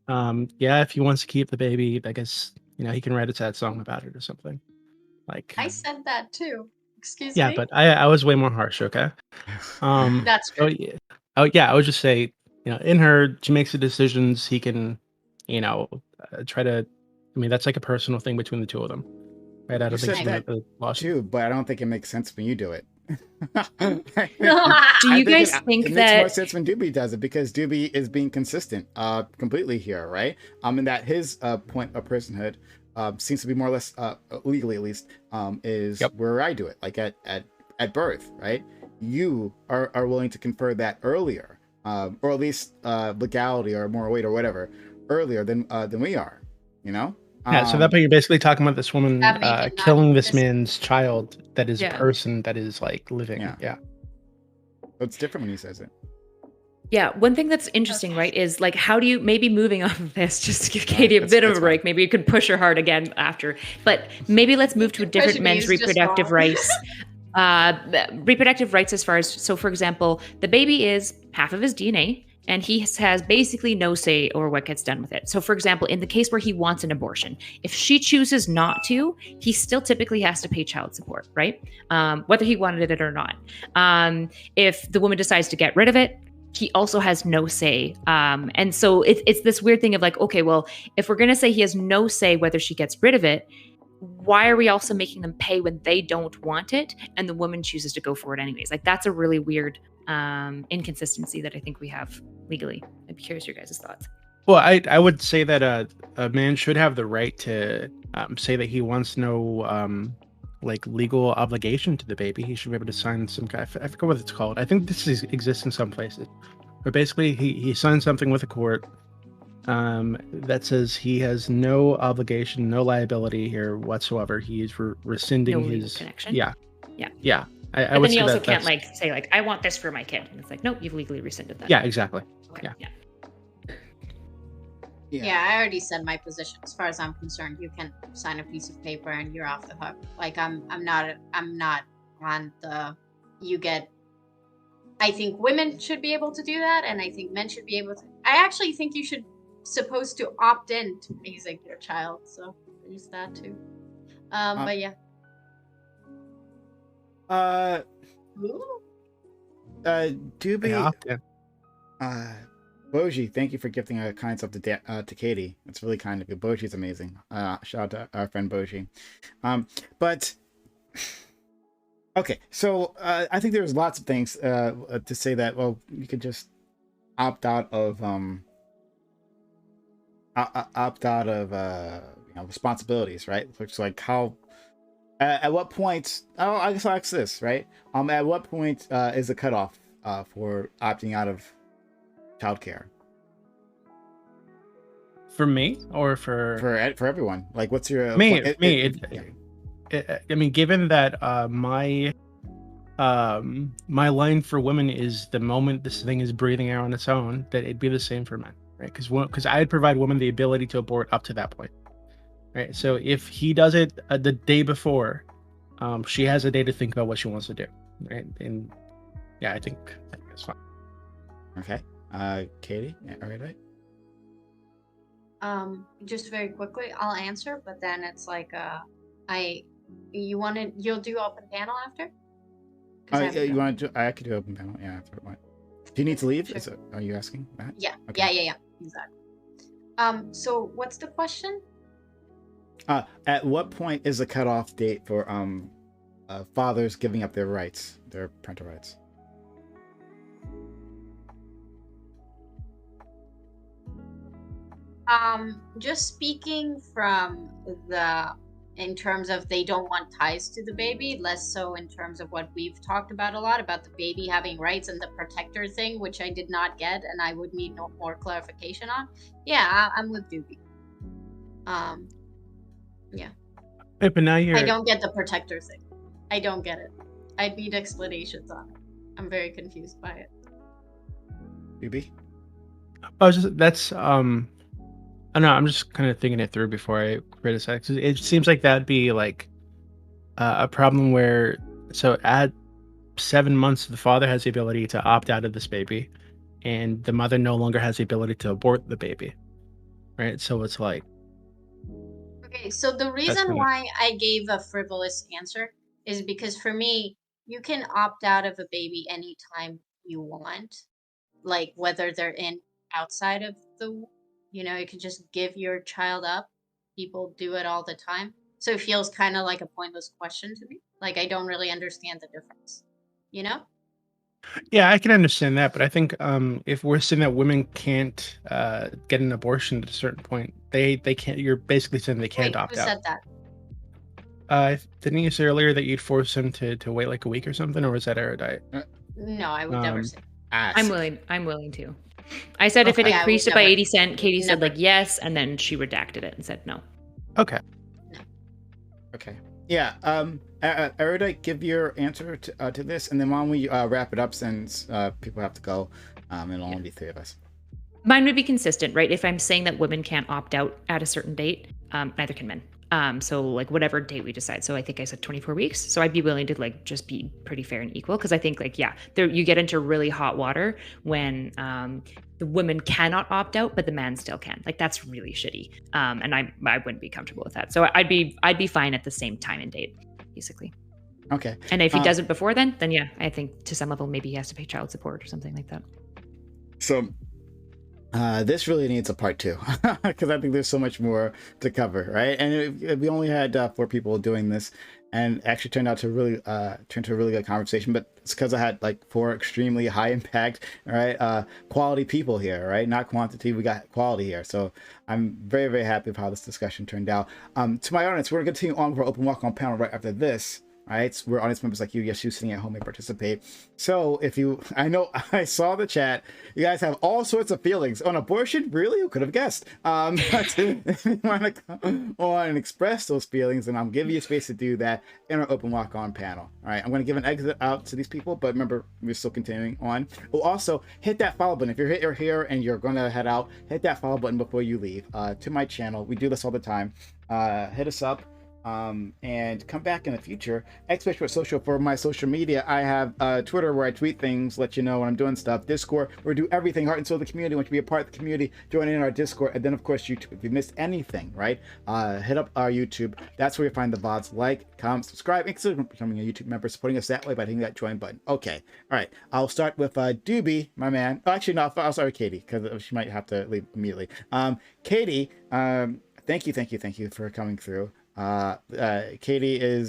Yeah, if he wants to keep the baby, I guess he can write a sad song about it or something. Like I said that too. Excuse me. Yeah, but I was way more harsh. Okay. That's true. Oh yeah. I would just say, in her, she makes the decisions. He can, try to. I mean, that's like a personal thing between the two of them, right? I don't think that too, but I don't think it makes sense when you do it. Do you guys think it that makes more sense when Doobie does it, because Doobie is being consistent completely here, right? And that his point of personhood seems to be more or less legally at least is where I do it, like at birth, right? You are willing to confer that earlier, or at least legality or moral weight or whatever earlier than we are, Yeah, so that point you're basically talking about this woman killing this man's child that is a person that is like living. Yeah. It's different when he says it. Yeah, one thing that's interesting, Okay. right, is like how do you maybe moving off of this just to give Katie a bit of a break. fine. Maybe you could push her hard again after, but maybe let's move to a different Push men's me is just reproductive wrong. rights. Reproductive rights as far as, so for example, the baby is half of his DNA and he has basically no say over what gets done with it. So for example, in the case where he wants an abortion, if she chooses not to, he still typically has to pay child support, right? Whether he wanted it or not. If the woman decides to get rid of it, he also has no say. And so it's this weird thing of like, okay, well, if we're going to say he has no say whether she gets rid of it, why are we also making them pay when they don't want it and the woman chooses to go for it anyways? Like, that's a really weird inconsistency that I think we have legally. I'd be curious your guys' thoughts. Well, I would say that a man should have the right to say that he wants no like legal obligation to the baby. He should be able to sign some kind. I forget what it's called. I think this exists in some places. But basically, he signs something with a court that says he has no obligation, no liability here whatsoever. He is rescinding No legal his connection. Yeah. I But would then you say also that can't that's- like say like, I want this for my kid. And it's like, nope, you've legally rescinded that. Yeah, exactly. Okay. yeah. Yeah, I already said my position. As far as I'm concerned, you can sign a piece of paper and you're off the hook. Like I'm not on the you get. I think women should be able to do that, and I think men should be able to. I actually think you should supposed to opt in to raising your child. So there's that too. But yeah. Ooh. Doobie, Yeah. Boji, thank you for gifting a kind sub to Katie. It's really kind of you. Boji's amazing. Shout out to our friend Boji. But okay, so I think there's lots of things to say that. Well, you could just opt out of responsibilities, right? Which like how. At what point? Oh, I guess I'll ask this, right? At what point is the cutoff for opting out of childcare? For me or for everyone? Like, what's your me? Yeah. I mean, given that my line for women is the moment this thing is breathing out on its own, that it'd be the same for men, right? Because I'd provide women the ability to abort up to that point. Right, so if he does it the day before, she has a day to think about what she wants to do, right? And yeah, I think that's fine. Okay, Katie, all right. Just very quickly, I'll answer, but then it's like, you'll do open panel after? You want to? I could do open panel. Yeah, after what? Do you need to leave? Sure. Are you asking that? Yeah, Okay. yeah, exactly. So what's the question? At what point is the cutoff date for fathers giving up their rights, their parental rights? Just speaking from in terms of they don't want ties to the baby, less so in terms of what we've talked about a lot about the baby having rights and the protector thing, which I did not get and I would need more clarification on. Yeah, I'm with Doobie. Yeah. Hey, but now I don't get the protector thing. I don't get it. I need explanations on it. I'm very confused by it. Doobie? That's I don't know. I'm just kind of thinking it through before I criticize. 'Cause it seems like that'd be like a problem where, so at 7 months, the father has the ability to opt out of this baby, and the mother no longer has the ability to abort the baby, right? So it's like, Okay, so the reason why I gave a frivolous answer is because for me, you can opt out of a baby anytime you want, like whether they're outside of the. You can just give your child up. People do it all the time. So it feels kind of like a pointless question to me. Like, I don't really understand the difference, yeah, I can understand that, but I think if we're saying that women can't get an abortion at a certain point, they can't. You're basically saying they can't opt out. Who said that? Didn't you say earlier that you'd force them to wait like a week or something, or was that erudite? No, I would never say. I'm willing to. I said if it increased it by 80 cents, Katie said like yes, and then she redacted it and said no. Okay. No. Okay. Yeah. Erudite, give your answer to this, and then why don't we wrap it up since people have to go, and it'll only be three of us. Mine would be consistent, right? If I'm saying that women can't opt out at a certain date, neither can men. So like whatever date we decide. So I think I said 24 weeks. So I'd be willing to like just be pretty fair and equal, because I think like there you get into really hot water when the women cannot opt out, but the man still can. Like that's really shitty. And I wouldn't be comfortable with that. So I'd be fine at the same time and date, basically. Okay. And if he does it before then yeah, I think to some level maybe he has to pay child support or something like that. So this really needs a part 2 because I think there's so much more to cover, right? And we only had 4 people doing this, and actually turned to a really good conversation. But it's because I had like 4 extremely high impact, right, quality people here, right? Not quantity, we got quality here. So I'm very, very happy with how this discussion turned out. To my audience, we're gonna continue on with our open walk on panel right after this. Right, so we're audience members like you, yes, you sitting at home may participate. So if you, I know I saw the chat, you guys have all sorts of feelings on abortion. Really, who could have guessed? But if you want to come on and express those feelings, and I'm giving you space to do that in our open walk on panel. All right, I'm going to give an exit out to these people, but remember, we're still continuing on. We'll also hit that follow button. If you're here and you're going to head out, hit that follow button before you leave to my channel. We do this all the time. Hit us up. And come back in the future. Xpatient Social for my social media. I have Twitter where I tweet things, let you know when I'm doing stuff. Discord where we do everything heart and soul of the community. Want you to be a part of the community, join in our Discord, and then of course YouTube. If you missed anything, right, hit up our YouTube. That's where you find the VODs. Like, comment, subscribe, and consider becoming a YouTube member, supporting us that way by hitting that join button. Okay, all right. I'll start with Doobie, my man. Oh, actually, no, I'll start with Katie because she might have to leave immediately. Katie, thank you for coming through. Katie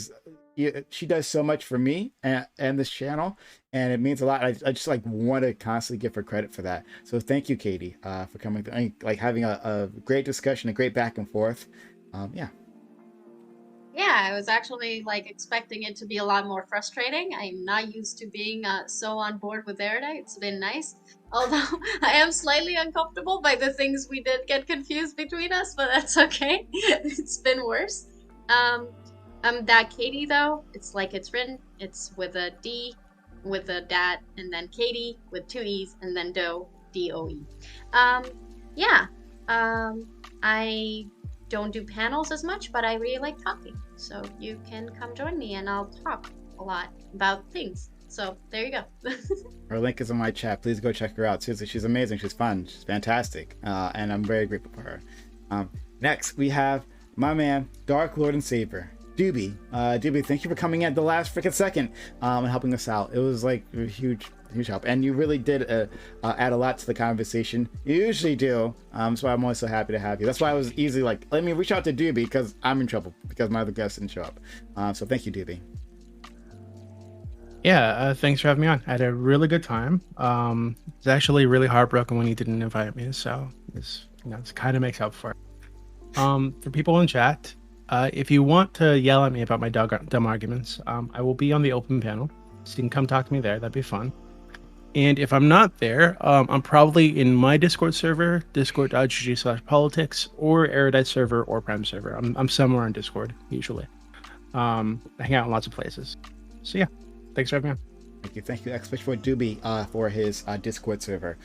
she does so much for me and this channel, and it means a lot. I just like want to constantly give her credit for that. So thank you, Katie, for coming through and like having a great discussion, a great back and forth. Yeah, I was actually like expecting it to be a lot more frustrating. I'm not used to being so on board with Erudite. It's been nice. Although I am slightly uncomfortable by the things we did get confused between us, but that's okay. It's been worse. That Katie though, it's like it's written. It's with a D, with a dat, and then Katie with 2 E's, and then Doe, D-O-E. I don't do panels as much, but I really like talking. So you can come join me and I'll talk a lot about things. So there you go. Her link is in my chat. Please go check her out. Seriously, she's amazing. She's fun. She's fantastic. And I'm very grateful for her. Next, we have my man, Dark Lord and Saber, Doobie. Doobie, thank you for coming in the last freaking second and helping us out. It was like a huge help. And you really did add a lot to the conversation. You usually do. So I'm always so happy to have you. That's why I was easily like, let me reach out to Doobie because I'm in trouble because my other guests didn't show up. So thank you, Doobie. Yeah, thanks for having me on. I had a really good time. It's actually really heartbroken when you didn't invite me, so it's kind of makes up for it. For people in chat, if you want to yell at me about my dumb arguments, I will be on the open panel, so you can come talk to me there. That'd be fun. And if I'm not there, I'm probably in my Discord server, discord.gg/politics, or Erudite server or Prime server. I'm somewhere on Discord usually. I hang out in lots of places. So yeah. Thanks for having me on. Thank you, especially for Doobie for his Discord server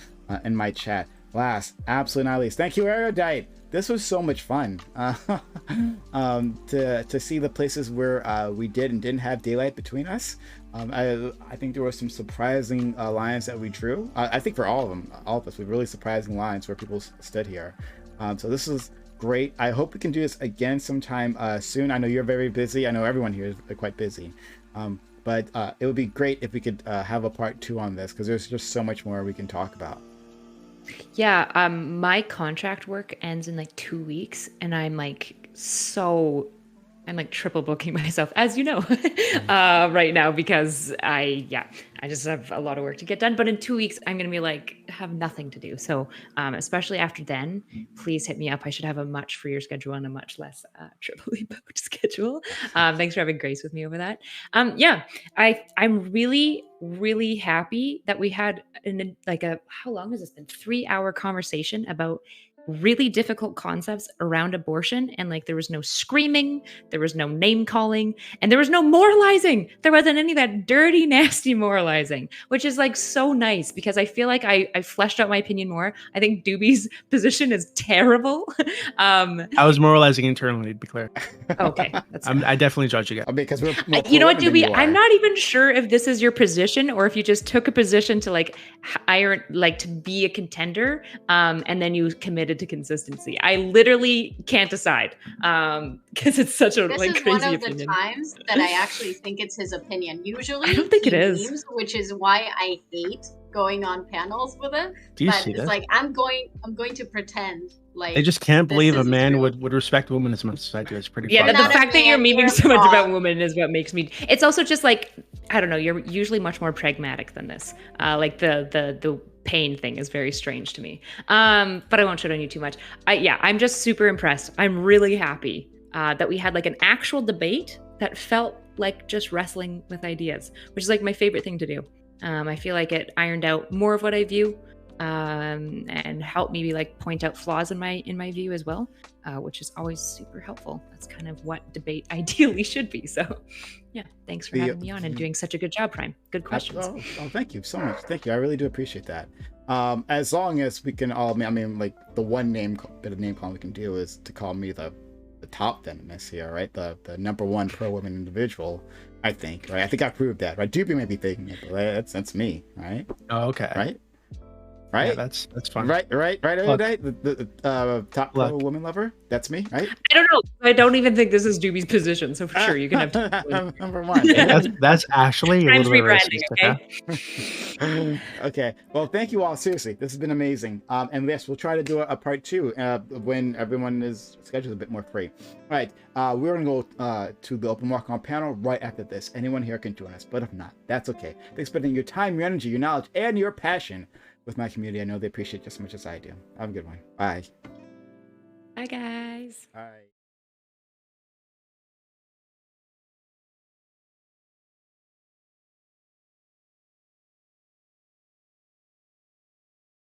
in my chat. Last, absolutely not least, thank you, Erudite. This was so much fun to see the places where we did and didn't have daylight between us. I think there were some surprising lines that we drew. I think for all of us, we really surprising lines where people stood here. So this is great. I hope we can do this again sometime soon. I know you're very busy. I know everyone here is quite busy. But it would be great if we could have a part 2 on this because there's just so much more we can talk about. Yeah, my contract work ends in like 2 weeks, and I'm like triple booking myself, as you know, right now because I just have a lot of work to get done. But in 2 weeks, I'm gonna be like have nothing to do. So especially after then, please hit me up. I should have a much freer schedule and a much less triply booked schedule. Thanks for having grace with me over that. I'm really happy that we had how long has this been? 3-hour conversation about really difficult concepts around abortion, and like there was no screaming, there was no name calling, and there was no moralizing. There wasn't any of that dirty, nasty moralizing, which is like so nice because I feel like I fleshed out my opinion more. I think Doobie's position is terrible. I was moralizing internally, to be clear. Okay, that's I definitely judge you guys. Because we're more you know what, pro-women than Doobie? you I'm are. not even sure if this is your position or if you just took a position to like iron, like to be a contender, and then you committed to consistency. I literally can't decide because it's such a This like is crazy one of opinion. the times that I actually think it's his opinion. Usually, I don't think it he is. memes, which is why I hate going on panels with him. Do you But see it's this? like I'm going to pretend like They just can't this believe a is man true. would respect women as much as I do. It's pretty Yeah, fucked the Not up. a fact that you're man, memeing you're so much about wrong. women is what makes me. It's also just like I don't know. You're usually much more pragmatic than this. Like the pain thing is very strange to me. But I won't shit on you too much. I'm just super impressed. I'm really happy that we had like an actual debate that felt like just wrestling with ideas, which is like my favorite thing to do. I feel like it ironed out more of what I view, and helped maybe like point out flaws in my view as well, which is always super helpful. That's kind of what debate ideally should be. So, yeah, thanks for having me on and doing such a good job, Prime. Good questions. Oh, thank you so much. Thank you. I really do appreciate that. As long as we can all, I mean, like the one bit of name calling we can do is to call me the top feminist here, right? The number one pro-women individual, I think, right? I think I proved that, right? Doobie may be thinking it, but that's me, right? Oh, okay. Right? Yeah, that's fun. Right, Look. the top pro-woman lover, that's me, right? I don't know. I don't even think this is Doobie's position. So for sure, you can have number one. That's actually a Prime's little bit rebranding. racist. Okay. Okay. Well, thank you all. Seriously, this has been amazing. And yes, we'll try to do a part 2 when everyone is scheduled a bit more free. All right. We're gonna go to the open walk-on panel right after this. Anyone here can join us, but if not, that's okay. Thanks for spending your time, your energy, your knowledge, and your passion with my community. I know they appreciate it just as much as I do. Have a good one. Bye. Bye, guys. All right.